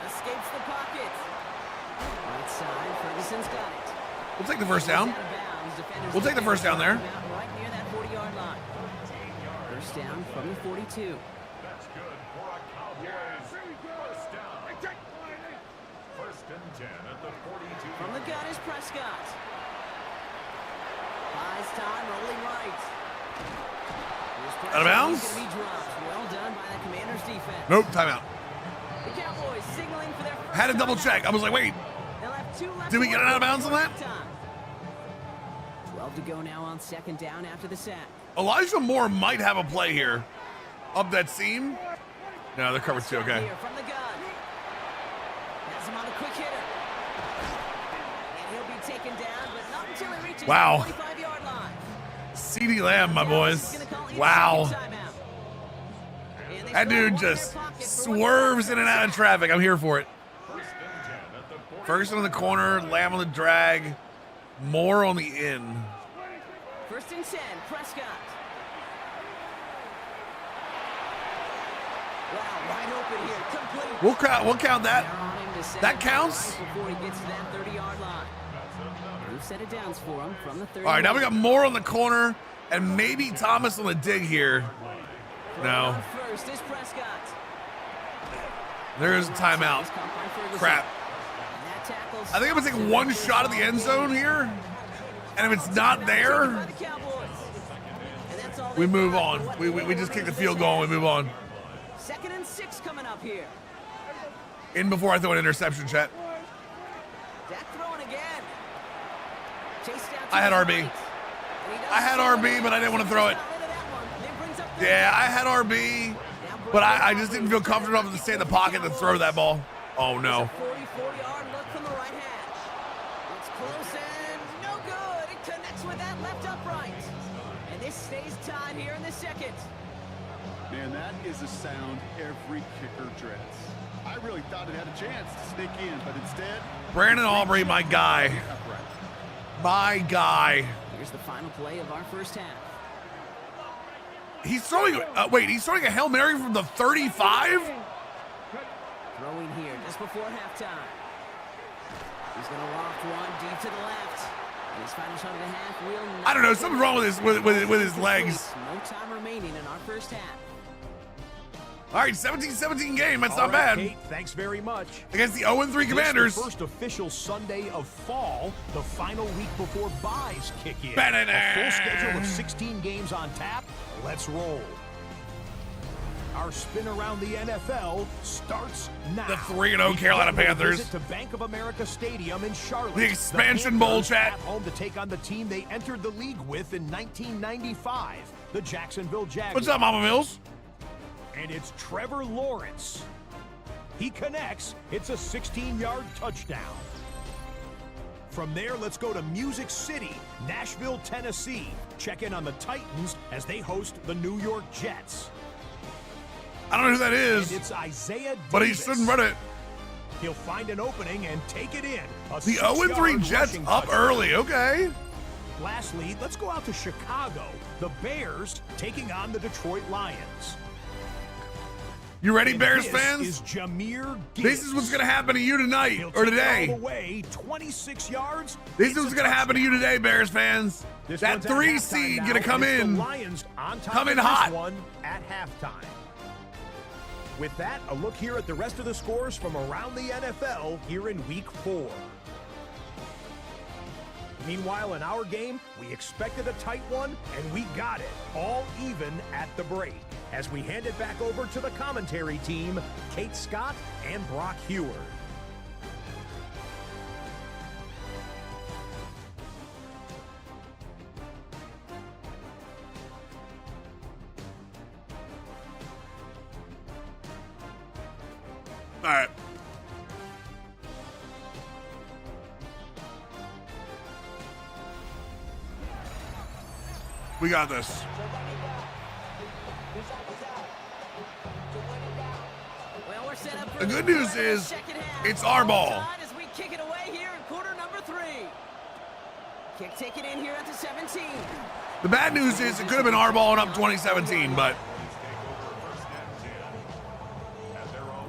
Escapes the pocket. Right side. Ferguson's got it. We'll take the first down. Out of bounds. Defenders We'll take the first down there. Right near that 40-yard line. 1st down from the 42. That's good for a Cowboys first down. 1st and 10 at the 42. From the gun is Prescott. Buys time, rolling right. Out of bounds? Gonna be dropped. Well done by the Commanders defense. Nope, timeout. The Cowboys signaling for their first Had to double timeout. check. I was like, wait, They'll have 2 left did we to get work an out of with bounds on before that? halftime. 12 to go now on 2nd down after the sack. Elijah Moore might have a play here. Up that seam. No, they're covered too, okay. Here from the gun. Has him on a quick hitter. And he'll be taken down, but not until he reaches Wow. the 45-yard line. CeeDee Lamb, my boys. Wow. That dude just swerves in and out of traffic. I'm here for it. Ferguson in the corner, Lamb on the drag, Moore on the in. 1st and 10, Prescott. Wow, wide open here, complete. We'll count that. They're on him to set That it counts? right before he gets to that 30-yard line. We've set it downs for him from the 30. All right, now we got Moore on the corner and maybe Thomas on the dig here. No, First is Prescott. there is a timeout. Crap. I think I'm gonna take one shot at the end zone here, and if it's not there, we move on. We just kick the field goal and we move on. 2nd and 6 coming up here. In before I throw an interception, chat. Dak throwing again. Chased out to I had the RB. right. And he does I had RB, but I didn't want to throw it. get rid of that one. Then brings up Yeah, I had RB, but I just didn't feel comfortable enough to stay in the pocket to throw that ball. Oh no. 40-yard look from the right hash. It's close and no good. It connects with that left upright. And this stays tied here in the 2nd. Man, that is a sound every kicker dreads. I really thought it had a chance to sneak in, but instead... Brandon Aubrey, my guy. My guy. Here's the final play of our first half. He's throwing, he's throwing a Hail Mary from the 35? Throwing here just before halftime. He's going to loft one deep to the left. In his final shot of the half, will I don't know. Something's wrong with his legs. No time remaining in our first half. All right, 17-17 game. That's All not right, bad. Kate, thanks very much. Against the 0-3 Commanders. The first official Sunday of fall, the final week before buys kick in. Ba-da-da. A full schedule of 16 games on tap. Let's roll. Our spin around the NFL starts now. The 3-0 Carolina Panthers. Visit to Bank of America Stadium in Charlotte. The expansion bowl, chat. At home to take on the team they entered the league with in 1995, the Jacksonville Jaguars. What's up, Mama Mills? And it's Trevor Lawrence. He connects. It's a 16-yard touchdown. From there, let's go to Music City, Nashville, Tennessee. Check in on the Titans as they host the New York Jets. I don't know who that is, And it's Isaiah Davis. but he shouldn't run it. He'll find an opening and take it in. The 0-3 Jets up early. Okay. Lastly, let's go out to Chicago. The Bears taking on the Detroit Lions. You ready, And Bears this fans? is Jameer This Gibbs. is what's going to happen to you tonight He'll or take it all today. the way, 26 yards. This It's is what's a going to happen to you touchdown. today, Bears fans. This That one's at 3 halftime seed now, going to come and it's in. The Lions on top Come of in this hot. one at halftime. With that, a look here at the rest of the scores from around the NFL here in Week 4. Meanwhile, in our game, we expected a tight one, and we got it, all even at the break. As we hand it back over to the commentary team, Kate Scott and Brock Heward. All right. We got this. Well, we're set up for The good news is second half. it's our ball. Tied as we kick it away here in quarter number 3. Kick taken in here at the 17. The bad news is it could have been our ball and up 2017, but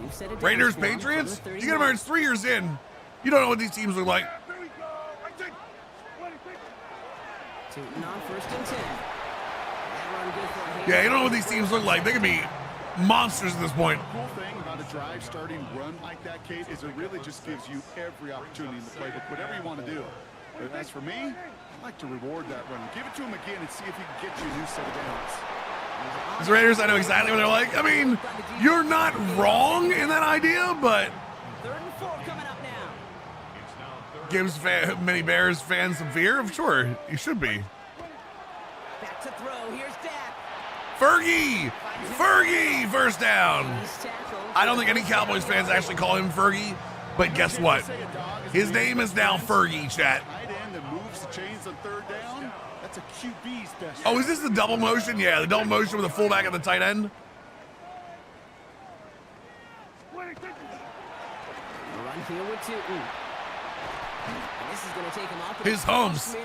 We've set it down Raiders, this one from Patriots, the you 31. get them, it's 3 years in. You don't know what these teams look like. Tootin on first and 10. That run good for a hand. Yeah, you don't know what these teams look like. They could be monsters at this point. The cool thing about a drive starting run like that, Kate, is it really just gives you every opportunity in the playbook, whatever you want to do. But as for me, I like to reward that run. Give it to him again and see if he can get you a new set of downs. These Raiders, I know exactly what they're like. I mean, you're not wrong in that idea, but 3rd and 4 coming up now. gives many Bears fans some fear. Sure, you should be. Back to throw. Here's Dak. Fergie, first down. He's tackled. I don't think any Cowboys fans actually call him Fergie, but guess what? His name is now Fergie, chat. Tight end that moves the chains on 3rd down. That's a QB's best. Oh, is this the double motion? Yeah, the double motion with the fullback at the tight end. Run here with Tootin. And this is going to take him off. His humps,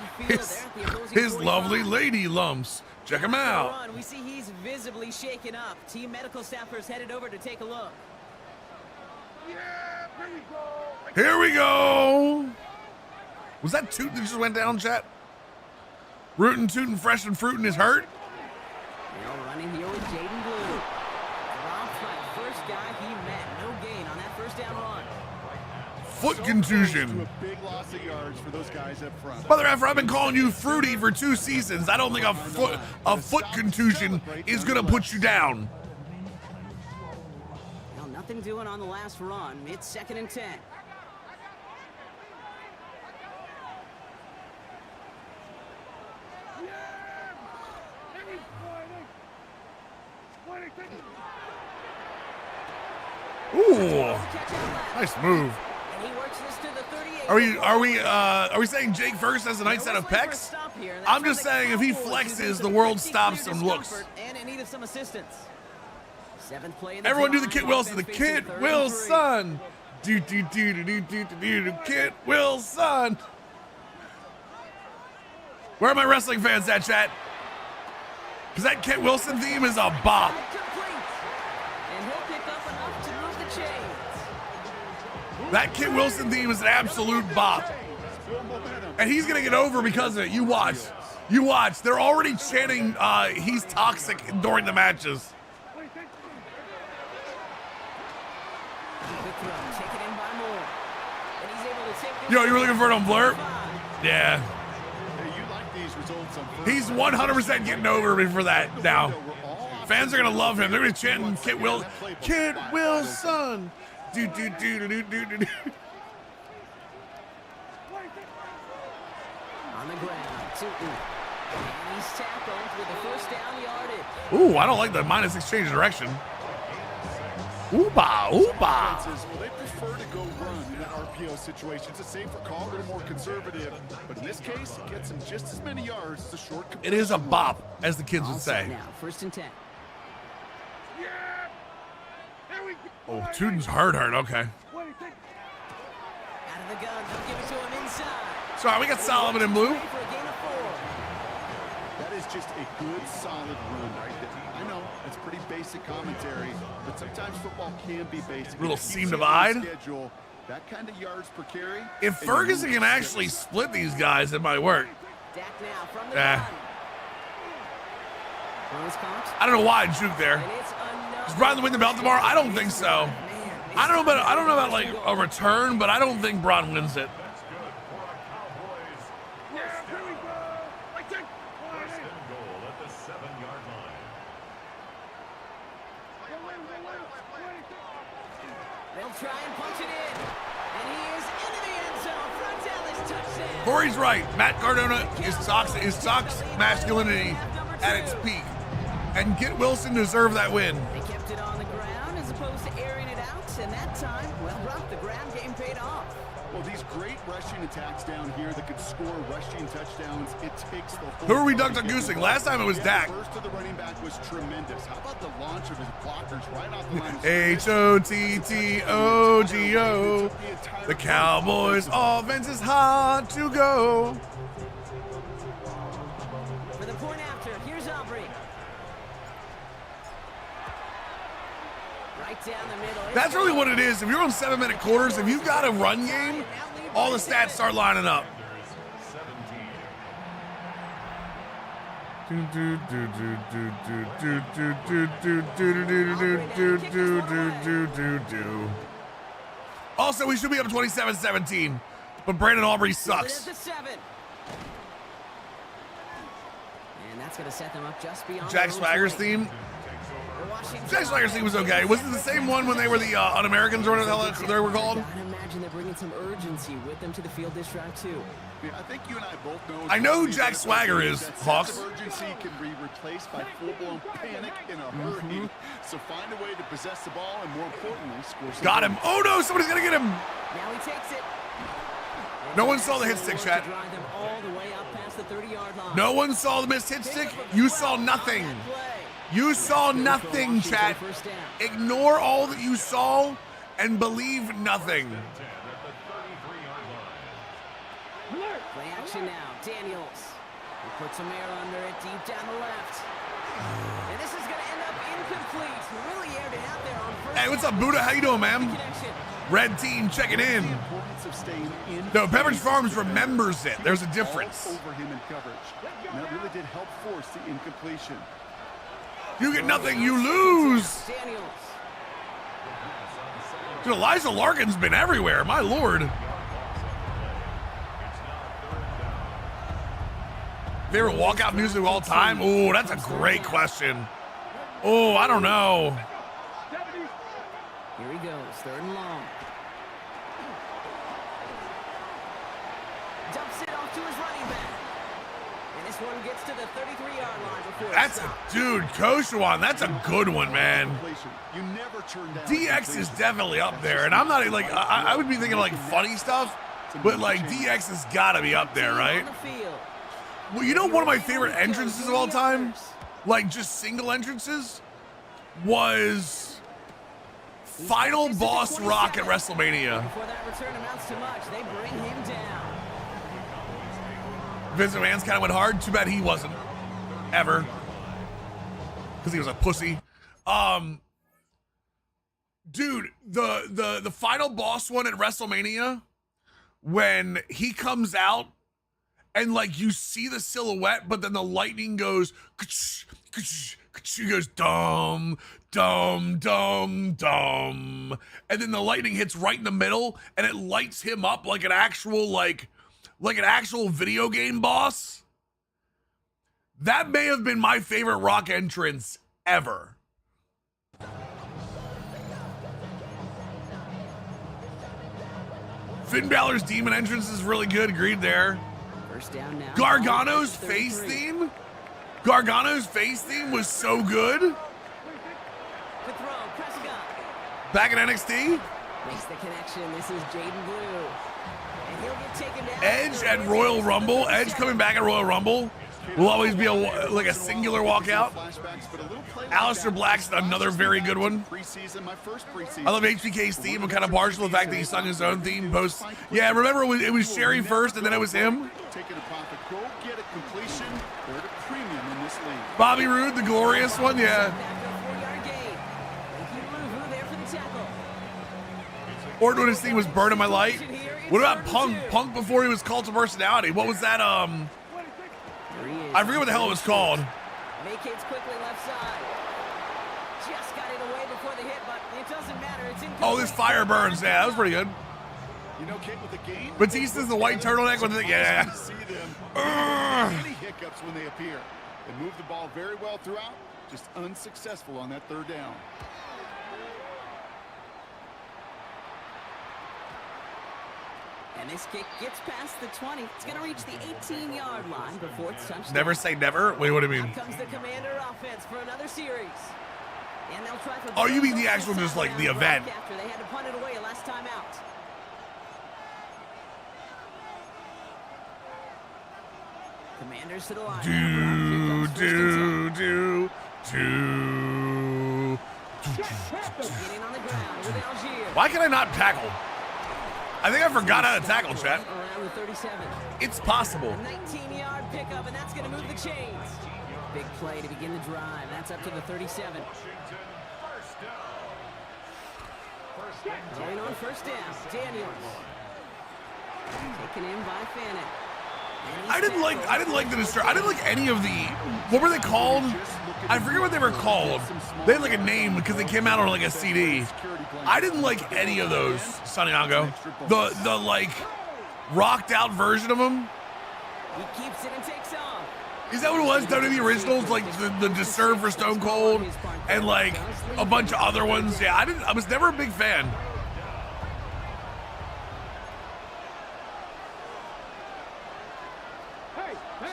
his lovely lady lumps. Check him out. Run. We see he's visibly shaken up. Team medical staffers headed over to take a look. Here we go. Was that Tootin that just went down, chat? Rootin', tootin', fresh and fruitin' is hurt. Now running here with Jaden Blue. Dropped by the first guy he met. No gain on that first down run. Foot To contusion. a big loss of yards for those guys up front. Brother Effer, I've been calling you fruity for 2 seasons. I don't think a foot contusion is gonna put you down. Well, nothing doing on the last run. It's 2nd and 10. Ooh, nice move. And he works this to the 38. Are we saying Jake First has a nice set of pecs? I'm just saying if he flexes, the world stops and looks. And in need of some assistance. 7th play of the Everyone do the drive. Kit Wilson, the Offense Kit facing 3rd and 3. Wilson. Do Kit Wilson. Where are my wrestling fans at, chat? Because that Kit Wilson theme is a bop. Complete. And he'll pick up enough to move the chains. That Kit Wilson theme is an absolute bop. Build momentum. And he's gonna get over because of it. You watch. You watch. They're already chanting he's toxic during the matches. Quick throw, taken in by Moore. And he's able to take this. Yo, you were looking for it on Blur? Yeah. Hey, you like these results on first. He's 100% getting over me for that now. Fans are gonna love him. They're gonna chant Kit Wilson. Do do do do do do do. On the ground, and he's tackled with the first down yardage. Ooh, I don't like the minus exchange direction. Ooba, ooba. Well, they prefer to go run in that RPO situation. It's a safer call, a little more conservative. But in this case, it gets him just as many yards as a short. It is a bop, as the kids would say. Now, 1st and 10. Oh, Tuden's hard, okay. Out of the gun, they'll give it to him inside. Sorry, we got Solomon in blue. For a gain of 4. That is just a good, solid run right there. I know, it's pretty basic commentary, but sometimes football can be basic. Little If you seam see divide. on the schedule, that kind of yards per carry. If Ferguson can actually split these guys, it might work. Dak now from the Eh. gun. Rose Cox, I don't know why I juked there. and it's another. Does Bron win the belt tomorrow? I don't think so. I don't know about like a return, but I don't think Bron wins it. That's good for our Cowboys. First and goal at the 7-yard line. They'll try and punch it in. And he is into the end zone for a Dallas touchdown. Corey's right. Matt Cardona is toxic masculinity at its peak. And Get Wilson deserved that win. They kept it on the ground as opposed to airing it out. And that time, well, Rock, the ground game paid off. Well, these great rushing attacks down here that could score rushing touchdowns, it takes the whole. Who are we duck goosing? Last time it was Dak. The burst of the running back was tremendous. How about the launch of his blockers right off the line? of H-O-T-T-O-G-O. The Cowboys offense is hard to go. For the point after, here's Aubrey. Right down the middle. That's really what it is. If you're on 7-minute quarters, if you've got a run game, all the stats start lining up. Also, we should be up 27-17, but Brandon Aubrey sucks. And that's going to set them up just beyond. Jack Swagger's theme. Jack Swagger's theme was okay. Was it the same one when they were the Un-Americans or whatever the hell they were called? I imagine they're bringing some urgency with them to the field this drive too. Yeah, I think you and I both know. I know who Jack Swagger is, That Hawks. sense of urgency can be replaced by full-blown panic in a hurry. So find a way to possess the ball and, more importantly, score some Got him. points. Oh no, somebody's gonna get him. Now he takes it. No one saw the hit stick, chat. Drive them all the way up past the 30-yard line. No one saw the missed hit stick. You saw nothing. You saw nothing, chat. Ignore all that you saw and believe nothing. Play action now. Daniels. He puts some air under it deep down the left. And this is going to end up incomplete. Really aired it out there on first. Hey, what's up, Buddha? How you doing, man? Connection. Red team checking in. The importance of staying in. No, Pepperidge Farms remembers it. There's a difference. All over him in coverage. And that really did help force the incompletion. You get nothing, you lose. Daniels. Dude, Elijah Larkin's been everywhere. My lord. Favorite walkout music of all time? Oh, that's a great question. Oh, I don't know. Here he goes. 3rd and long. Dumps it off to his running back. And this one gets to the 33-yard line before That's a dude, Koshawan. That's a good one, man. You never turn down. DX is definitely up there, and I'm not like I would be thinking like funny stuff, but like DX has got to be up there, right? On the field. Well, you know, one of my favorite entrances of all time, like just single entrances, was Final Boss Rock at WrestleMania. Before that return amounts to much, they bring him down. Vince McMahon's kind of went hard. Too bad he wasn't ever, because he was a pussy. Dude, the final boss one at WrestleMania when he comes out and like you see the silhouette, but then the lightning goes, he goes dum, dum, dum, dum. And then the lightning hits right in the middle and it lights him up like an actual, like an actual video game boss. That may have been my favorite Rock entrance ever. Finn Balor's demon entrance is really good. Agreed there. First down now. Gargano's face theme? Gargano's face theme was so good. The throw, Prescott. Back in NXT. Makes the connection. This is Jaden Blue. And he'll get taken down. Edge at Royal Rumble. Edge coming back at Royal Rumble will always be a singular walkout. Aleister Black's another very good one. I love HBK's theme. I'm kind of partial to the fact that he sung his own theme post. Yeah, remember it was Sherry first and then it was him? Bobby Roode, the glorious one, yeah. Orton when his theme was Burning My Light. What about Punk? Punk before he was Cult of Personality. What was that? I forget what the hell it was called. Vacates quickly left side. Just got it away before the hit, but it doesn't matter. It's in. Oh, this fire burns. Yeah, that was pretty good. You know, Kate, with the game, Batista's the white turtleneck with the yeah. see them. Any hiccups when they appear. They move the ball very well throughout. Just unsuccessful on that third down. And this kick gets past the 20. It's going to reach the 18-yard line before it's touchdown. Never say never? Wait, what do you mean? Here comes the Commander offense for another series. And they'll try for oh, you mean the actual, just like the event? After they had to punt it away last time out. Commanders to the line. Do. Getting on the ground with Algier. Why can I not tackle? I think I forgot how to tackle, chat. Around the 37. It's possible. A 19-yard pickup, and that's going to move the chains. Big play to begin the drive. That's up to the 37. Going on first down. Daniels. Taken in by Fannin. I didn't like the disturb. I didn't like any of the. What were they called? I forget what they were called. They had like a name because they came out on like a CD. I didn't like any of those, Santiago. The like rocked out version of them. He keeps it and takes off. Is that what it was? WWE originals, like the Disturb for Stone Cold, and like a bunch of other ones. Yeah, I was never a big fan.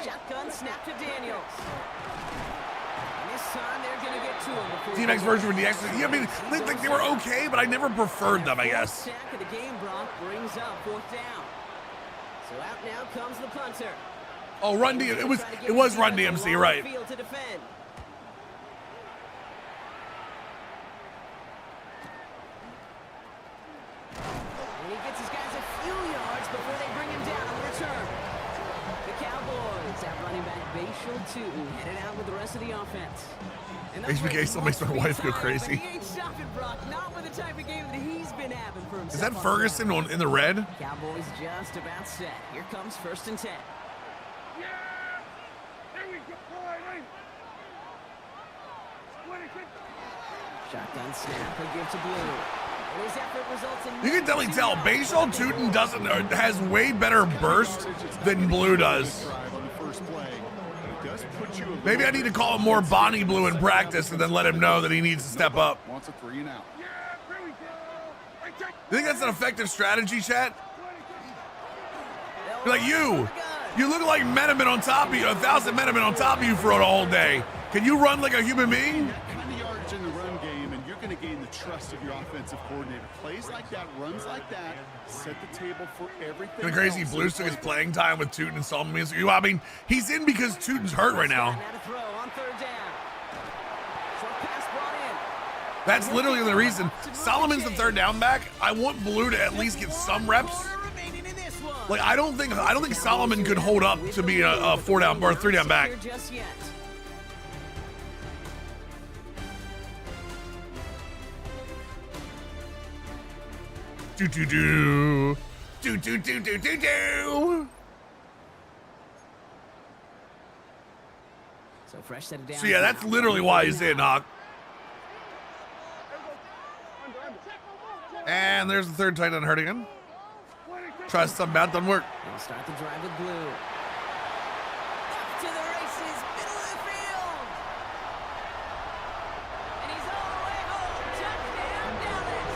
Shotgun snap to Daniels. And this time they're going to get to him before DMX version with the extra. Yeah, I mean, like they were okay, but I never preferred them, I guess. Sack of the game, Brock brings up fourth down. So out now comes the punter. Oh, Run DMC. It was Run DMC, right? Field to defend. And he gets his guys a few yards before they bring him down on the return. The Cowboys have running back Bashal Tootin headed out with the rest of the offense. HBK still makes my wife go crazy. He ain't stopping, Brock. Not with the type of game that he's been having for himself. Is that Ferguson in the red? Cowboys just about set. Here comes 1st and 10. Yeah! There we go, boy! Shotgun snap, he gives to Blue. And his effort results in You can definitely tell Bashal Tootin has way better burst than Blue does. Maybe I need to call him more Bonnie Blue in practice and then let him know that he needs to step up. Wants a 3 and out. You think that's an effective strategy, chat? Like you look like Metaman on top of you, 1,000 Metaman on top of you for a whole day. Can you run like a human being? That kind of yards in the run game, and you're going to gain the trust of your offensive coordinator. Plays like that, runs like that, set the table for everything. The crazy Blues took his playing time with Tootin and Solomon Music. I mean, he's in because Tootin's hurt right now. That's literally the reason. Solomon's the 3rd down back. I want Blue to at least get some reps. Like I don't think Solomon could hold up to be a 4 down or a 3 down back. Do. Do. So fresh set of down. So yeah, that's literally why he's in, Hawk. And there's the third tight end hurt again. Try something out, doesn't work. He'll start the drive with Blue. Off to the races, middle of the field. And he's all the way home. Touchdown, Dallas.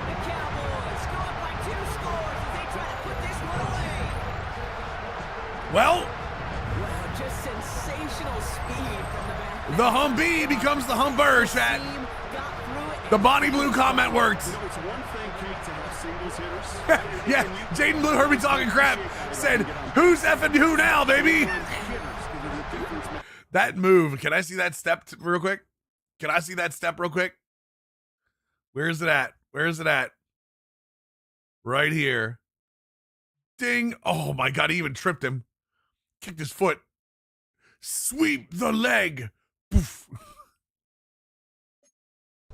The Cowboys go up by 2 scores as they try to put this one away. Well, Wow, just sensational speed from the back. the Humvee becomes the Humber, chat. Team got through it. The Bonnie Blue comment worked. You know, it's one thing, Kate, to have singles hitters. Yeah, Jaden Blue heard me talking crap. Said, who's effing who now, baby? That move. Can I see that step real quick? Can I see that step real quick? Where is it at? Where is it at? Right here. Ding. Oh my God, he even tripped him. Kicked his foot. Sweep the leg. Poof.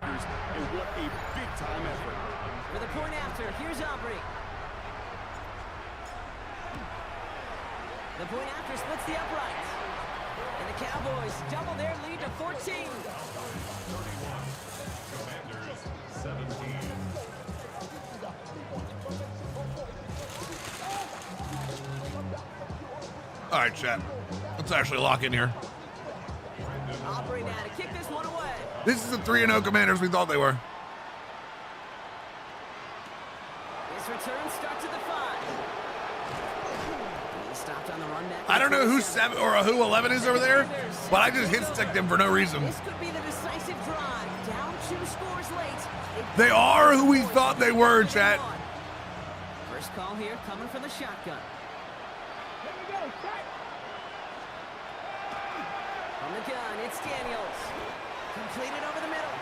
And what a big-time effort. For the point after, here's Aubrey. The point after splits the uprights. And the Cowboys double their lead to 14. Commanders 17. All right, chat. Let's actually lock in here. Aubrey now to kick this one away. This is the 3-0 Commanders we thought they were. His return starts at the 5. He stopped on the run back. I don't know who 7 or who 11 is over there, but I just hit sticked them for no reason. This could be the decisive drive. Down 2 scores late. They are who we thought they were, chat. First call here coming from the shotgun. From the gun, it's Daniels. Completed over the middle.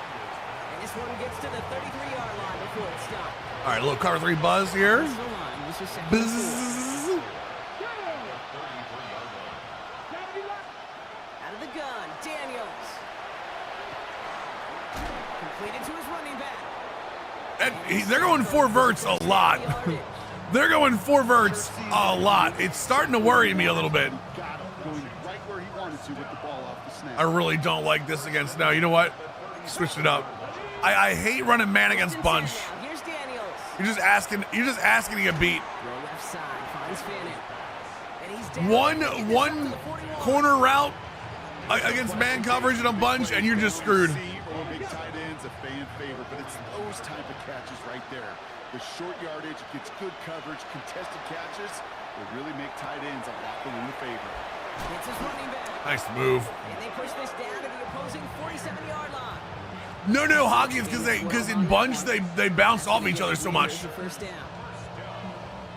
And this one gets to the 33-yard line before it's stopped. All right, a little cover 3 buzz here. That's the line. This is second and 4. Buzz. Out of the gun, Daniels. Completed to his running back. And they're going 4 verts a lot. They're going 4 verts a lot. It's starting to worry me a little bit. Got him. Going right where he wanted to with the ball off the snap. I really don't like this against. No, you know what? Switch it up. I hate running man against bunch. Here's Daniels. You're just asking to get beat. Throw left side, finds Fannin. And he's down. One corner route against man coverage in a bunch, and you're just screwed. Or big tight ends, a fan favorite, but it's those type of catches right there. The short yardage gets good coverage, contested catches. They really make tight ends a lot in the favor. It's his running back. Nice move. And they push this down to the opposing 47-yard line. No, hockey is because in bunch they bounce off each other so much. First down.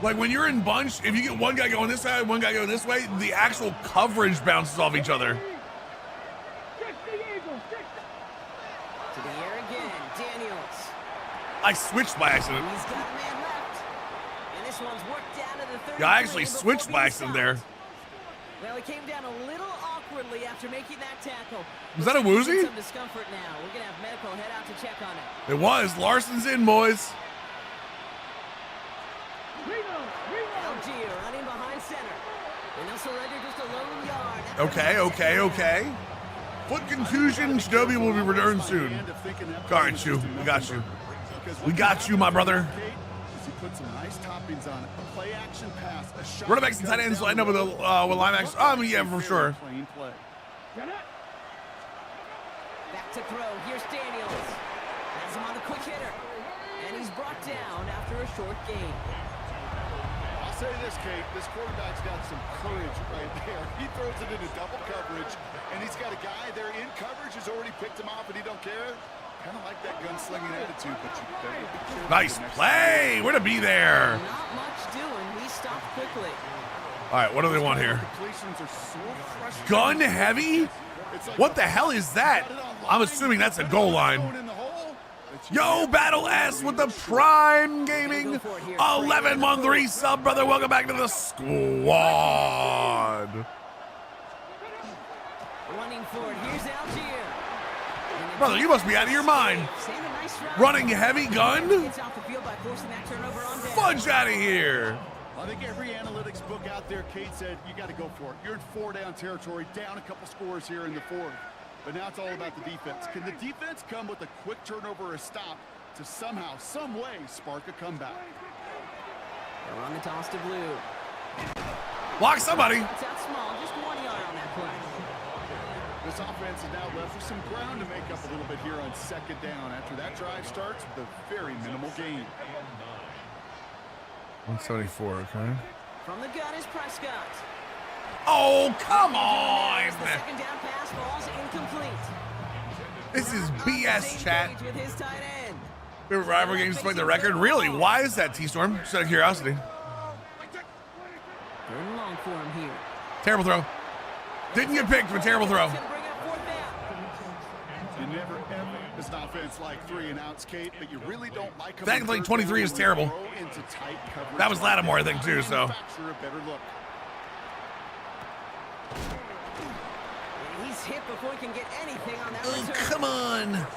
Like when you're in bunch, if you get one guy going this way, one guy going this way, the actual coverage bounces off each other. To the air again, Daniels. I switched by accident. He's got a man left. And this one's worked down to the 30. Yeah, I actually switched by accident there. Well, he came down a little awkwardly after making that tackle. Was that a woozy? Some discomfort now. We're going to have medical head out to check on it. It was. Larson's in, boys. Algier running behind center. And they'll surrender just a lone yard. Okay. Foot contusion. Shinobi will be returned soon. All right, Shu. We got you. We got you, my brother. He put some nice toppings on it. A play action pass, a shot. Running backs and tight ends line up with linebackers. Yeah, for sure. Plain play. Back to throw. Here's Daniels. Has him on the quick hitter. And he's brought down after a short gain. I'll say this, Kate. This quarterback's got some courage right there. He throws it into double coverage, and he's got a guy there in coverage who's already picked him off, and he don't care. Kind of like that gunslinging attitude, but you better be careful. Nice play. Way to be there. Not much doing. He stopped quickly. All right, what do they want here? Completions are so frustrating. Gun heavy? What the hell is that? I'm assuming that's a goal line. Yo, Battle S with the Prime Gaming 11-month resub, brother. Welcome back to the squad. Running forward. Here's Algier. Brother, you must be out of your mind. Running heavy gun? fudge out of here. I think every analytics book out there, Kate, said you got to go for it. You're in 4-down territory, down a couple scores here in the fourth. But now it's all about the defense. Can the defense come with a quick turnover or a stop to somehow, some way, spark a comeback? They're on the toss to blue. Block somebody. It's out small, just 1 yard on that play. This offense is now left with some ground to make up a little bit here on second down after that drive starts with a very minimal gain. 174, okay. From the gun is Prescott. Oh, come on. The second down pass falls incomplete. This is BS, chat. With his tight end. Favorite rivalry games despite the record? Really? Why is that, T-Storm? Just out of curiosity. Third and long for him here. Terrible throw. Didn't get picked, but terrible throw. You never ever this offense like 3 and outs, Kate, but you really don't like them. Thankfully, 23 is terrible. That was Lattimore, I think, too, so. He's hit before he can get anything on that return. Come on.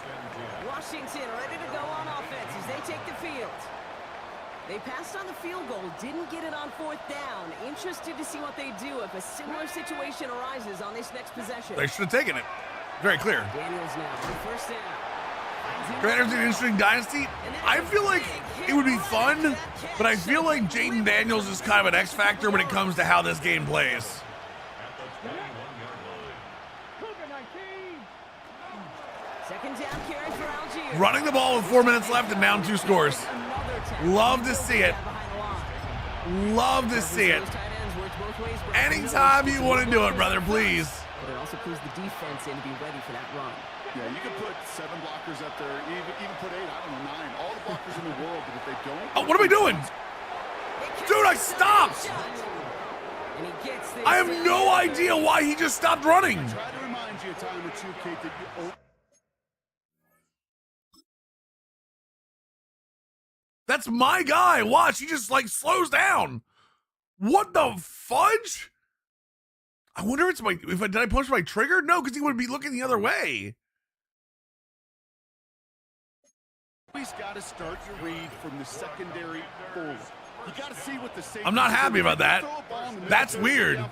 Washington ready to go on offense as they take the field. They passed on the field goal, didn't get it on 4th down. Interested to see what they do if a similar situation arises on this next possession. They should have taken it. Very clear. Daniels now on 1st down. Commanders an interesting dynasty. I feel like it would be fun, but I feel like Jaden Daniels is kind of an X factor when it comes to how this game plays. Second down carry for Algier. Running the ball with 4 minutes left and down 2 scores. Love to see it. Love to see it. Anytime you want to do it, brother, please. But it also puts the defense in to be ready for that run. Yeah, you could put 7 blockers up there, even put 8, I don't know, 9. All the blockers in the world, but if they don't... Oh, what am I doing? Dude, I stopped! And he gets this. I have no idea why he just stopped running. Try to remind you a time or two, Kate, that you... That's my guy. Watch, he just like slows down. What the fudge? I wonder if it's my, did I push my trigger? No, because he would be looking the other way. Always got to start your read from the secondary forward. You got to see what the safety. I'm not happy about that. That's weird.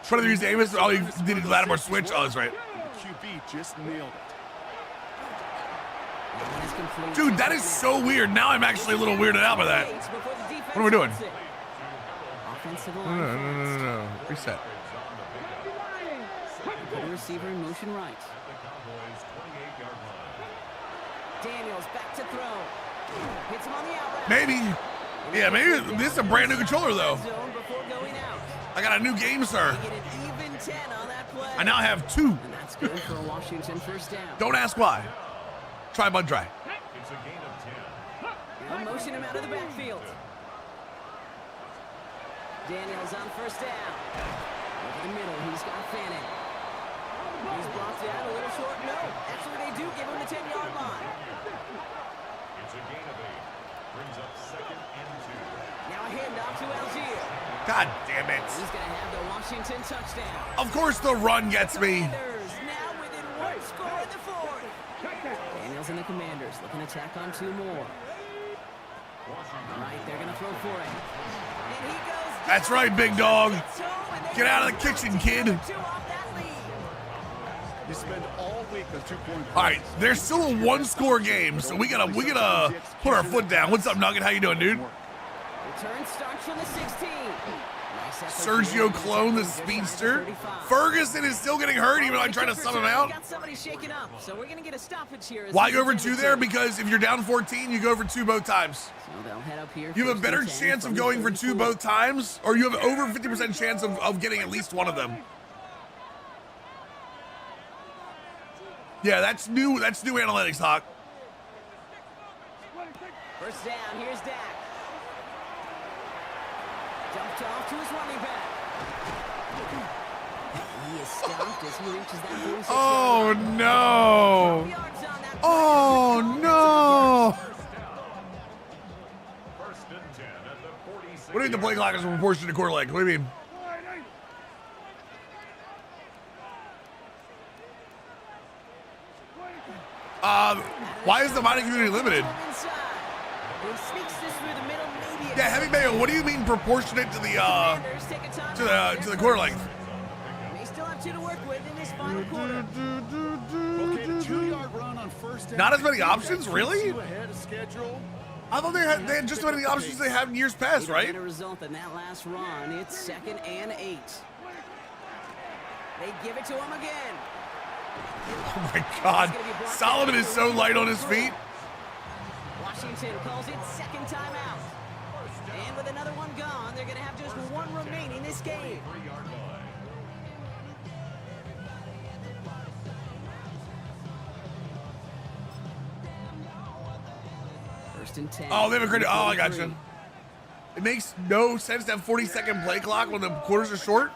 Trying to use Amos. Oh, he did Lattimore switch. Oh, that's right. QB just nailed it. Dude, that is so weird. Now I'm actually a little weirded out by that. What are we doing? No. Reset. The receiver in motion right. Daniels back to throw. Hits him on the outlet. Maybe. Yeah, maybe this is a brand new controller, though. I got a new game, sir. I now have 2. And that's good for a Washington first down. Don't ask why. Try bud dry. It's a gain of 10. They'll motion him out of the backfield. Daniels on first down. Over the middle, he's got Fanning. He's blocked out a little short. No, that's what they do. Give him the 10-yard line. It's a gain of 8. Brings up 2nd and 2. Now a handoff to Algier. God damn it. He's going to have the Washington touchdown. Of course the run gets me. Now within 1 score in the 4th. Daniels and the Commanders looking to tack on 2 more. All right, they're going to throw for it. And he goes. That's right, big dog. Get out of the kitchen, kid. You spend all week with 2-point. All right, there's still a 1-score game, so we gotta put our foot down. What's up, Nugget? How you doing, dude? Return starts from the 16. Sergio Clone, the speedster. Ferguson is still getting hurt, even though I tried to sub him out. Got somebody shaken up, so we're gonna get a stoppage here. Why go for 2 there? Because if you're down 14, you go for 2 both times. So they'll head up here. You have a better chance of going for 2 both times, or you have over 50% chance of getting at least one of them. Yeah, that's new analytics, Hawk. First down, here's Dak. Dumped off to his running back. He is stopped as he reaches that 46. Oh no! Oh no! First and 10 at the 46. What do you mean the play clock is in proportion to quarter length? What do you mean? Why is the mining community limited? He sneaks this through the middle, maybe. Yeah, Heavy Mayo, what do you mean proportionate to the quarter length? They still have 2 to work with in this final quarter. Okay, the 2-yard run on first down. Not as many options, really? Ahead of schedule. I thought they had just about the options they had in years past, right? Better result than that last run. It's 2nd and 8. They give it to him again. Oh my God, Solomon is so light on his feet. Washington calls it 2nd timeout. And with another one gone, they're going to have just 1 remaining this game. First and 10. Oh, they have a great. Oh, I got you. It makes no sense to have 40-second play clock when the quarters are short.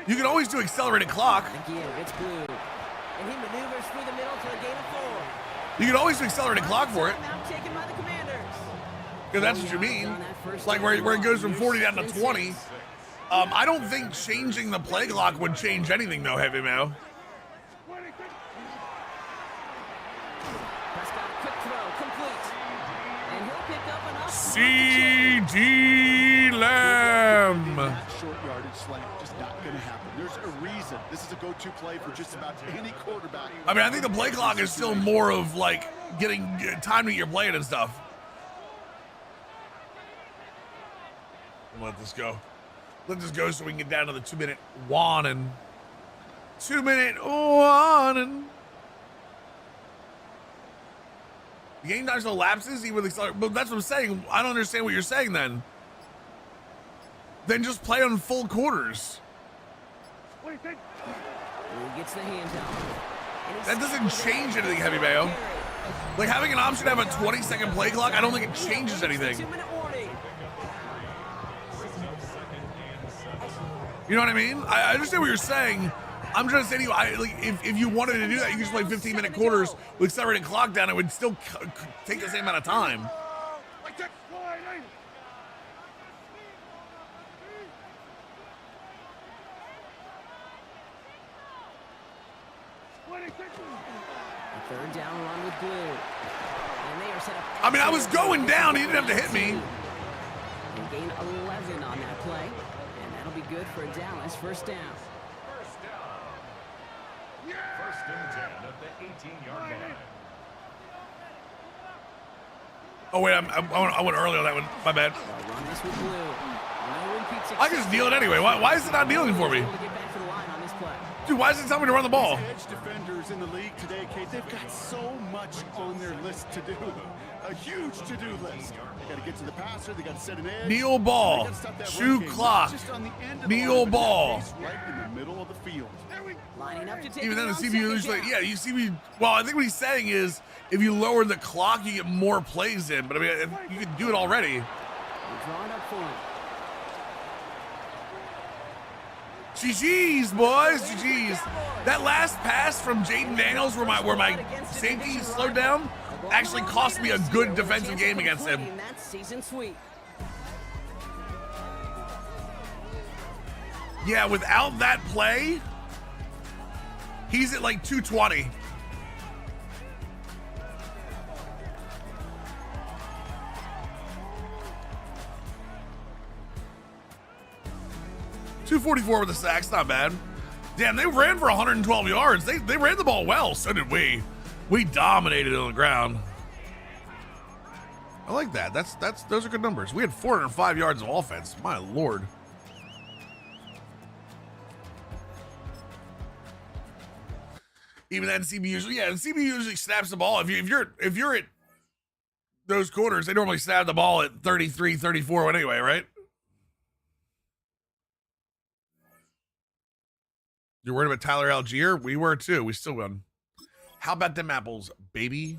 You can always do accelerated clock. Again, it's Blue. And he maneuvers through the middle to a gain of 4. You can always do accelerated clock for it. Now taken by the Commanders. Because that's what you mean. Like where it goes from 40 down to 20. I don't think changing the play clock would change anything, though, Heavy Mail. Prescott, quick throw, complete. And he'll pick up enough. C.D. Lamb. That short yardage slant just not going to happen. There's a reason. This is a go-to play for just about any quarterback. I mean, I think the play clock is still more of like getting timing your playing and stuff. Let this go. Let this go so we can get down to the 2-minute warning. 2-minute warning. The game time still lapses even with accelerated. But that's what I'm saying. I don't understand what you're saying then. Then just play on full quarters. He gets the handout. That doesn't change anything, Heavy Mayo. Like having an option to have a 20-second play clock, I don't think it changes anything. 2-minute warning. You know what I mean? I understand what you're saying. I'm just saying to you, if you wanted to do that, you could just play 15-minute quarters with accelerated clock down. It would still take the same amount of time. Third down run with Blue. And they are set up. I mean, I was going down. He didn't have to hit me. They gain 11 on that play. And that'll be good for Dallas. First down. First and 10 at the 18-yard line. Oh, wait, I went early on that one. My bad. They'll run this with Blue. No repeat success. I can just kneel it anyway. Why is it not kneeling for me? Able to get back to the line on this play. Dude, why is it telling me to run the ball? Edge defenders in the league today, Kate, they've got so much on their list to do. A huge to-do list. They got to get to the passer. They got to set an edge. Kneel ball. Shoot clock. Kneel ball. Right in the middle of the field. Lining up to take Even then, the it on CPU is second like, down. yeah, you see me. Well, I think what he's saying is if you lower the clock, you get more plays in. But I mean, you can do it already. They're drawing up for him. GG's, boys. GG's. That last pass from Jaden Daniels where my safety slowed down actually cost me a good defensive game against him. That's season sweep. Yeah, without that play, he's at like 220. .244 with the sacks, not bad. Damn, they ran for 112 yards. They ran the ball well. So did we. We dominated on the ground. I like that. Those are good numbers. We had 405 yards of offense. My lord. Even then, CB usually snaps the ball. If you're at those quarters, they normally snap the ball at 33, 34 anyway, right? You're worried about Tyler Algier? We were too. We still won. How about them apples, baby?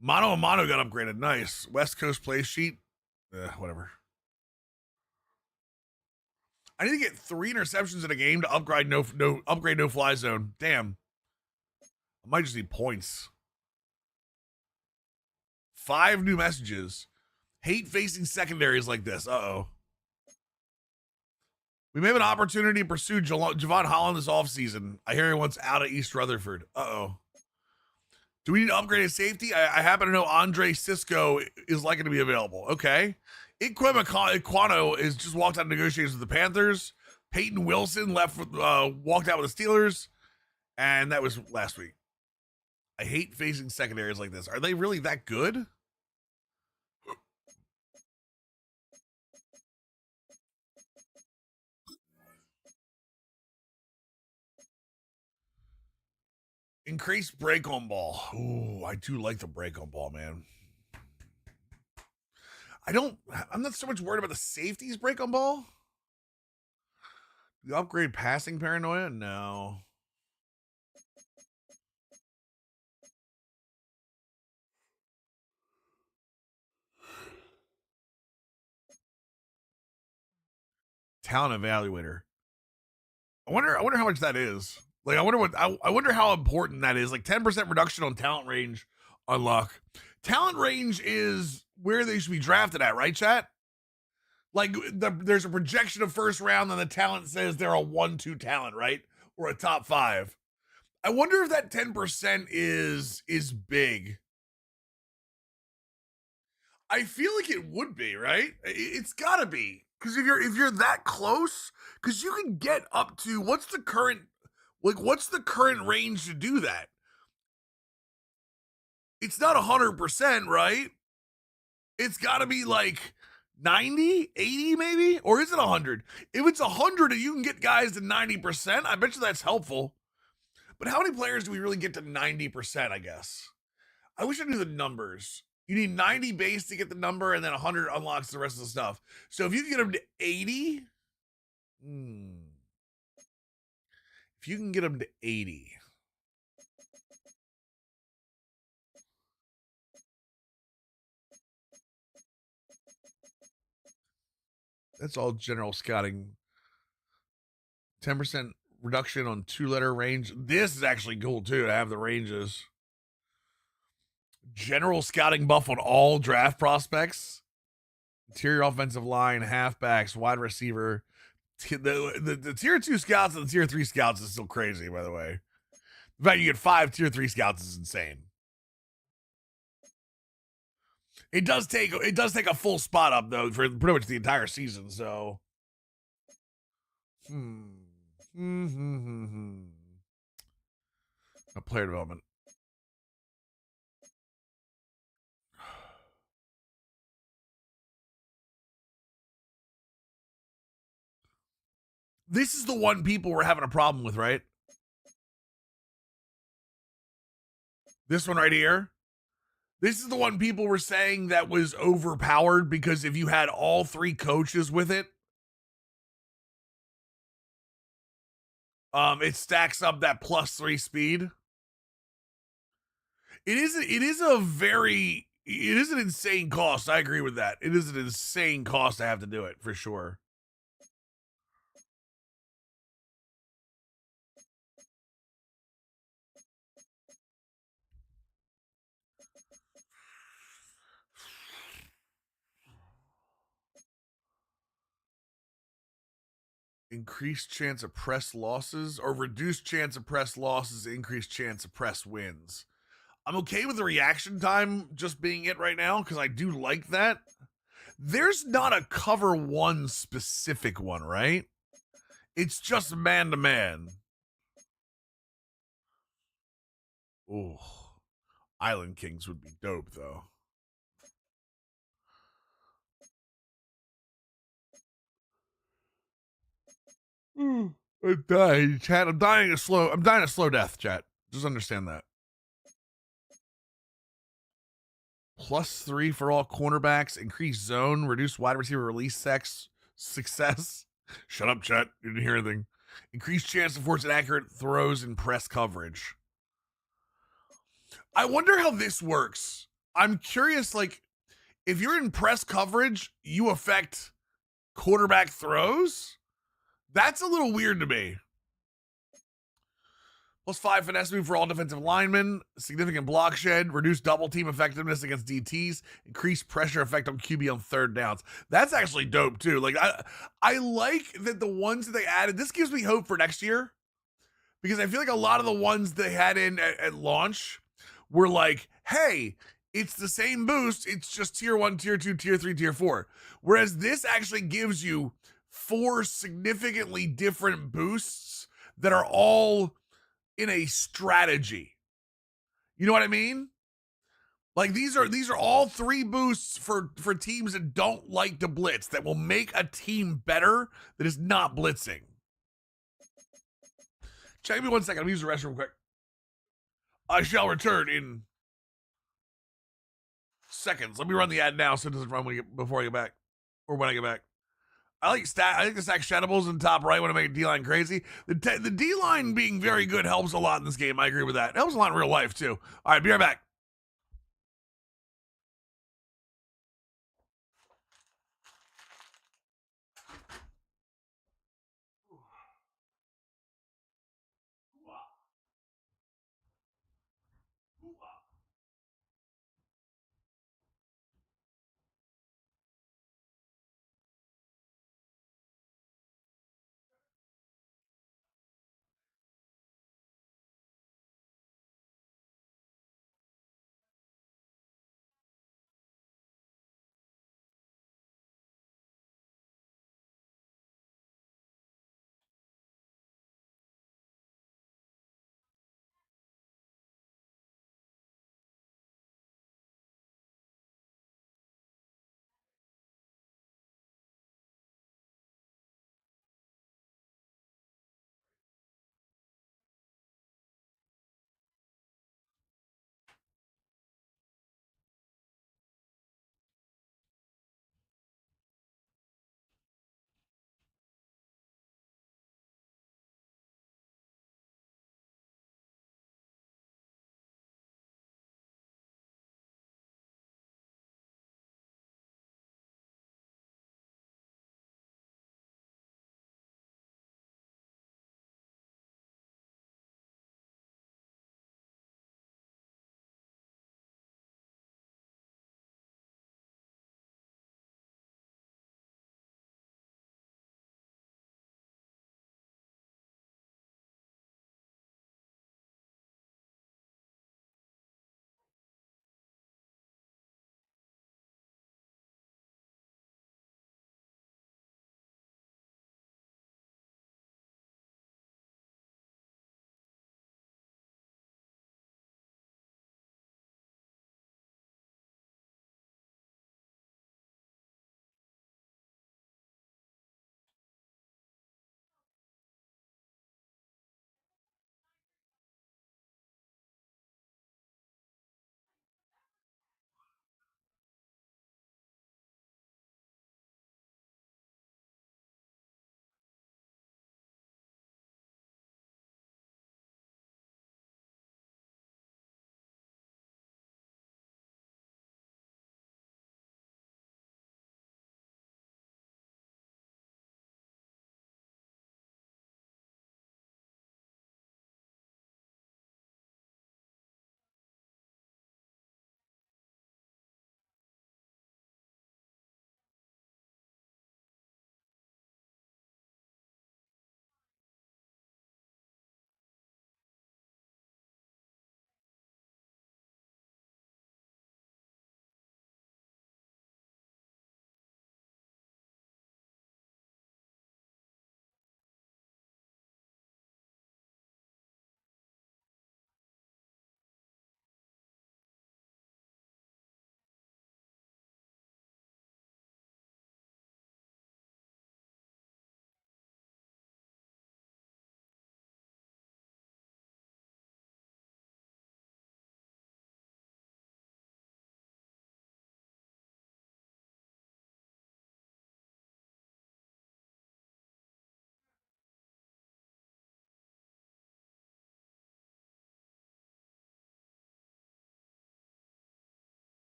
Mono and Mono got upgraded. Nice. West Coast play sheet. Whatever. I need to get 3 interceptions in a game to upgrade no fly zone. Damn. I might just need points. 5 new messages. Hate facing secondaries like this. Uh-oh. We may have an opportunity to pursue Javon Holland this offseason. I hear he wants out of East Rutherford. Uh-oh. Do we need to upgrade his safety? I happen to know Andre Cisco is likely to be available. Okay. Iquano is just walked out of negotiations with the Panthers. Peyton Wilson walked out with the Steelers. And that was last week. I hate facing secondaries like this. Are they really that good? Increased break on ball. Ooh, I do like the break on ball, man. I'm not so much worried about the safeties break on ball. The upgrade passing paranoia? No. Talent evaluator. I wonder how much that is. Like, I wonder how important that is. Like 10% reduction on talent range on luck. Talent range is where they should be drafted at, right, chat? Like there's a projection of first round, and the talent says they're a 1-2 talent, right? Or a top 5. I wonder if that 10% is big. I feel like it would be, right? It's gotta be. Because if you're that close, because you can get up to what's the current range to do that? It's not 100%, right? It's got to be like 90, 80 maybe, or is it 100? If it's 100 and you can get guys to 90%, I bet you that's helpful. But how many players do we really get to 90%? I guess I wish I knew the numbers. You need 90 base to get the number, and then 100 unlocks the rest of the stuff. So if you can get them to 80, if you can get them to 80, that's all general scouting. 10% reduction on 2-letter range. This is actually cool too to have the ranges. General scouting buff on all draft prospects. Interior offensive line, halfbacks, wide receiver. The tier 2 scouts and the tier 3 scouts is still crazy, by the way. In fact, you get 5 tier 3 scouts is insane. It does take a full spot up though for pretty much the entire season. So, a player development. This is the one people were having a problem with, right? This one right here. This is the one people were saying that was overpowered because if you had all 3 coaches with it, it stacks up that +3 speed. It is an insane cost. I agree with that. It is an insane cost to have to do it for sure. Increased chance of press losses, or reduced chance of press losses, increased chance of press wins. I'm okay with the reaction time just being it right now because I do like that. There's not a cover 1 specific one, right? It's just man to man. Ooh. Island Kings would be dope though. I'm dying, chat. I'm dying a slow death, chat. Just understand that. +3 for all cornerbacks, increased zone, reduced wide receiver release success. Shut up, chat. You didn't hear anything. Increased chance to force inaccurate throws in press coverage. I wonder how this works. I'm curious, like, if you're in press coverage, you affect quarterback throws? That's a little weird to me. +5 finesse move for all defensive linemen, significant block shed, reduce double team effectiveness against DTs, increase pressure effect on QB on third downs. That's actually dope too. Like I like that the ones that they added, this gives me hope for next year because I feel like a lot of the ones they had in at launch were like, hey, it's the same boost, it's just tier 1, tier 2, tier 3, tier 4. Whereas this actually gives you 4 significantly different boosts that are all in a strategy. You know what I mean? Like these are all 3 boosts for teams that don't like to blitz that will make a team better that is not blitzing. Check me 1 second. I'm using the restroom quick. I shall return in seconds. Let me run the ad now so it doesn't run before I get back or when I get back. I think the stack shadables in the top right want to make D-line crazy. The D-line being very good helps a lot in this game. I agree with that. It helps a lot in real life, too. All right, be right back.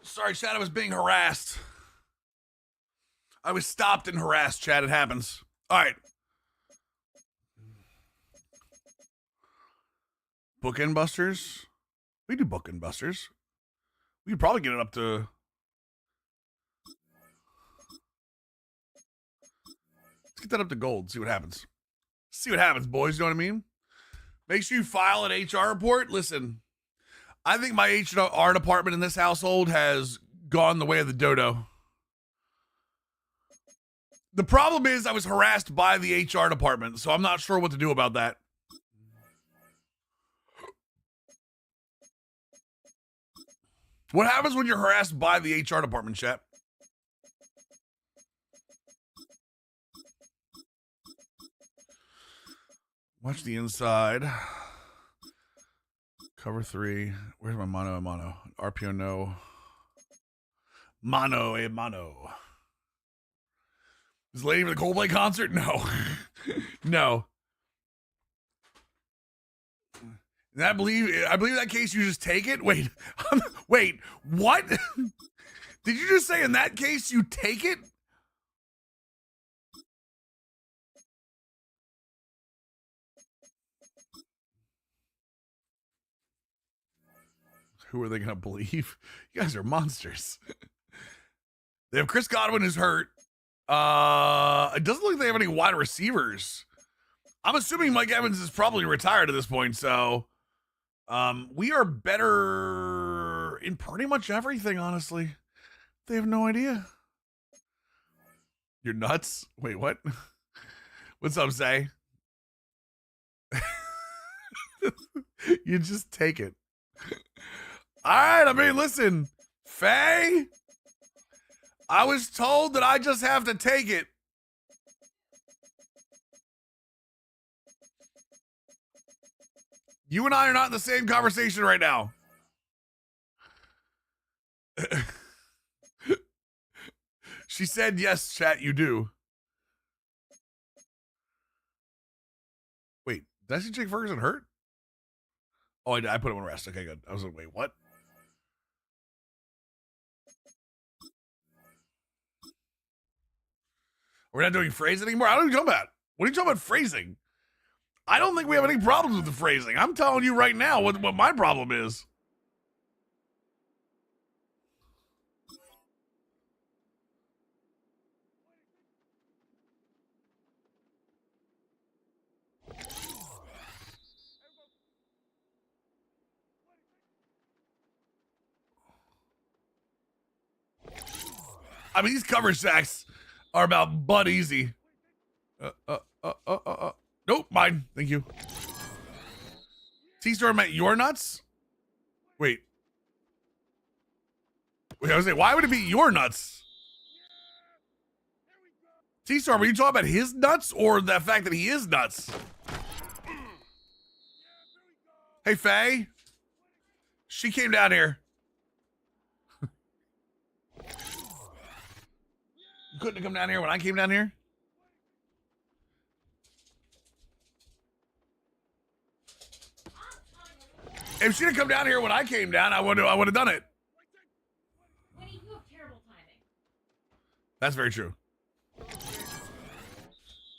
Sorry, chat, I was being harassed. I was stopped and harassed, chat. It happens. All right. Bookend busters. We do bookend busters. We could probably get it up to... Let's get that up to gold. See what happens. See what happens, boys. You know what I mean? Make sure you file an HR report. Listen, I think my HR department in this household has gone the way of the dodo. The problem is I was harassed by the HR department, so I'm not sure what to do about that. What happens when you're harassed by the HR department, chat? Watch the inside. Cover 3. Where's my mono and mono? RPO no. Mono a mono. Is Lady for the Coldplay concert? No. No. And I believe in that case you just take it. Wait. Wait. What? Did you just say in that case you take it? Who are they gonna believe? You guys are monsters. They have Chris Godwin who's hurt. It doesn't look like they have any wide receivers. I'm assuming Mike Evans is probably retired at this point, so we are better in pretty much everything, honestly. They have no idea. You're nuts? Wait, what? What's up, Zay? You just take it. All right, I mean, listen, Faye, I was told that I just have to take it. You and I are not in the same conversation right now. She said, yes, chat, you do. Wait, did I see Jake Ferguson hurt? Oh, I put him on rest. Okay, good. I was like, wait, what? We're not doing phrasing anymore? I don't know what you're talking about. What are you talking about phrasing? I don't think we have any problems with the phrasing. I'm telling you right now what my problem is. I mean, these cover sacks are about butt easy. Nope, mine. Thank you. T-Storm at your nuts? Wait. I was saying, why would it be your nuts? T-Storm, are you talking about his nuts or the fact that he is nuts? Hey, Faye. She came down here. You couldn't have come down here when I came down here? If she'd have come down here when I came down, I would have done it. Winnie, you have terrible timing. That's very true.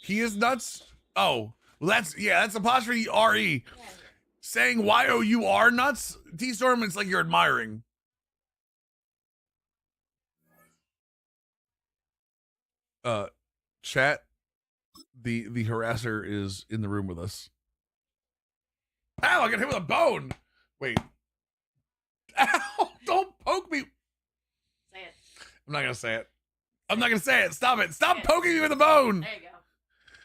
He is nuts? Oh, that's apostrophe R-E. Yeah. Saying Y-O-U-R nuts? T-Storm, it's like you're admiring. Chat, the harasser is in the room with us. Ow, I got hit with a bone. Wait. Ow, don't poke me. Say it. I'm not gonna say it. I'm not gonna say it. Stop it. Stop poking me with a bone. There you go.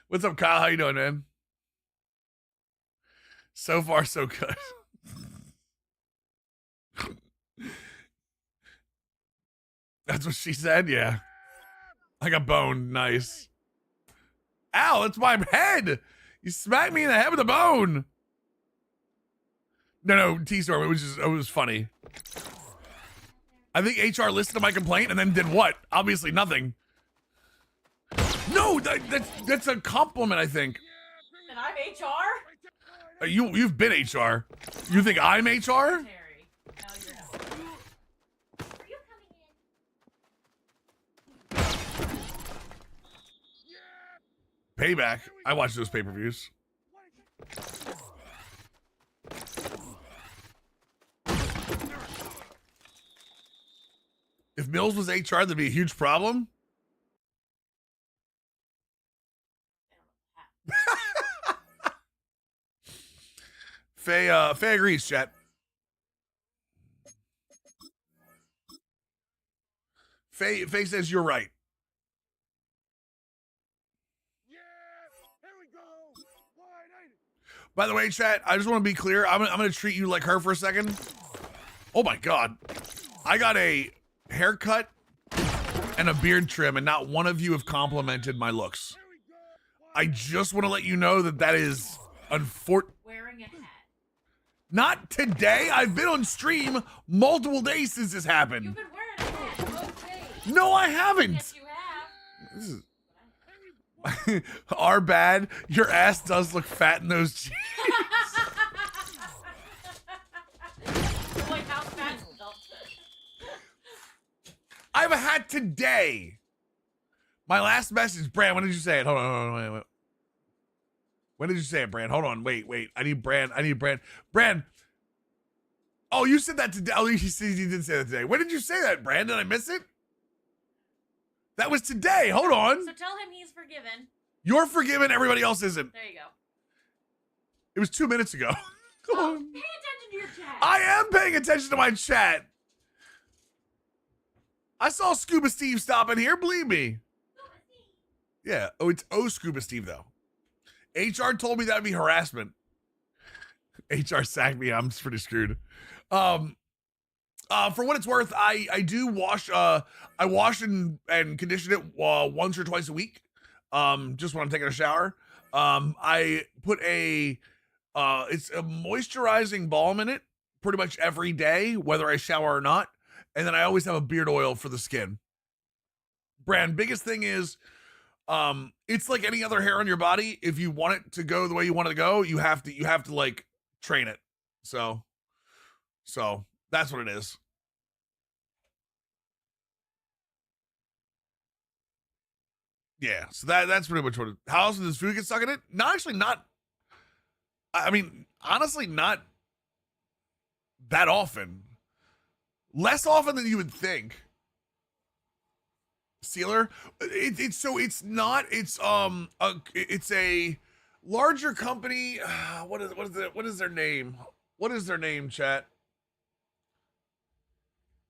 What's up, Kyle? How you doing, man? So far, so good. That's what she said? Yeah. I got boned. Nice. Ow, that's my head. You smacked me in the head with a bone. No, T-Storm, it was funny. I think HR listened to my complaint and then did what? Obviously nothing. No, that's a compliment, I think. And I'm HR? You've been HR. You think I'm HR? Terry. No, you're not. Payback. I watch those pay-per-views. If Mills was HR, that'd be a huge problem. Faye agrees, chat. Faye says you're right. By the way, chat, I just want to be clear. I'm going to treat you like her for a second. Oh my God. I got a haircut and a beard trim, and not one of you have complimented my looks. I just want to let you know that is unfortunate. Wearing a hat. Not today. I've been on stream multiple days since this happened. You've been wearing a hat both days. No, I haven't. Yes, you have. This is our bad. Your ass does look fat in those jeans. Like how fat I have a hat today. My last message, Brand. When did you say it? Hold on, wait. When did you say it, Brand? Hold on, wait. I need Brand. Brand. Oh, you said that today. Oh, you did say that today. When did you say that, Brand? Did I miss it? That was today. Hold on. So tell him he's forgiven. You're forgiven. Everybody else isn't. There you go. It was 2 minutes ago. Oh, pay attention to your chat. I am paying attention to my chat. I saw Scuba Steve stop in here. Believe me. Yeah. Oh, it's Scuba Steve though. HR told me that'd be harassment. HR sacked me. I'm pretty screwed. For what it's worth, I do wash. I wash and condition it once or twice a week. Just when I'm taking a shower. I put it's a moisturizing balm in it pretty much every day, whether I shower or not. And then I always have a beard oil for the skin. Brand, biggest thing is, it's like any other hair on your body. If you want it to go the way you want it to go, you have to like train it. So that's what it is. Yeah, so that's pretty much what it is. How else does food get stuck in it? No, actually not. I mean, honestly, not that often. Less often than you would think. Sealer, it's a larger company. What is their name? What is their name, chat?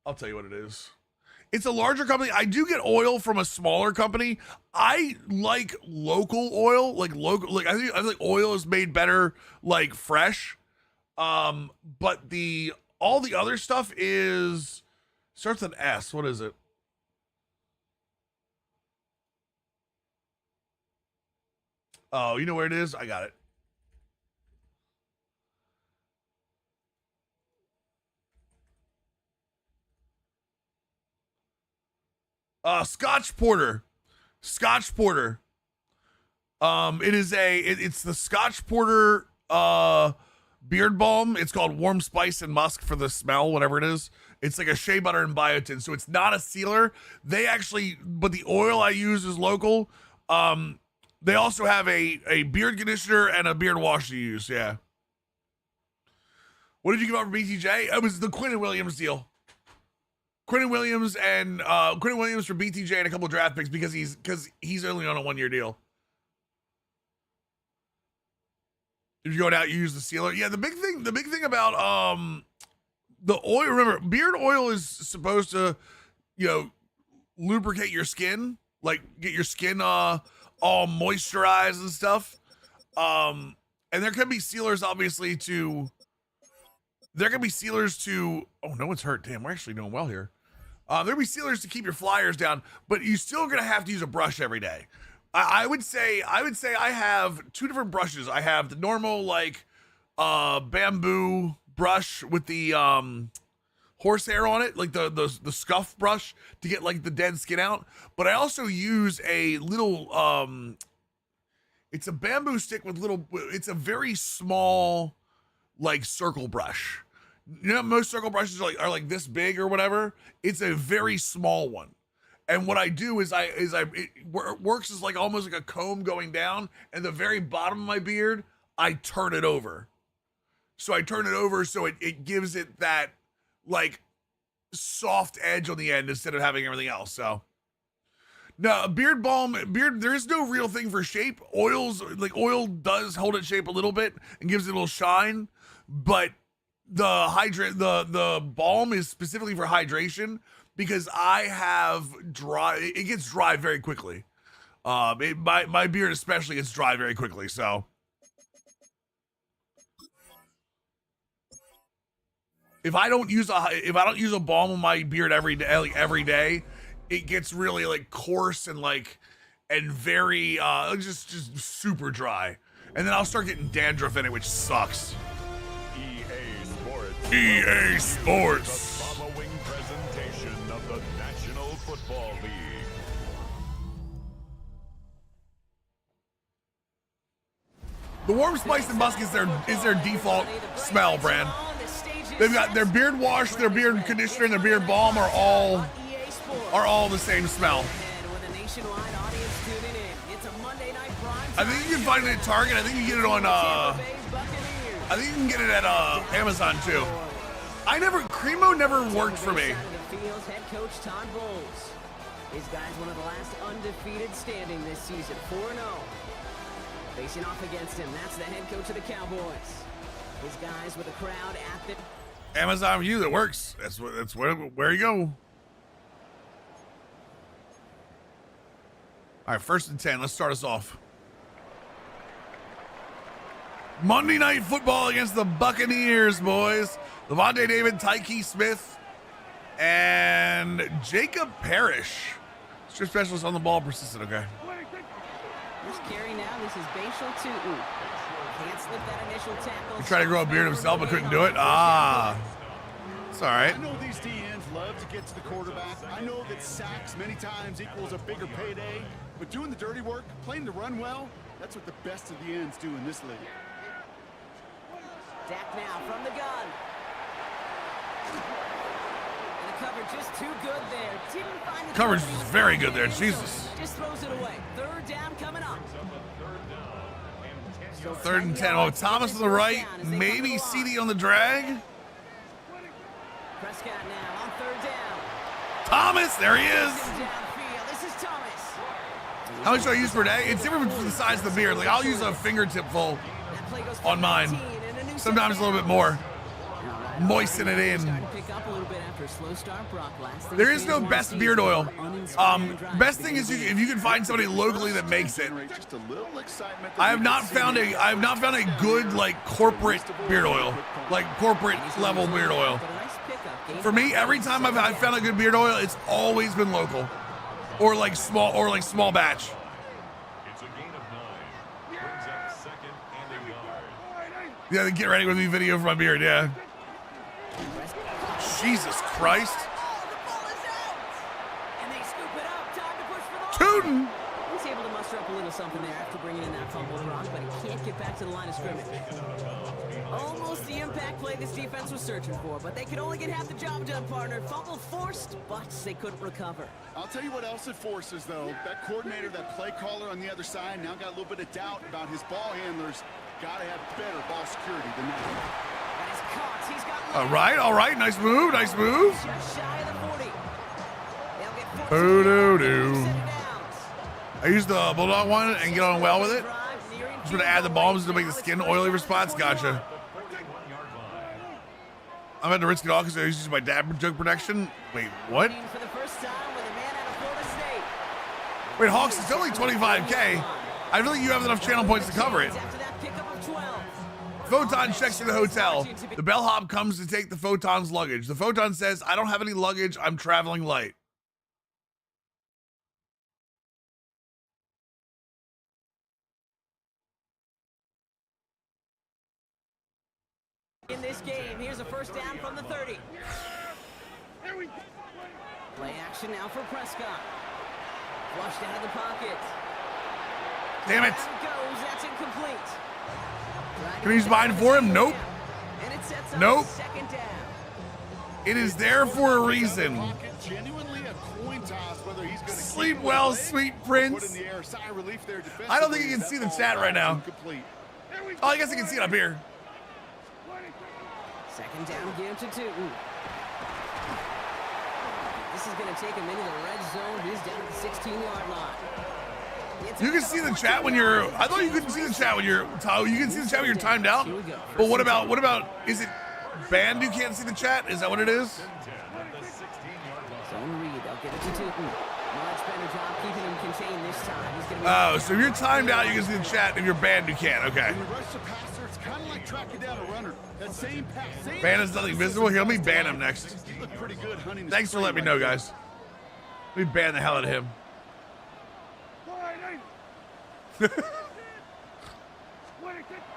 I'll tell you what it is. It's a larger company. I do get oil from a smaller company. I like local oil, like I think oil is made better, like fresh. But all the other stuff starts with an S. What is it? Oh, you know where it is? I got it. Scotch Porter. Scotch Porter. It's the Scotch Porter beard balm. It's called Warm Spice and Musk for the smell, whatever it is. It's like a shea butter and biotin, so it's not a sealer. But the oil I use is local. They also have a beard conditioner and a beard wash to use. Yeah. What did you give out for BTJ? It was the Quinn and Williams deal. Quinn and Williams for BTJ and a couple of draft picks because he's only on a 1-year deal. If you're going out, you use the sealer. Yeah, the big thing about the oil. Remember, beard oil is supposed to, lubricate your skin, like get your skin all moisturized and stuff. And there can be sealers, obviously, oh, no one's hurt. Damn, we're actually doing well here. There'll be sealers to keep your flyers down, but you're still gonna have to use a brush every day. I would say I have 2 different brushes. I have the normal bamboo brush with the horsehair on it, like the scuff brush to get like the dead skin out. But I also use a little it's a bamboo stick with it's a very small like circle brush. Most circle brushes are like this big or whatever. It's a very small one. And what I do is it works as like almost like a comb going down, and the very bottom of my beard, I turn it over. So I turn it over so it gives it that like soft edge on the end instead of having everything else. So no, beard balm, there is no real thing for shape. Oil does hold its shape a little bit and gives it a little shine, but the balm is specifically for hydration because I have it gets dry very quickly. My beard especially gets dry very quickly, so. If I don't use a balm on my beard every day, it gets really like coarse and very just super dry, and then I'll start getting dandruff in it, which sucks. EA Sports. The following presentation of the National Football League. The warm spice and musk is their default smell brand. They've got their beard wash, their beard conditioner, and their beard balm are all the same smell. I think you can find it at Target. I think you can get it on I think you can get it at Amazon too. Cremo never worked for me. Head coach Todd Bowles. His guy's one of the last undefeated standing this season, 4-0. Facing off against him, that's the head coach of the Cowboys. His guys with a crowd at the Amazon View that works. That's where you go. All right, 1st and 10. Let's start us off. Monday Night Football against the Buccaneers, boys. Levante David, Tyke Smith, and Jacob Parrish. Strip specialist on the ball, persistent. Okay. This carry now. This is Bashal Tootin. Can't slip that initial tackle. He tried to grow a beard himself, but couldn't do it. It's all right. I know these DNs love to get to the quarterback. I know that sacks many times equals a bigger payday, but doing the dirty work, playing the run well, that's what the best of the ends do in this league. Dak now from the gun. And the cover just too good there. Didn't find the Coverage is very good there. Jesus. Just throws it away. 3rd down coming up. 3rd and 10. Oh, Thomas on the right. Maybe CD on the drag. Prescott now on 3rd down. Thomas, there he is. Downfield. This is Thomas. How much do I use per day? It's different from the size of the beard. Like I'll use a fingertip full on mine. Sometimes a little bit more. Moisten it in. There is no best beard oil. Best thing is if you can find somebody locally that makes it. I have not found a good like corporate beard oil, like corporate level beard oil. For me, every time I've found a good beard oil, it's always been local, or like small batch. Yeah, get ready with me video for my beard, yeah. Jesus Christ. And they scoop it up. Time to push for the Tootin'. He's able to muster up a little something there after bringing in that fumble rock, but he can't get back to the line of scrimmage. Almost the impact play this defense was searching for, but they could only get half the job done, partner. Fumble forced, but they couldn't recover. I'll tell you what else it forces, though. That coordinator, that play caller on the other side, now got a little bit of doubt about his ball handlers. Got to have better ball security than that. That is caught. He's got All right. Nice move. just shy of the 40. They'll get 14. I used the Bulldog one and get on well with it. Just going to add the balms to make the skin oily for spots. Gotcha. I'm at the risk it all because I used my dad joke protection. Wait, what? Wait, Hawks, it's only 25K. I don't think you have enough channel points to cover it. Photon checks in the hotel. The bellhop comes to take the Photon's luggage. The Photon says, I don't have any luggage. I'm traveling light. In this game, here's a 1st down from the 30. Play action now for Prescott. Flushed out of the pocket. Damn it. Goes. That's incomplete. Can he use mine for him? Nope. And it sets up Nope. 2nd down. It is there for a reason. Genuinely a coin toss whether he's he's going to Sleep well, sweet prince. I don't think you can see the chat right now. Oh, I guess you can see it up here. Second down, give to Tootin. This is going to take him into the red zone. He's down at the 16-yard line. You can see the chat when you're. I thought you couldn't see the chat when you're. You can see the chat when you're timed out. But what about? Is it banned? You can't see the chat. Is that what it is? Zone read. They'll get it to Tootin. Much better job keeping him contained this time. He's gonna be Oh, so if you're timed out, you can see the chat. If you're banned, you can't. Okay. When you rush the passer, it's kind of like tracking down a runner. That same pass. Ban is nothing visible. Here, let me ban him next. He looked pretty good hunting the Thanks for letting me screen know, right guys. Let me ban the hell out of him.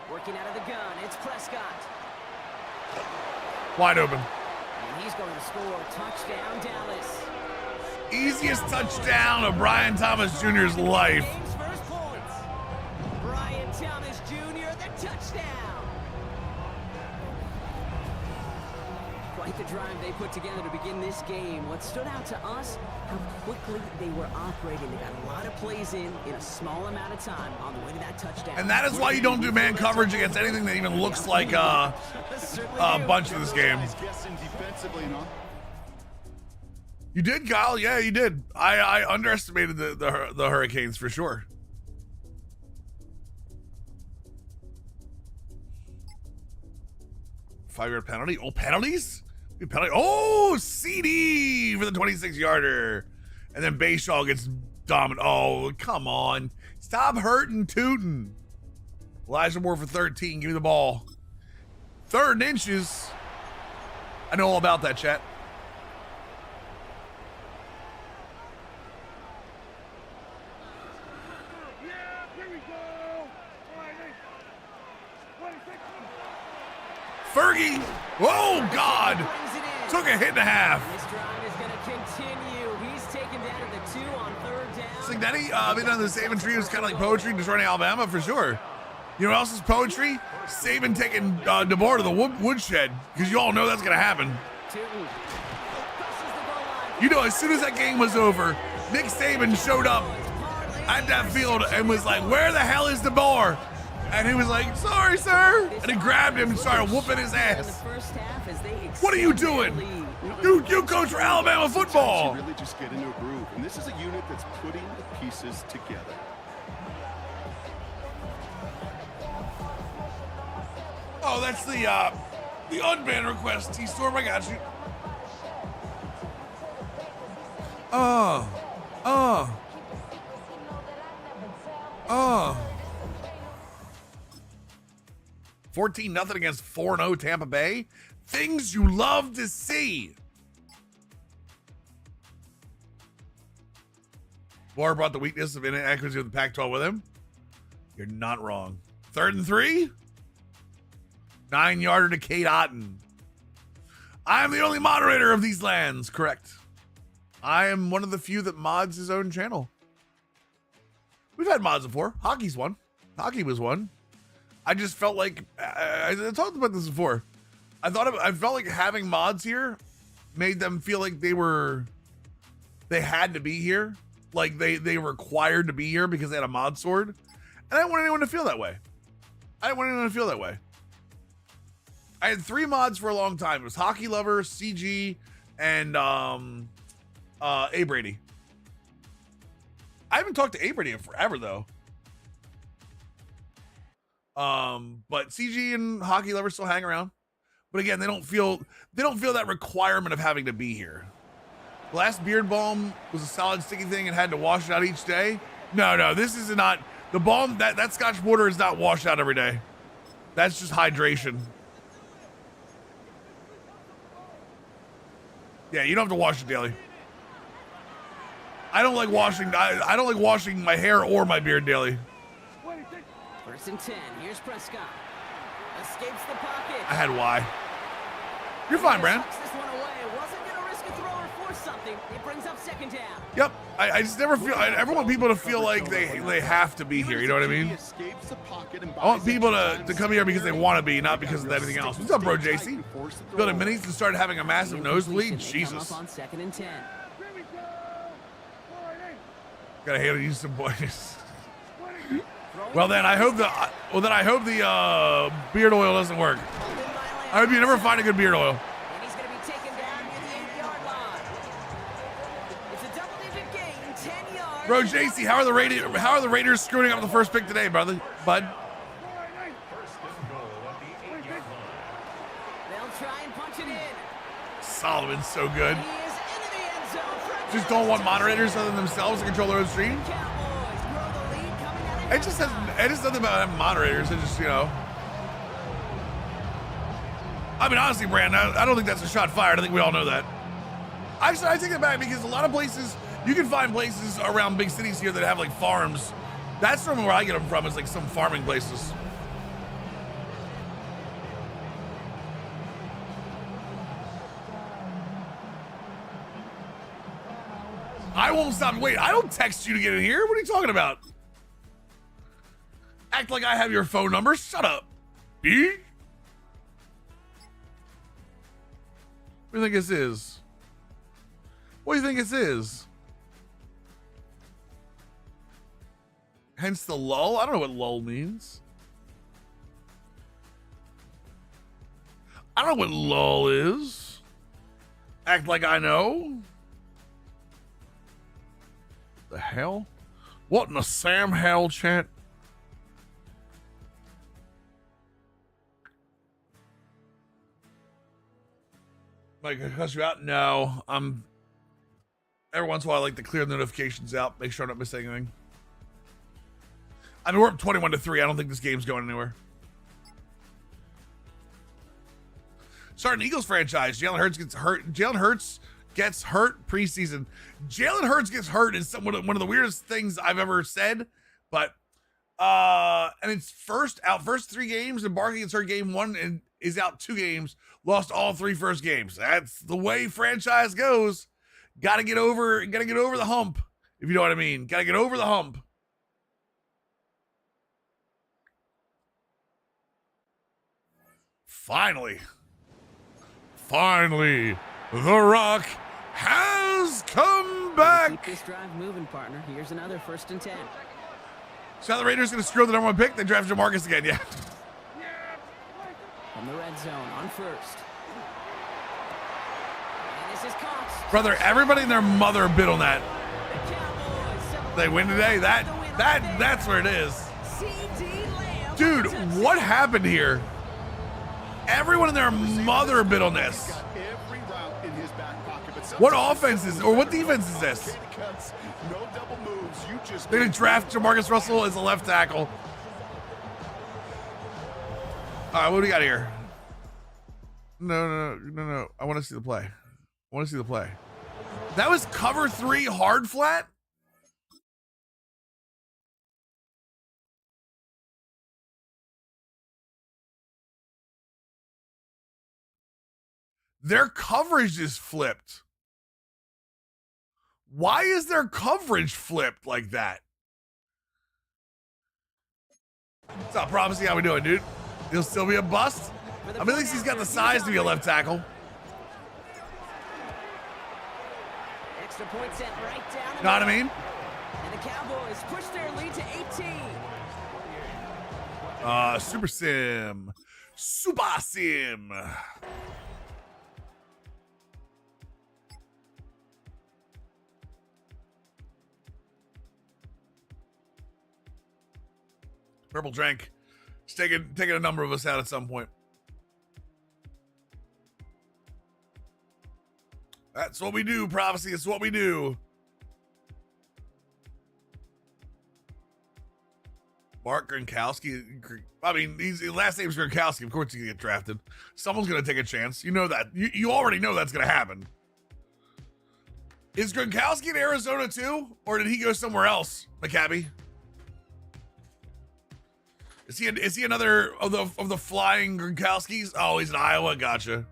working out of the gun. It's Prescott. Wide open. And he's going to score. Touchdown, Dallas. Easiest touchdown of Brian Thomas Jr.'s life. Game's first points. Brian Thomas Jr., the touchdown. Quite the drive they put together to begin this game. What stood out to us, how quickly they were operating. They got a lot of plays in a small amount of time on the way to that touchdown. And that is why you don't do man coverage against anything that even looks like a bunch of this game. You did, Kyle. Yeah, you did. I underestimated the Hurricanes for sure. Five-yard penalty. Oh, penalties? Penalty. Oh, CD for the 26-yarder. And then Bayshaw gets dominant. Oh, come on. Stop hurting Tootin. Elijah Moore for 13. Give me the ball. 3rd and inches. I know all about that, chat. Fergie. Oh, God. Took a hit and a half. This drive is going to continue. He's taken down at the 2 on 3rd down. Signetti, been on the Saban tree was kind of like poetry, destroying Alabama for sure. You know what else is poetry? Saban taking DeBoer to the woodshed, because you all know that's going to happen. You know, as soon as that game was over, Nick Saban showed up at that field and was like, "Where the hell is DeBoer?" And he was like, "Sorry, sir." And he grabbed him and started whooping his ass. What are you doing? You coach for Alabama football. Really just get into a groove. And this is a unit that's putting the pieces together. Oh, that's the unban request, T-Storm. I got you. 14-0 against 4-0 Tampa Bay. Things you love to see. Boer brought the weakness of inaccuracy of the Pac-12 with him. You're not wrong. 3rd and 3. 9-yarder to Kate Otten. I am the only moderator of these lands. Correct. I am one of the few that mods his own channel. We've had mods before. Hockey's one. Hockey was one. I just felt like I talked about this before. I felt like having mods here made them feel like they had to be here, like they were required to be here because they had a mod sword, and I didn't want anyone to feel that way. I had 3 mods for a long time. It was Hockey Lover, CG, and A Brady. I haven't talked to A Brady in forever though. But CG and Hockey Lover still hang around. But again, they don't feel that requirement of having to be here. The last beard balm was a solid sticky thing and had to wash it out each day. No, this is not the balm. That Scotch Porter is not washed out every day. That's just hydration. Yeah, you don't have to wash it daily. I don't like washing. I don't like washing my hair or my beard daily. 1st and 10. Here's Prescott. Escapes the pocket. I had Y. You're fine, Brand. This one away. Wasn't gonna risk a throw or force something. It brings up 2nd down. Yep. I just never feel. I never want people to feel like they have to be here. You know what I mean? I want people to come here because they want to be, not because of anything else. What's up, bro, JC? Building minis and started having a massive nosebleed. Jesus. On 2nd and 10. Gotta handle you some boys. Well then, I hope the beard oil doesn't work. I hope you never find a good beard oil. And he's going to be taken down near the 8-yard line. It's a double-digit gain, 10 yards. Bro, JC, how are the Raiders screwing up the first pick today, bud? First and goal at the 8-yard line. They'll try and punch it in. Solomon's so good. He is into the end zone. for a Just don't want touchdown. moderators other than themselves to control their own stream. Cowboys grow the lead coming out of It just nothing about having moderators. It just, you know. I mean, honestly, Brand, I don't think that's a shot fired. I think we all know that. Actually, I take it back because a lot of places, you can find places around big cities here that have like farms. That's from where I get them from, is like some farming places. I won't stop. Wait, I don't text you to get in here. What are you talking about? Act like I have your phone number. Shut up. B? What do you think this is? What do you think this is? Hence the lull? I don't know what lull means. I don't know what lull is. Act like I know. The hell? What in the Sam Hell chat? Like, I cuss you out? No. Every once in a while I like to clear the notifications out, make sure I don't miss anything. I mean, we're up 21-3. I don't think this game's going anywhere. Starting Eagles franchise. Jalen Hurts gets hurt. Jalen Hurts gets hurt preseason. Jalen Hurts gets hurt is one of the weirdest things I've ever said. But and it's first 3 games, and Barkley gets hurt game 1 and is out 2 games. Lost all 3 first games. That's the way franchise goes. Gotta get over the hump, if you know what I mean. Gotta get over the hump. Finally, The Rock has come back. Keep this drive moving, partner. Here's another 1st and 10. So now the Raiders gonna screw the number 1 pick. They draft Jamarcus again, yeah. From the red zone on 1st. And this is Cox. Brother, everybody and their mother bid on that. The Cowboys celebrate They win today. That's where it is. Dude, what happened here? Everyone and their mother bid on this. Every route in his back pocket, but What offense is, or what defense is this? no double moves. You just They're gonna draft Jamarcus Russell as a left tackle. All right, what do we got here? No. I want to see the play. That was cover 3 hard flat? Their coverage is flipped. Why is their coverage flipped like that? What's up, Prophecy? How we doing, dude? He'll still be a bust? I mean, at least he's got the size to be a left tackle. Extra point sent right down the Know what I mean? And the Cowboys push their lead to 18. Super Sim. Purple Drank. It's taking a number of us out at some point. That's what we do, Prophecy. It's what we do. Mark Gronkowski. I mean, his last name's Gronkowski. Of course he's going to get drafted. Someone's going to take a chance. You know that. You already know that's going to happen. Is Gronkowski in Arizona too? Or did he go somewhere else, McCabby? Is he another of the flying Gronkowskis? Oh, he's in Iowa. Gotcha.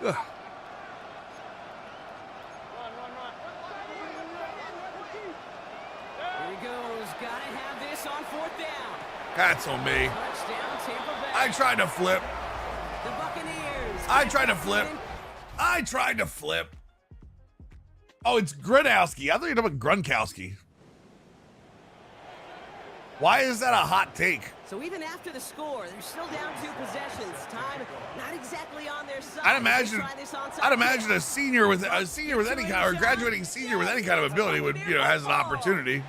Ugh. Here he goes. Gotta have this on 4th down. That's on me. Touchdown, Tampa Bay. I tried to flip. The Buccaneers. I tried to flip. I tried to flip. Oh, it's Gronowski. I thought you were talking about Gronkowski. Why is that a hot take? So even after the score, they're still down 2 possessions. Time not exactly on their side. I'd imagine a senior with any kind, or graduating senior with any kind of ability would, has an opportunity.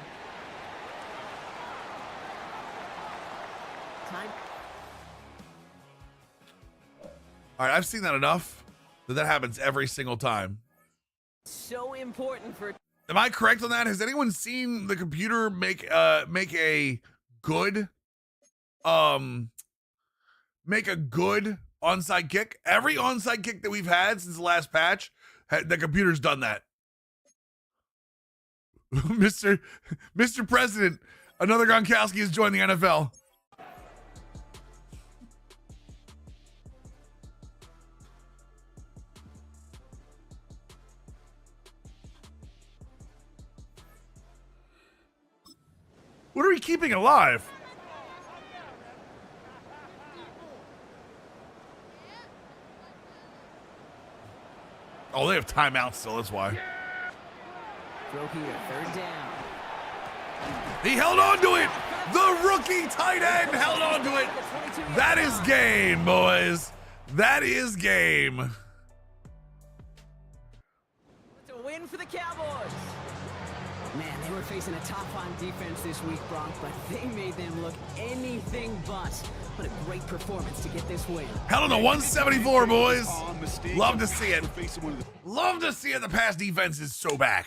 All right, I've seen that enough that happens every single time. So important for. Am I correct on that? Has anyone seen the computer make a good onside kick? Every onside kick that we've had since the last patch, the computer's done that. Mr. President, another Gronkowski has joined the NFL. What are we keeping alive? Oh, they have timeouts still, that's why. Throw here, 3rd down. He held on to it. The rookie tight end held on to it. That is game, boys. That is game. It's a win for the Cowboys. Man, they were facing a top-on defense this week, Bronk, but they made them look anything but. What a great performance to get this win. Held on to 174, boys. Love to see it. Love to see it. The pass defense is so back.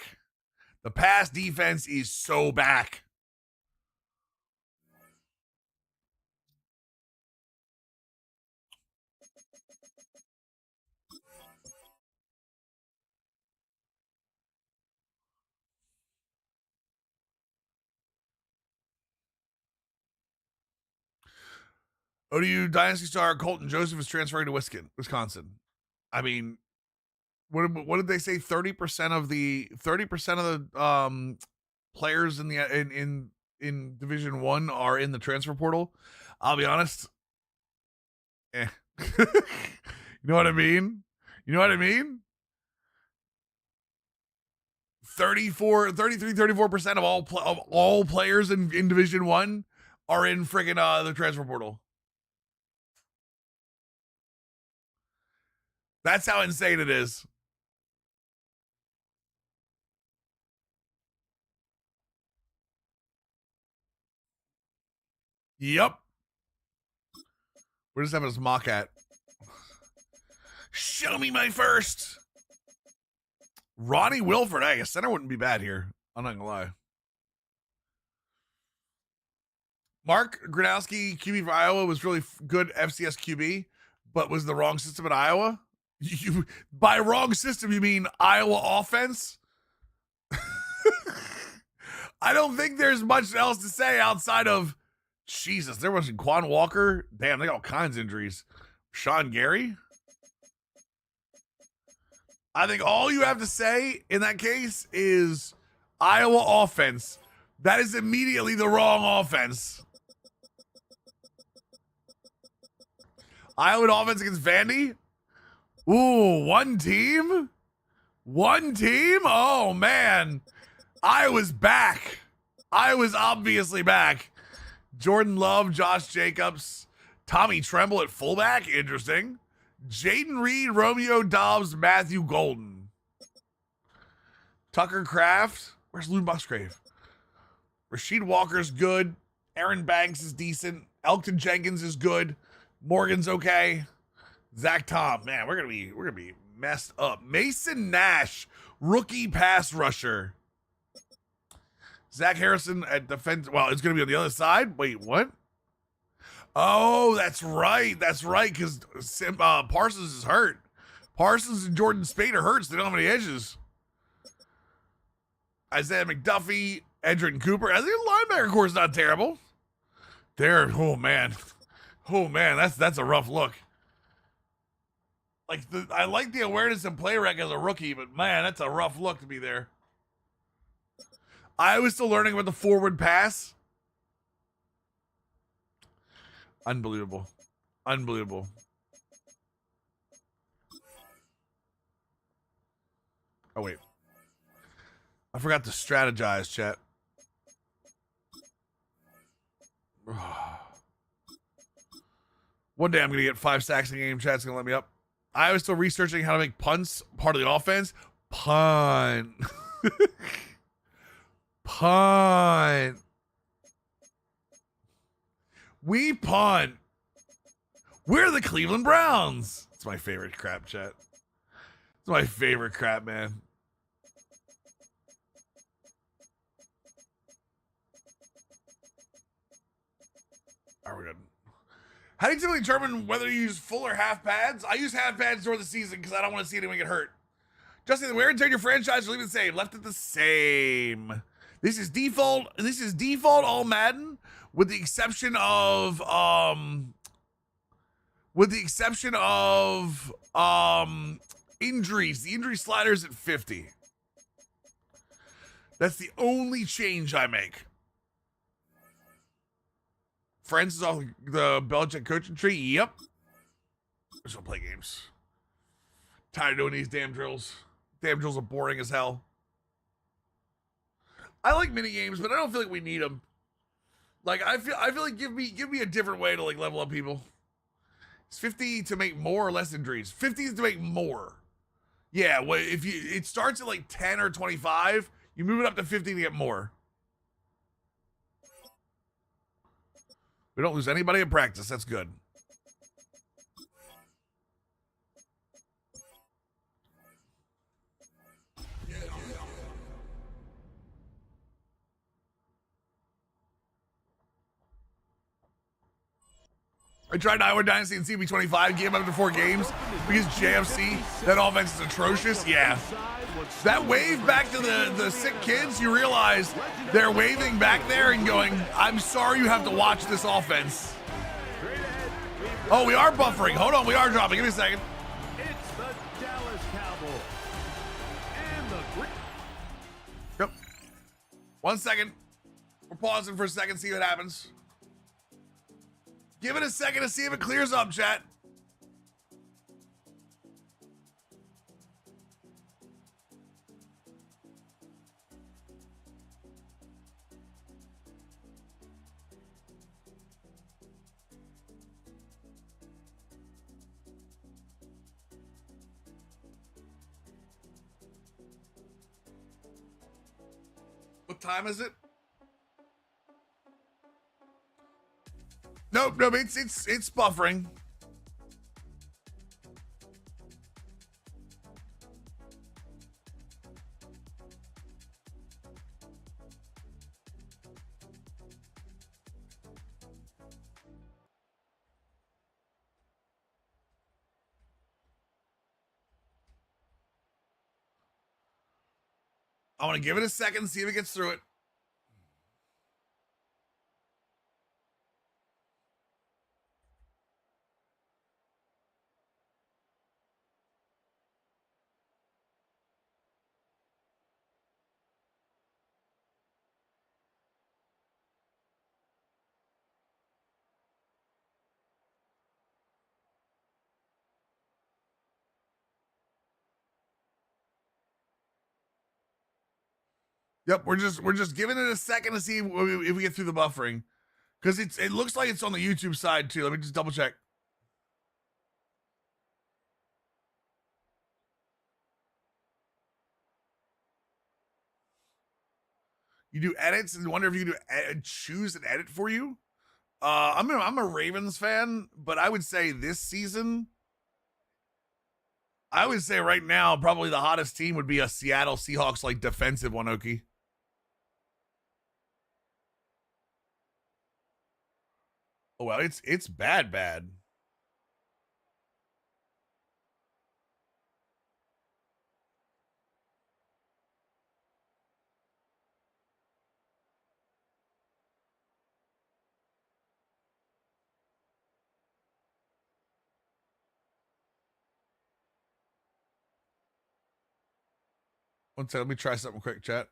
The pass defense is so back. ODU Dynasty star Colton Joseph is transferring to Wisconsin. I mean, what did they say? 30% of the players in the in Division 1 are in the transfer portal. I'll be honest. You know what I mean? 34% of all players in Division 1 are in friggin' the transfer portal. That's how insane it is. Yep. We're just having this mock at. Show me my first. Ronnie Wilford. Hey, a center wouldn't be bad here. I'm not gonna lie. Mark Gronowski, QB for Iowa, was really good FCS QB, but was the wrong system at Iowa. By wrong system, you mean Iowa offense? I don't think there's much else to say outside of Jesus. There was Quan Walker. Damn, they got all kinds of injuries. Sean Gary. I think all you have to say in that case is Iowa offense. That is immediately the wrong offense. Iowa offense against Vandy. Ooh, one team? Oh, man. Iowa's back. Iowa's obviously back. Jordan Love, Josh Jacobs, Tommy Tremble at fullback. Interesting. Jaden Reed, Romeo Dobbs, Matthew Golden. Tucker Kraft. Where's Loon Musgrave? Rasheed Walker's good. Aaron Banks is decent. Elkton Jenkins is good. Morgan's okay. Zach Tom, man, we're gonna be messed up. Mason Nash, rookie pass rusher. Zach Harrison at defense. Well, it's gonna be on the other side. Wait, what? Oh, that's right. Because Parsons is hurt. Parsons and Jordan Spade are hurt. So they don't have any edges. Isaiah McDuffie, Edrin Cooper. I think the linebacker core is not terrible. Oh man, that's a rough look. I like the awareness and play rec as a rookie, but man, that's a rough look to be there. I was still learning about the forward pass. Unbelievable. Unbelievable. Oh, wait. I forgot to strategize, chat. One day I'm going to get 5 sacks in a game. Chat's going to let me up. I was still researching how to make punts part of the offense. Punt. Punt. We punt. We're the Cleveland Browns. It's my favorite crap, chat. It's my favorite crap, man. Are we good? How do you typically determine whether you use full or half pads? I use half pads during the season because I don't want to see anyone get hurt. Justin, the wear and tear your franchise, leave it the same. Left it the same. This is default. This is default all Madden, with the exception of injuries. The injury slider is at 50. That's the only change I make. Friends is off the Belichick coaching tree. Yep. Just gonna play games. Tired of doing these damn drills. Damn drills are boring as hell. I like mini games, but I don't feel like we need them. Like I feel like give me a different way to like level up people. It's 50 to make more or less injuries. 50 is to make more. Yeah, well, if it starts at like 10 or 25, you move it up to 50 to get more. We don't lose anybody in practice. That's good. I tried Iowa Dynasty and CB25, gave up after 4 games because JFC, that offense is atrocious. Yeah. That wave back to the sick kids, you realize they're waving back there and going, I'm sorry you have to watch this offense. Oh, we are buffering. Hold on, we are dropping. Give me a second. It's the Dallas Cowboys. And the Yep. 1 second. We're pausing for a second, see what happens. Give it a second to see if it clears up, chat. What time is it? Nope, it's buffering. I want to give it a second, see if it gets through it. Yep, we're just giving it a second to see if we get through the buffering, because it looks like it's on the YouTube side too. Let me just double check. You do edits and wonder if you can choose an edit for you. I'm a Ravens fan, but I would say this season, I would say right now probably the hottest team would be a Seattle Seahawks like defensive one, Okie. Oh well, it's bad. One second, let me try something quick, chat.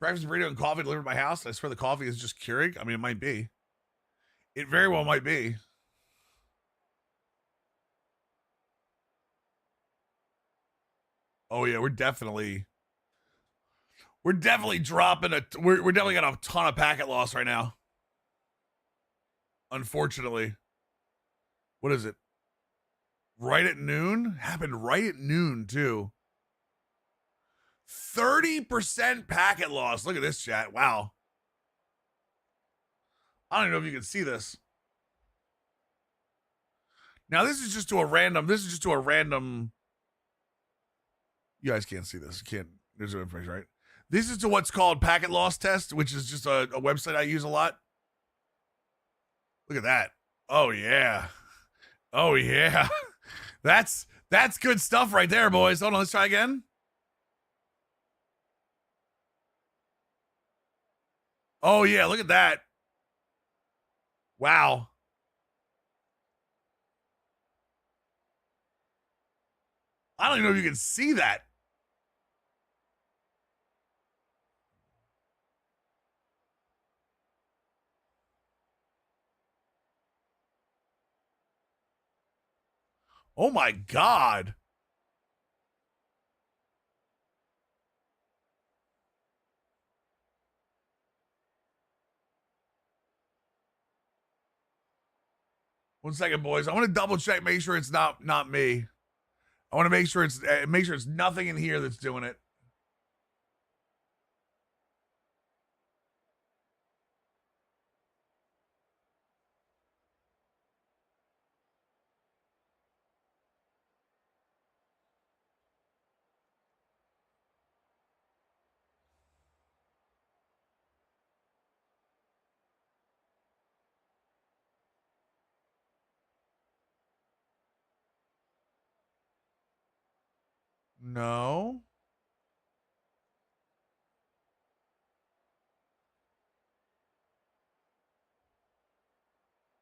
Breakfast burrito and coffee delivered to my house. I swear the coffee is just Keurig. I mean, it might be. It very well might be. Oh yeah, we're definitely dropping we're definitely got a ton of packet loss right now. Unfortunately. What is it? Right at noon? Happened right at noon too. 30% packet loss. Look at this chat. Wow. I don't even know if you can see this. Now this is just to a random. You guys can't see this. You can't. There's no information, right? This is to what's called packet loss test, which is just a website I use a lot. Look at that. Oh yeah. Oh yeah. That's good stuff right there, boys. Hold on, let's try again. Oh yeah, look at that. Wow. I don't even know if you can see that. Oh my God. One second, boys. I want to double check, make sure it's not me. I want to make sure it's nothing in here that's doing it. No.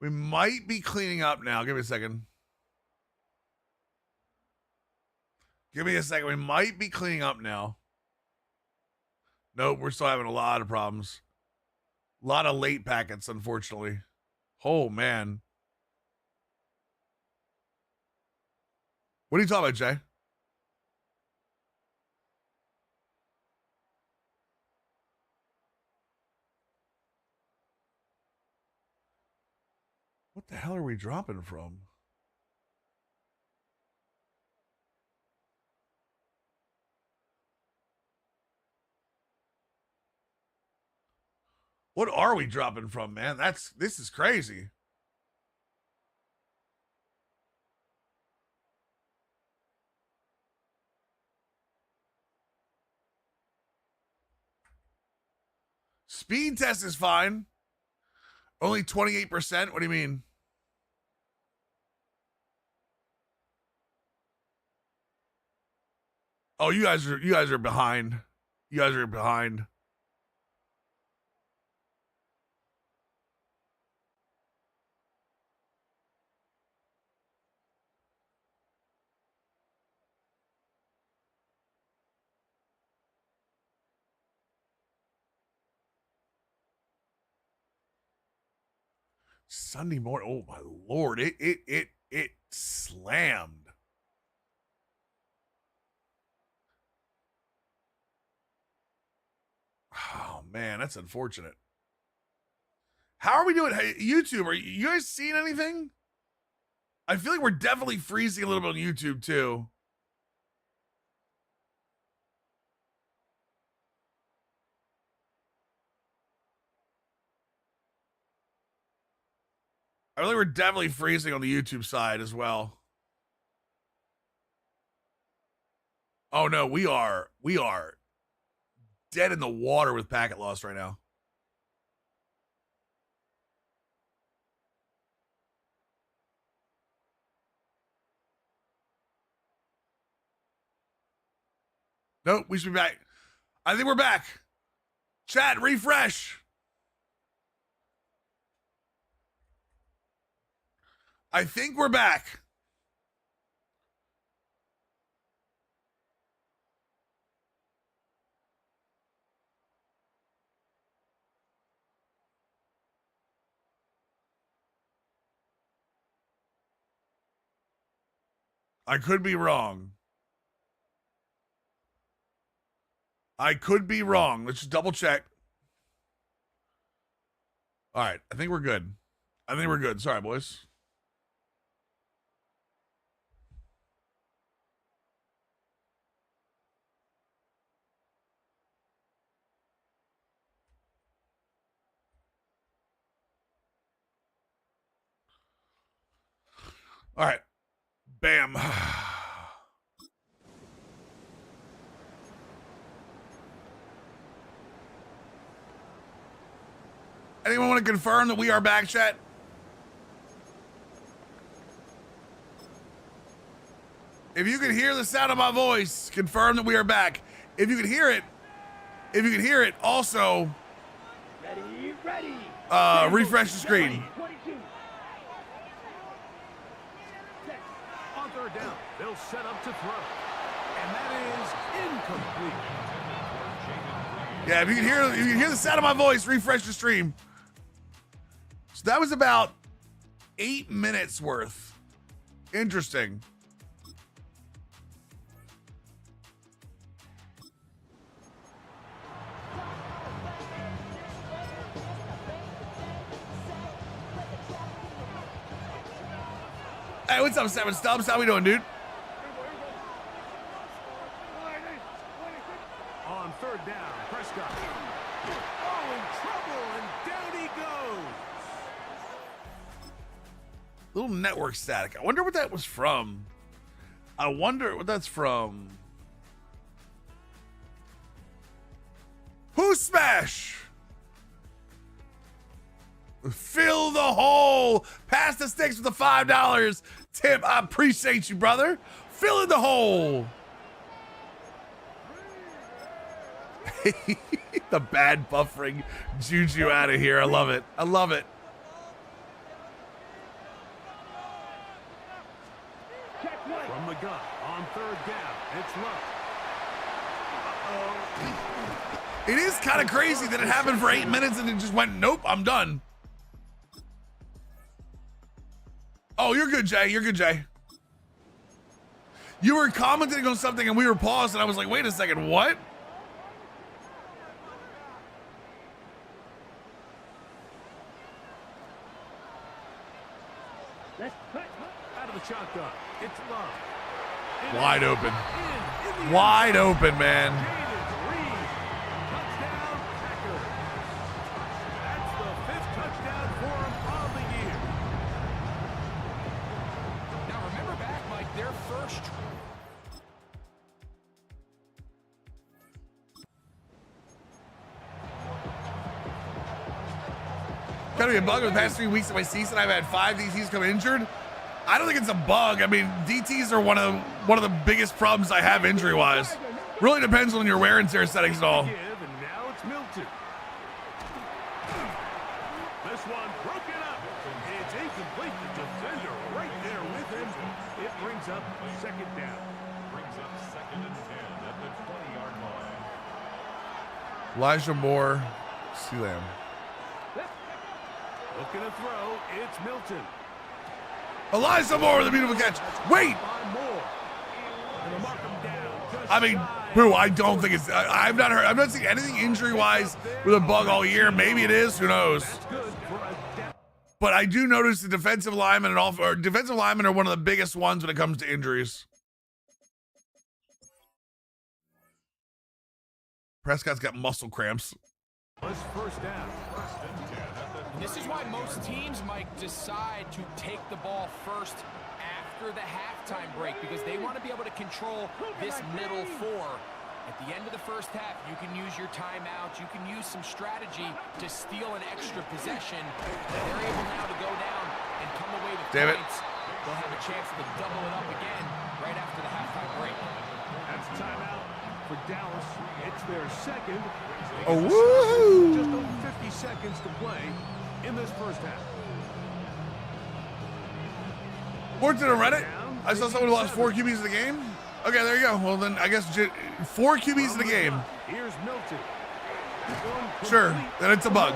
We might be cleaning up now. Give me a second. Give me a second. We might be cleaning up now. Nope, we're still having a lot of problems. A lot of late packets, unfortunately. Oh, man. What are you talking about, Jay? What the hell are we dropping from? What are we dropping from, man? This is crazy. Speed test is fine. Only 28%? What do you mean? Oh, you guys are behind. You guys are behind. Sunday morning. Oh my Lord. It slammed. Oh man, that's unfortunate. How are we doing? Hey, YouTube, are you guys seeing anything? I feel like we're definitely freezing a little bit on YouTube too. I feel like we're definitely freezing on the YouTube side as well. Oh no, we are dead in the water with packet loss right now. Nope, we should be back. I think we're back. Chat, refresh. I think we're back. I could be wrong. I could be wrong. Let's just double check. All right. I think we're good. I think we're good. Sorry, boys. All right. Bam. Anyone want to confirm that we are back, chat? If you can hear the sound of my voice, confirm that we are back. If you can hear it, also refresh the screen. On third down, they'll set up to throw. And that is incomplete. Yeah, if you can hear the sound of my voice, refresh the stream. So that was about 8 minutes worth. Interesting. Hey, what's up, Seven Stubbs? How we doing, dude? On third down, Prescott. Oh, in trouble, and down he goes. Little network static. I wonder what that was from. I wonder what that's from. Who smash? Fill the hole. Pass the sticks with the $5 tip. I appreciate you, brother. Fill in the hole. The bad buffering juju out of here. I love it. I love it. From the gun, on third down, it's low. It is kind of crazy that it happened for 8 minutes and it just went, nope, I'm done. Oh, you're good, Jay. You're good, Jay. You were commenting on something and we were paused and I was like, wait a second, what? Out of the shotgun, it's low. Wide open. Wide open, man. Touchdown, Packers. That's the 5th touchdown for him on the year. Now remember back, Mike, their first. Gotta be a bug. In the past 3 weeks of my season, I've had 5 DTs come injured. I don't think it's a bug. I mean, DTs are one of the biggest problems I have injury-wise. Really depends on your wear and tear settings and all. And now it's Milton. This one broken up. It's incomplete. The defender right there with him. It brings up second down. Brings up 2nd and 10 at the 20-yard line. Elijah Moore, C-Lamb. Looking to throw. It's Milton. Elijah Moore with a beautiful catch. Wait. I mean, who? I don't think it's. I've not heard. I've not seen anything injury-wise with a bug all year. Maybe it is. Who knows? But I do notice the defensive linemen defensive linemen are one of the biggest ones when it comes to injuries. Prescott's got muscle cramps. First down. This is why most teams, Mike, decide to take the ball first after the halftime break because they want to be able to control this middle 4. At the end of the first half, you can use your timeout. You can use some strategy to steal an extra possession. They're able now to go down and come away with points. They'll have a chance to double it up again right after the halftime break. That's timeout for Dallas. It's their second. Oh, woo! Just over 50 seconds to play in this first half. Worked it on Reddit. I saw someone who lost 4 QBs in the game. Okay, there you go. Well, then I guess 4 QBs in the game. Here's Milton. Sure, then it's a bug.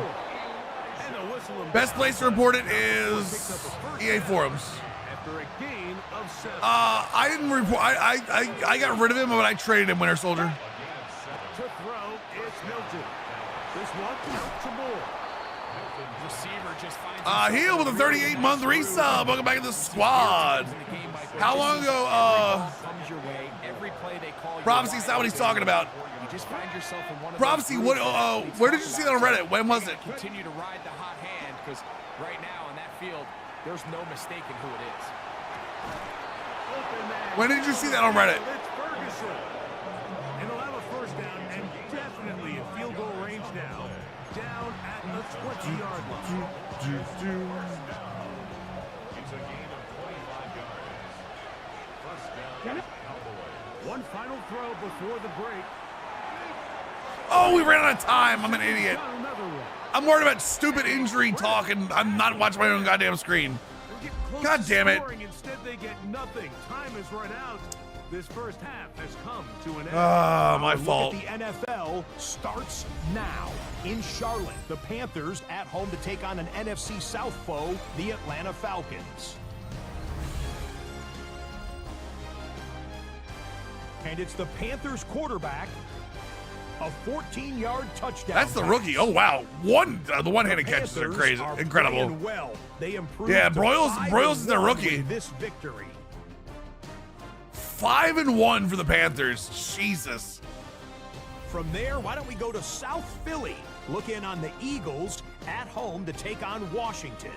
Best place to report it is EA forums. At after a gain of 7. I didn't report. I got rid of him, but I traded him, Winter Soldier. To throw, it's Milton. This one out to Moore. Receiver just finds Heel with a 38-month resub. Welcome back to the squad. How long ago? Prophecy's not what he's talking about. You just find yourself in one of Prophecy, what? Where did you see that on Reddit? When was it? Continue to ride the hot hand because right now in that field, there's no mistaking who it is. When did you see that on Reddit? It's Ferguson. And he'll have a first down and definitely in field goal range now. Down at the 20-yard line. It's a gain of 25 yards. First down, Cowboys. One final throw before the break. Oh, we ran out of time. I'm an idiot. Got another one. I'm worried about stupid injury talk, and I'm not watching my own goddamn screen. They're getting close God to damn it. scoring. Instead, they get nothing. Time is run out. This first half has come to an end. My Our look fault. at the NFL starts now. In Charlotte, the Panthers at home to take on an NFC South foe, the Atlanta Falcons. And it's the Panthers quarterback, a 14-yard touchdown. That's the pass. rookie. Oh wow, the one-handed catches are Panthers crazy, are incredible. playing well. They improved Yeah, to Broyles is their 5-1 rookie. with this victory. 5-1 for the Panthers. Jesus. From there, why don't we go to South Philly? Look in on the Eagles at home to take on Washington.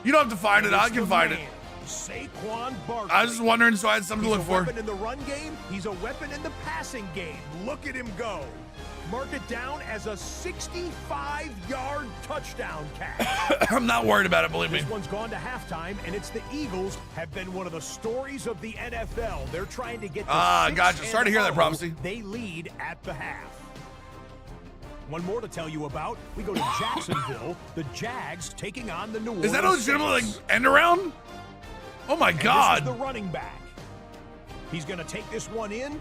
You don't have to find it. I can find it. Saquon Barkley. I was just wondering, so I had something to He's look a for. weapon in the run game. He's a weapon in the passing game. Look at him go. Mark it down as a 65-yard touchdown catch. I'm not worried about it, believe me. This one's gone to halftime, and it's the Eagles have been one of the stories of the NFL. They're trying to get to Gotcha. 6-0. Sorry to hear that, Prophecy. They lead at the half. One more to tell you about. We go to Jacksonville. The Jags taking on the New Orleans Is that a legitimate Saints. end around? Oh my And God. This is the running back. He's going to take this one in.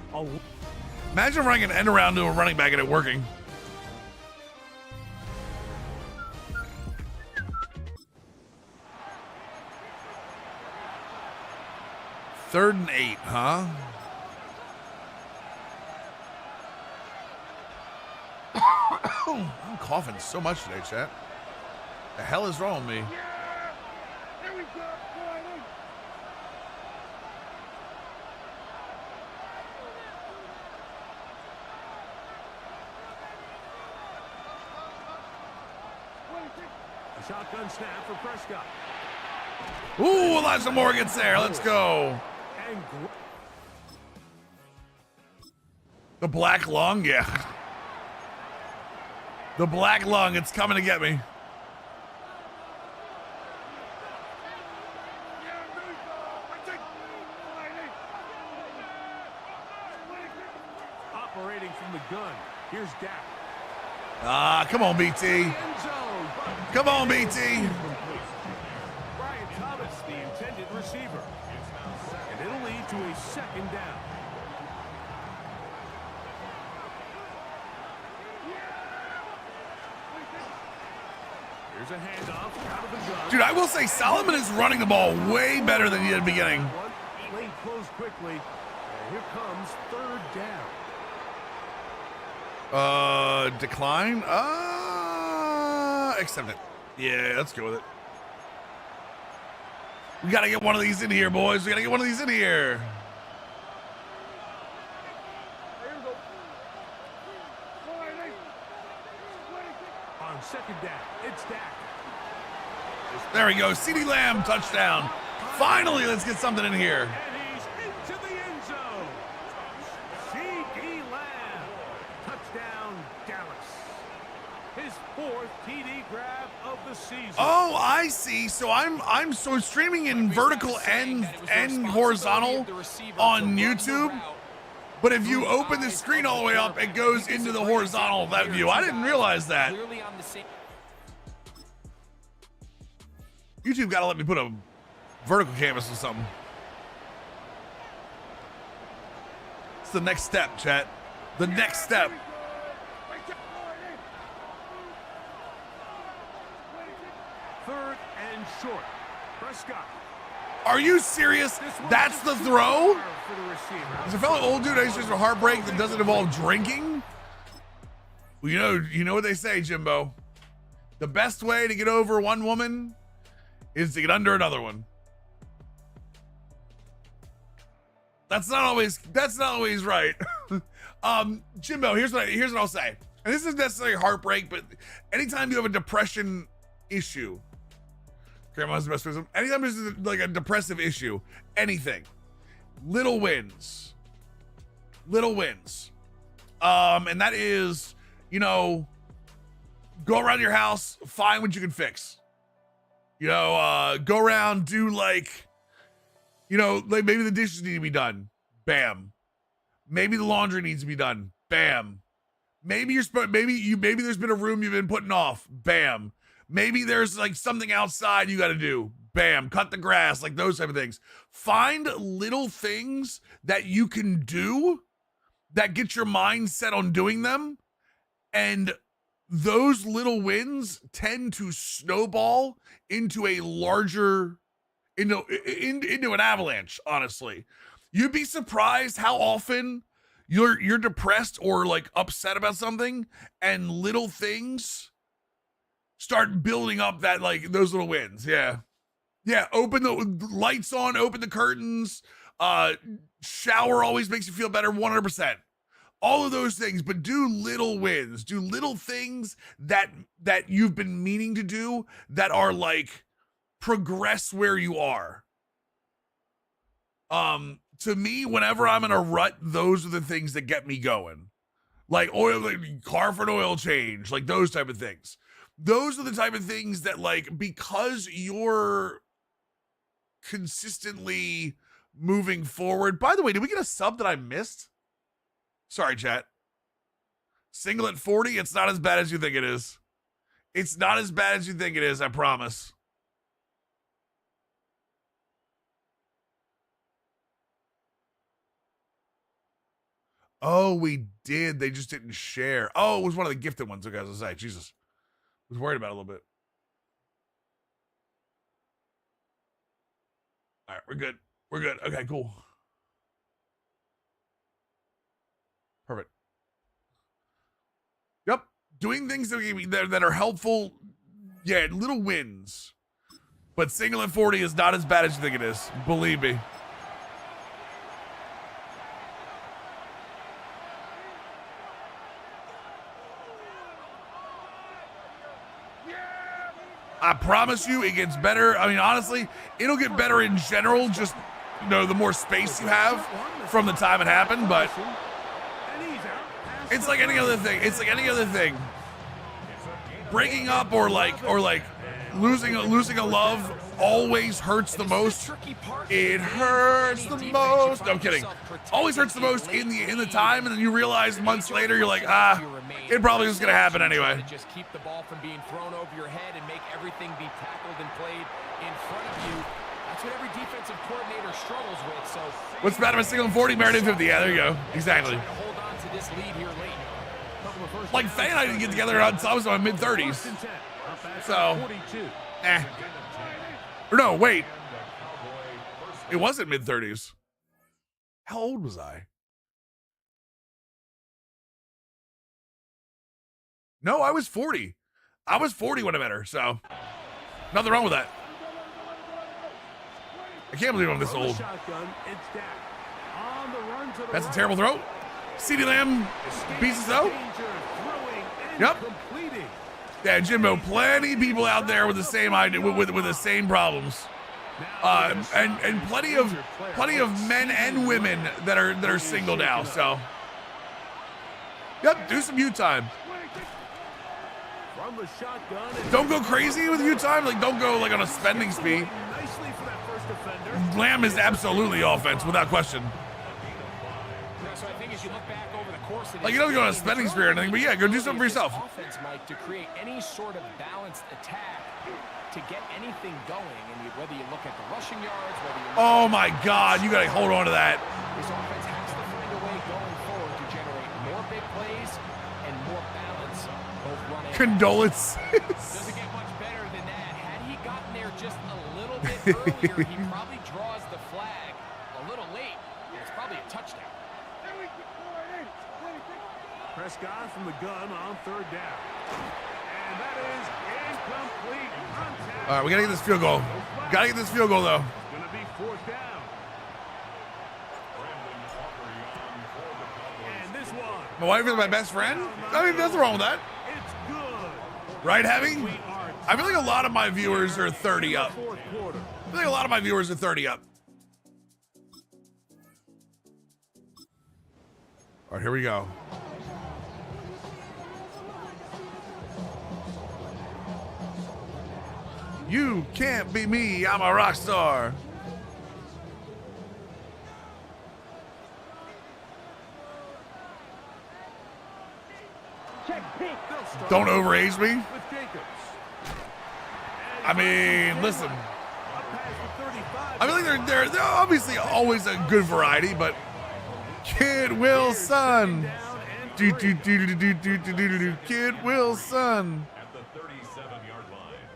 Imagine running an end around to a running back and it working. Third and 8, huh? I'm coughing so much today, chat. The hell is wrong with me? Here we go. A shotgun snap for Prescott. Ooh, Elijah Moore gets there. Let's go. And The black lung, yeah. The black lung, it's coming to get me. operating from the gun. Here's Dak. Come on, BT. End zone. Come on, BT. Brian Thomas, the intended receiver. And it'll lead to a second down. Here's a handoff out of the gun. Dude, I will say Solomon is running the ball way better than he did at the beginning. Lane closed quickly. And here comes third down. Decline? Accept it. Yeah, let's go with it. We gotta get one of these in here, boys. We gotta get one of these in here. On second down, it's Dak. There we go. CeeDee Lamb, touchdown. Finally, let's get something in here. And he's into the end zone. C.D. Lamb. Touchdown, Dallas. His fourth TD grab of the season. Oh, I see. So I'm so streaming in vertical and horizontal on YouTube. But if you open the screen all the way up, it goes into the horizontal that view. I didn't realize that. YouTube gotta let me put a vertical canvas or something. It's the next step, chat. The next step. Third and short. Prescott. Are you serious? That's the throw? For the receiver. Is a fellow old dude just a heartbreak that doesn't involve drinking? Well, you know what they say, Jimbo. The best way to get over one woman is to get under another one. That's not always right. Jimbo, here's what I'll say. And this isn't necessarily heartbreak, but anytime you have a depression issue, grandma's the best wisdom. Anytime there's like a depressive issue, anything, little wins. And that is, go around your house, find what you can fix. Go around, do like maybe the dishes need to be done. Bam. Maybe the laundry needs to be done. Bam. Maybe there's been a room you've been putting off. Bam. Maybe there's like something outside you got to do. Bam. Cut the grass, like those type of things. Find little things that you can do that get your mind set on doing them. And those little wins tend to snowball into a larger, into an avalanche, honestly. You'd be surprised how often you're depressed or like upset about something and little things start building up that like those little wins. Yeah. Open the lights on, open the curtains, shower always makes you feel better. 100%. All of those things, but do little wins, do little things that you've been meaning to do that are like progress where you are. To me, whenever I'm in a rut, those are the things that get me going. Like car for an oil change, like those type of things. Those are the type of things that like, because you're consistently moving forward. By the way, did we get a sub that I missed? Sorry, chat. Single at 40, it's not as bad as you think it is. It's not as bad as you think it is, I promise. Oh, we did. They just didn't share. Oh, it was one of the gifted ones. Okay, I was gonna say, Jesus. I was worried about it a little bit. All right, we're good. We're good. Okay, cool. Perfect. Yep. Doing things that are helpful. Yeah, little wins. But single at 40 is not as bad as you think it is. Believe me. I promise you it gets better. I mean, honestly, it'll get better in general, just, the more space you have from the time it happened, but it's like any other thing. Breaking up or losing a love always hurts the most. It hurts the most. No, I'm kidding. Always hurts the most in the time, and then you realize months later you're like, it probably was gonna happen anyway. Just keep the ball from being thrown over your head and make everything be tackled and played in front of you. That's what every defensive coordinator struggles with. So what's bad about single and 40? Married in 50. Yeah, there you go. Exactly. Hold on to this lead here late. Like Faye and I didn't get together until I was in my mid-30s. So, Or no, wait. It wasn't mid-30s. How old was I? No, I was 40. I was 40 when I met her, so nothing wrong with that. I can't believe I'm this old. That's a terrible throw. CeeDee Lamb beats us out. Yep. Yeah, Jimbo, plenty of people out there with the same idea, with the same problems. And plenty of men and women that are single now, so. Yep, do some U time. Don't go crazy with U time. Like, don't go like on a spending spree. Lamb is absolutely offense without question. So I think as you look back over the course of like, you don't go on a spending spree or anything, but yeah, go do something for yourself. Offense, Mike, to create any sort of balanced attack, to get anything going, and whether you look at the rushing yards, whether you oh my God, you gotta hold on to that. This offense has to find a way going forward to generate more big plays and more balance, both running. Condolences. Doesn't get much better than that. Had he gotten gotten there just a little bit earlier, he probably draws the flag a little late. And it's probably a touchdown. Prescott from the gun on third down. And that is incomplete. Contact. All right, we got to get this field goal. Got to get this field goal, though. It's going to be fourth down. And this one. My wife is my best friend? I mean, nothing wrong with that. It's good. Right, Heavy? We are I feel like a lot of my viewers are 30 up. fourth quarter. I feel like a lot of my viewers are 30 up. All right, here we go. You can't be me. I'm a rock star. Don't overage me. With Jacobs. I mean, listen. I feel like they're obviously always a good variety, but Kid Wilson. Kid Wilson. At the 37-yard line.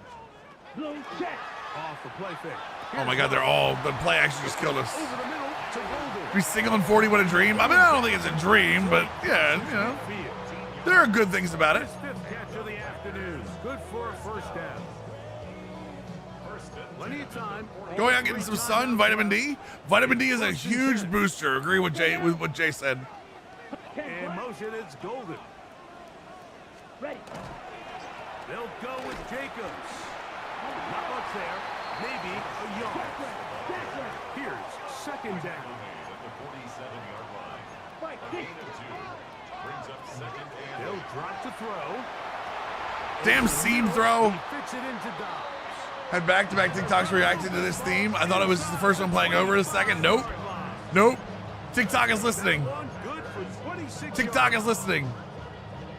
Low check. Off the play fake. Oh my God, the play actually just killed us. Over the middle to Golden. We single on 40, what a dream. I mean, I don't think it's a dream, but yeah, you know, there are good things about it. His fifth catch of the afternoon. Good for a first down. Plenty of time. Going out getting some sun, vitamin D. Vitamin D is a huge booster. Agree with what Jay said. In motion, it's Golden. Ready. They'll go with Jacobs. Not much there. Maybe a yard. Here's second down. At the 47-yard line. A gain of 2. Brings up second and They'll drop to throw. Damn seam throw. He fits it into Dobbs. Had back-to-back TikToks reacting to this theme. I thought it was the first one playing over the second. Nope. Nope. TikTok is listening. One good for 26 TikTok yards. is listening.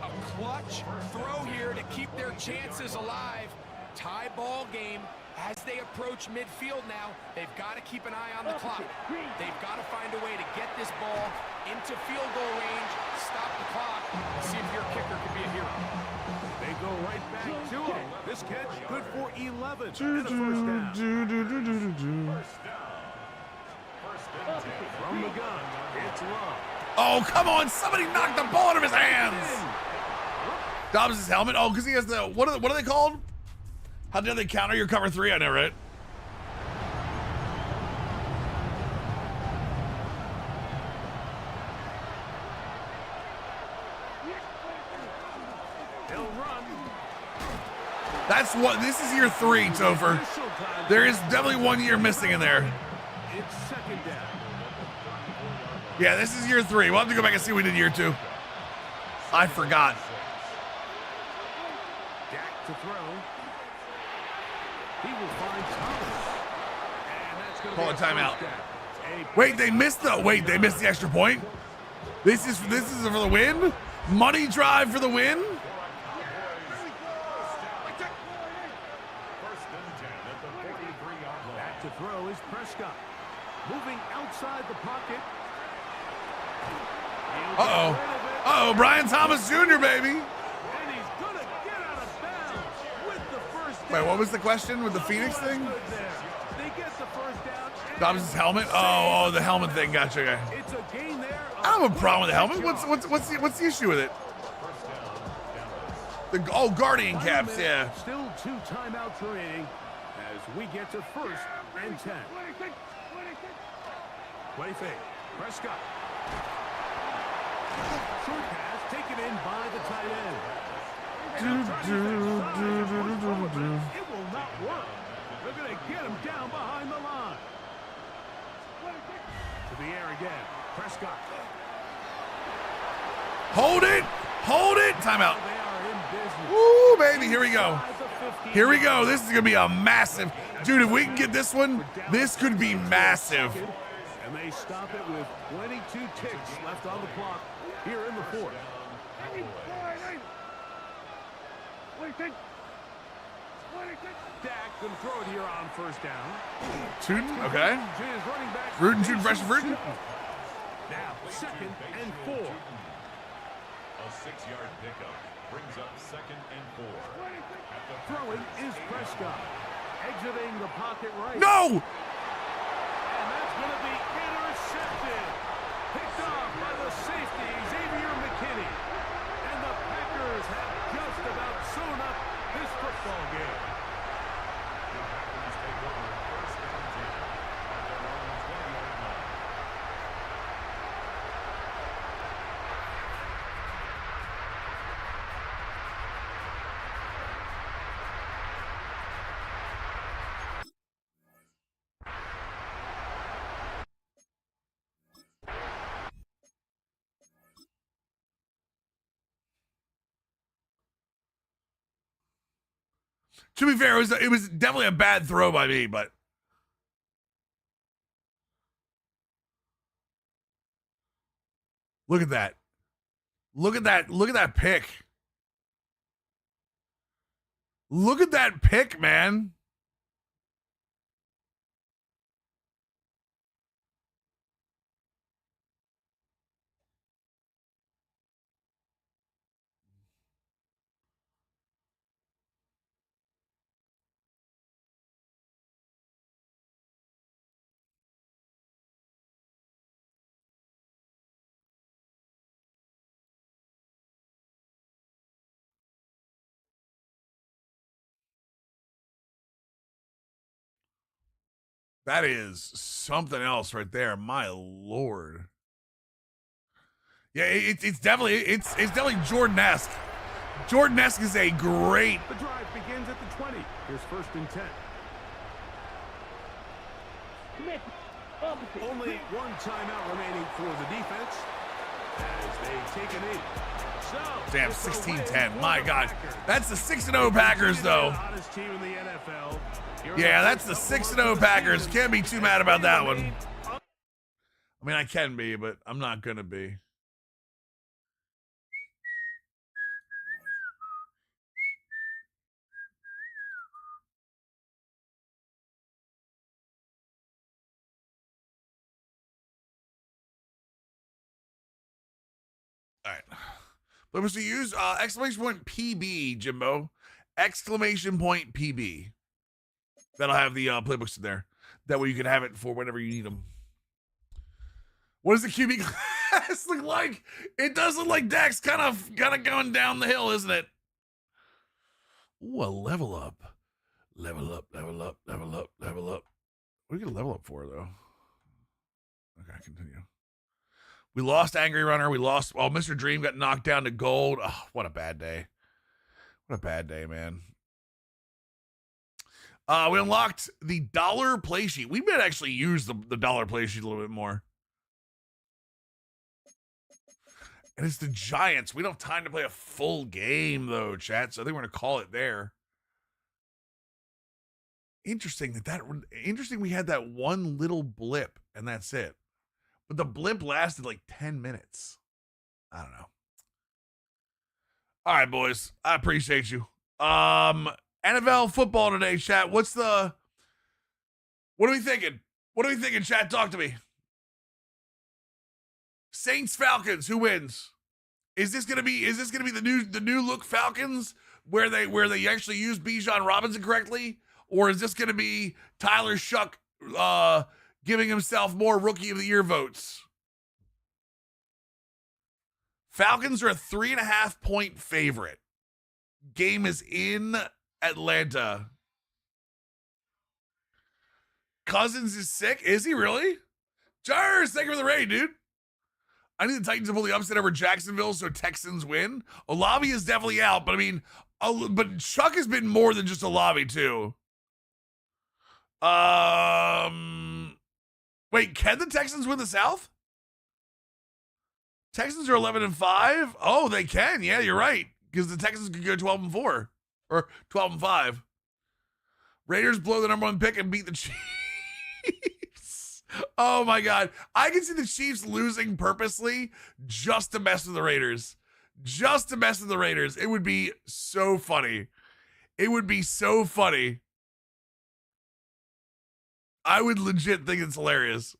A clutch throw here to keep their chances alive. Tie ball game as they approach midfield now. They've got to keep an eye on the clock. They've got to find a way to get this ball into field goal range, stop the clock, and see if your kicker can be a hero. They go right back to him. This catch good for 11 and a first down. From the gun, it's Love. Oh, come on. Somebody knocked the ball out of his hands. Dobbs' helmet. Oh, because he has the, what are they called? How do they counter your cover 3? I know, right? He'll run. That's what, this is year 3, Topher. There is definitely 1 year missing in there. It's second down. Yeah, this is year 3. We'll have to go back and see what we did year 2. I forgot. Dak to throw. He will find Thomas. And that's going to Call a be timeout. first down. Wait, they missed the extra point? This is for the win? Money drive for the win? Back to throw is Prescott. Moving outside the pocket. Uh-oh. Uh-oh, Brian Thomas Jr., baby. And he's going to get out of bounds with the first down. Wait, what was the question with the Phoenix thing? They get the first down. Dobbs' helmet? Oh, the helmet thing. Gotcha. Okay. It's a gain there. I don't have a problem with the helmet. What's the issue with it? Guardian caps, yeah. Still 2 timeouts remaining as we get to first and 10. Play fake. Prescott. Short pass taken in by the tight end. It will not work. They're going to get him down behind the line. To the air again. Prescott. Hold it. Hold it. Timeout. They are in business. Woo, baby. Here we go. Inside the 15. Here we go. This is going to be a massive. Dude, if we can get this one, this could be massive. And they stop it with 22 ticks left on the clock here in the fourth. Dak can throw it here on first down. Tootin', okay. To his running back. Rootin', shooting, fresh and fruitin'. Now, second and 4. A 6-yard pickup brings up second and 4. Throwing is Prescott. Exiting the pocket right. No! And that's going to be intercepted. Picked off by the safety, Xavier McKinney. And the Packers have just about sewn up this football game. The Packers take over first down 10 at their own 20-yard line. To be fair, it was definitely a bad throw by me, but look at that. Look at that. Look at that pick. Look at that pick, man. That is something else right there. My Lord. Yeah, it's definitely Jordan-esque. Jordan-esque is a great. The drive begins at the 20. Here's first and 10. Only one timeout remaining for the defense as they take a knee. So, Damn, it's a 16-10. win My for the God. Packers. That's the 6-0 Packers, though. The hottest team in the NFL. Yeah, that's the 6-0 Packers. Can't be too mad about that one. I mean, I can be, but I'm not going to be. All right. But we should use exclamation point PB, Jimbo. Exclamation point PB. That'll have the playbooks in there. That way you can have it for whenever you need them. What does the QB class look like? It does look like Dak's kind of going down the hill, isn't it? Ooh, a level up. Level up, level up, level up, level up. What are you going to level up for, though? Okay, continue. We lost Angry Runner. We lost... Oh, Mr. Dream got knocked down to gold. Oh, what a bad day. What a bad day, man. We unlocked the dollar play sheet. We might actually use the dollar play sheet a little bit more. And it's the Giants. We don't have time to play a full game, though, chat. So I think we're going to call it there. Interesting interesting we had that one little blip, and that's it. But the blip lasted like 10 minutes. I don't know. All right, boys. I appreciate you. NFL football today, chat. What are we thinking? What are we thinking, chat? Talk to me. Saints Falcons, who wins? Is this gonna be the new look Falcons where they actually use Bijan Robinson correctly? Or is this gonna be Tyler Shuck giving himself more rookie of the year votes? Falcons are a 3.5-point favorite. Game is in Atlanta. Cousins is sick. Is he really? Jars, thank you for the raid, dude. I need the Titans to pull the upset over Jacksonville so Texans win. Olave is definitely out, but I mean, but Chuck has been more than just Olave too. Wait, can the Texans win the South? Texans are 11-5. Oh, they can. Yeah, you're right. Because the Texans could go 12-4 or 12-5. Raiders blow the #1 pick and beat the Chiefs. Oh my God. I can see the Chiefs losing purposely just to mess with the Raiders. Just to mess with the Raiders. It would be so funny. It would be so funny. I would legit think it's hilarious.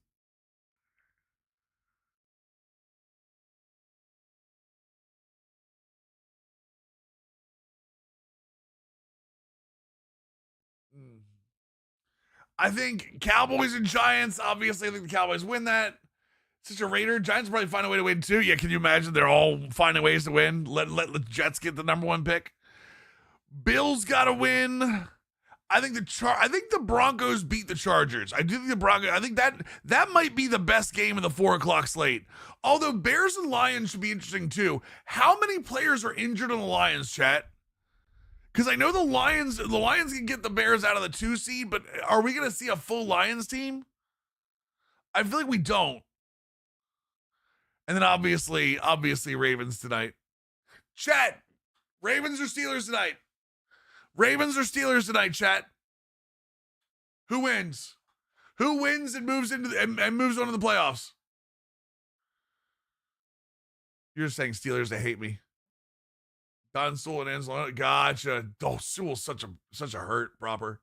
I think Cowboys and Giants, obviously, I think the Cowboys win that. Such a Raider. Giants probably find a way to win too. Yeah, can you imagine? They're all finding ways to win. Let the Jets get the number 1 pick. Bills got to win. I think the Broncos beat the Chargers. I do think the Broncos. I think that might be the best game in the 4:00 slate. Although Bears and Lions should be interesting too. How many players are injured on the Lions, chat? Because I know the Lions can get the Bears out of the 2 seed, but are we going to see a full Lions team? I feel like we don't. And then obviously Ravens tonight. Chat, Ravens or Steelers tonight? Ravens or Steelers tonight, chat? Who wins? Who wins and moves into and moves on to the playoffs? You're saying Steelers, they hate me. Don Sewell and Anzalone. Gotcha. Oh, Sewell's such a hurt, proper.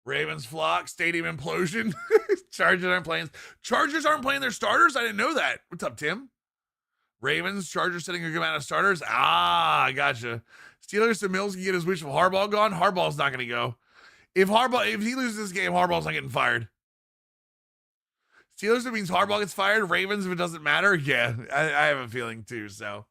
Ravens flock, stadium implosion. Chargers aren't playing their starters? I didn't know that. What's up, Tim? Ravens, Chargers sitting a good amount of starters. I gotcha. Steelers to Mills can get his wish of Harbaugh gone. Harbaugh's not going to go. If he loses this game, Harbaugh's not getting fired. Steelers, it means Harbaugh gets fired. Ravens, if it doesn't matter. Yeah, I have a feeling too, so.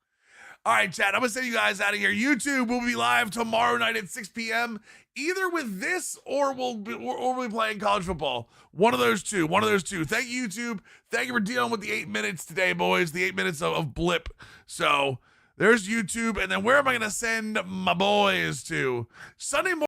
All right, chat, I'm going to send you guys out of here. YouTube will be live tomorrow night at 6 p.m., either with this or we'll be playing college football. One of those two. Thank you, YouTube. Thank you for dealing with the 8 minutes today, boys, the 8 minutes of blip. So there's YouTube. And then where am I going to send my boys to? Sunday morning.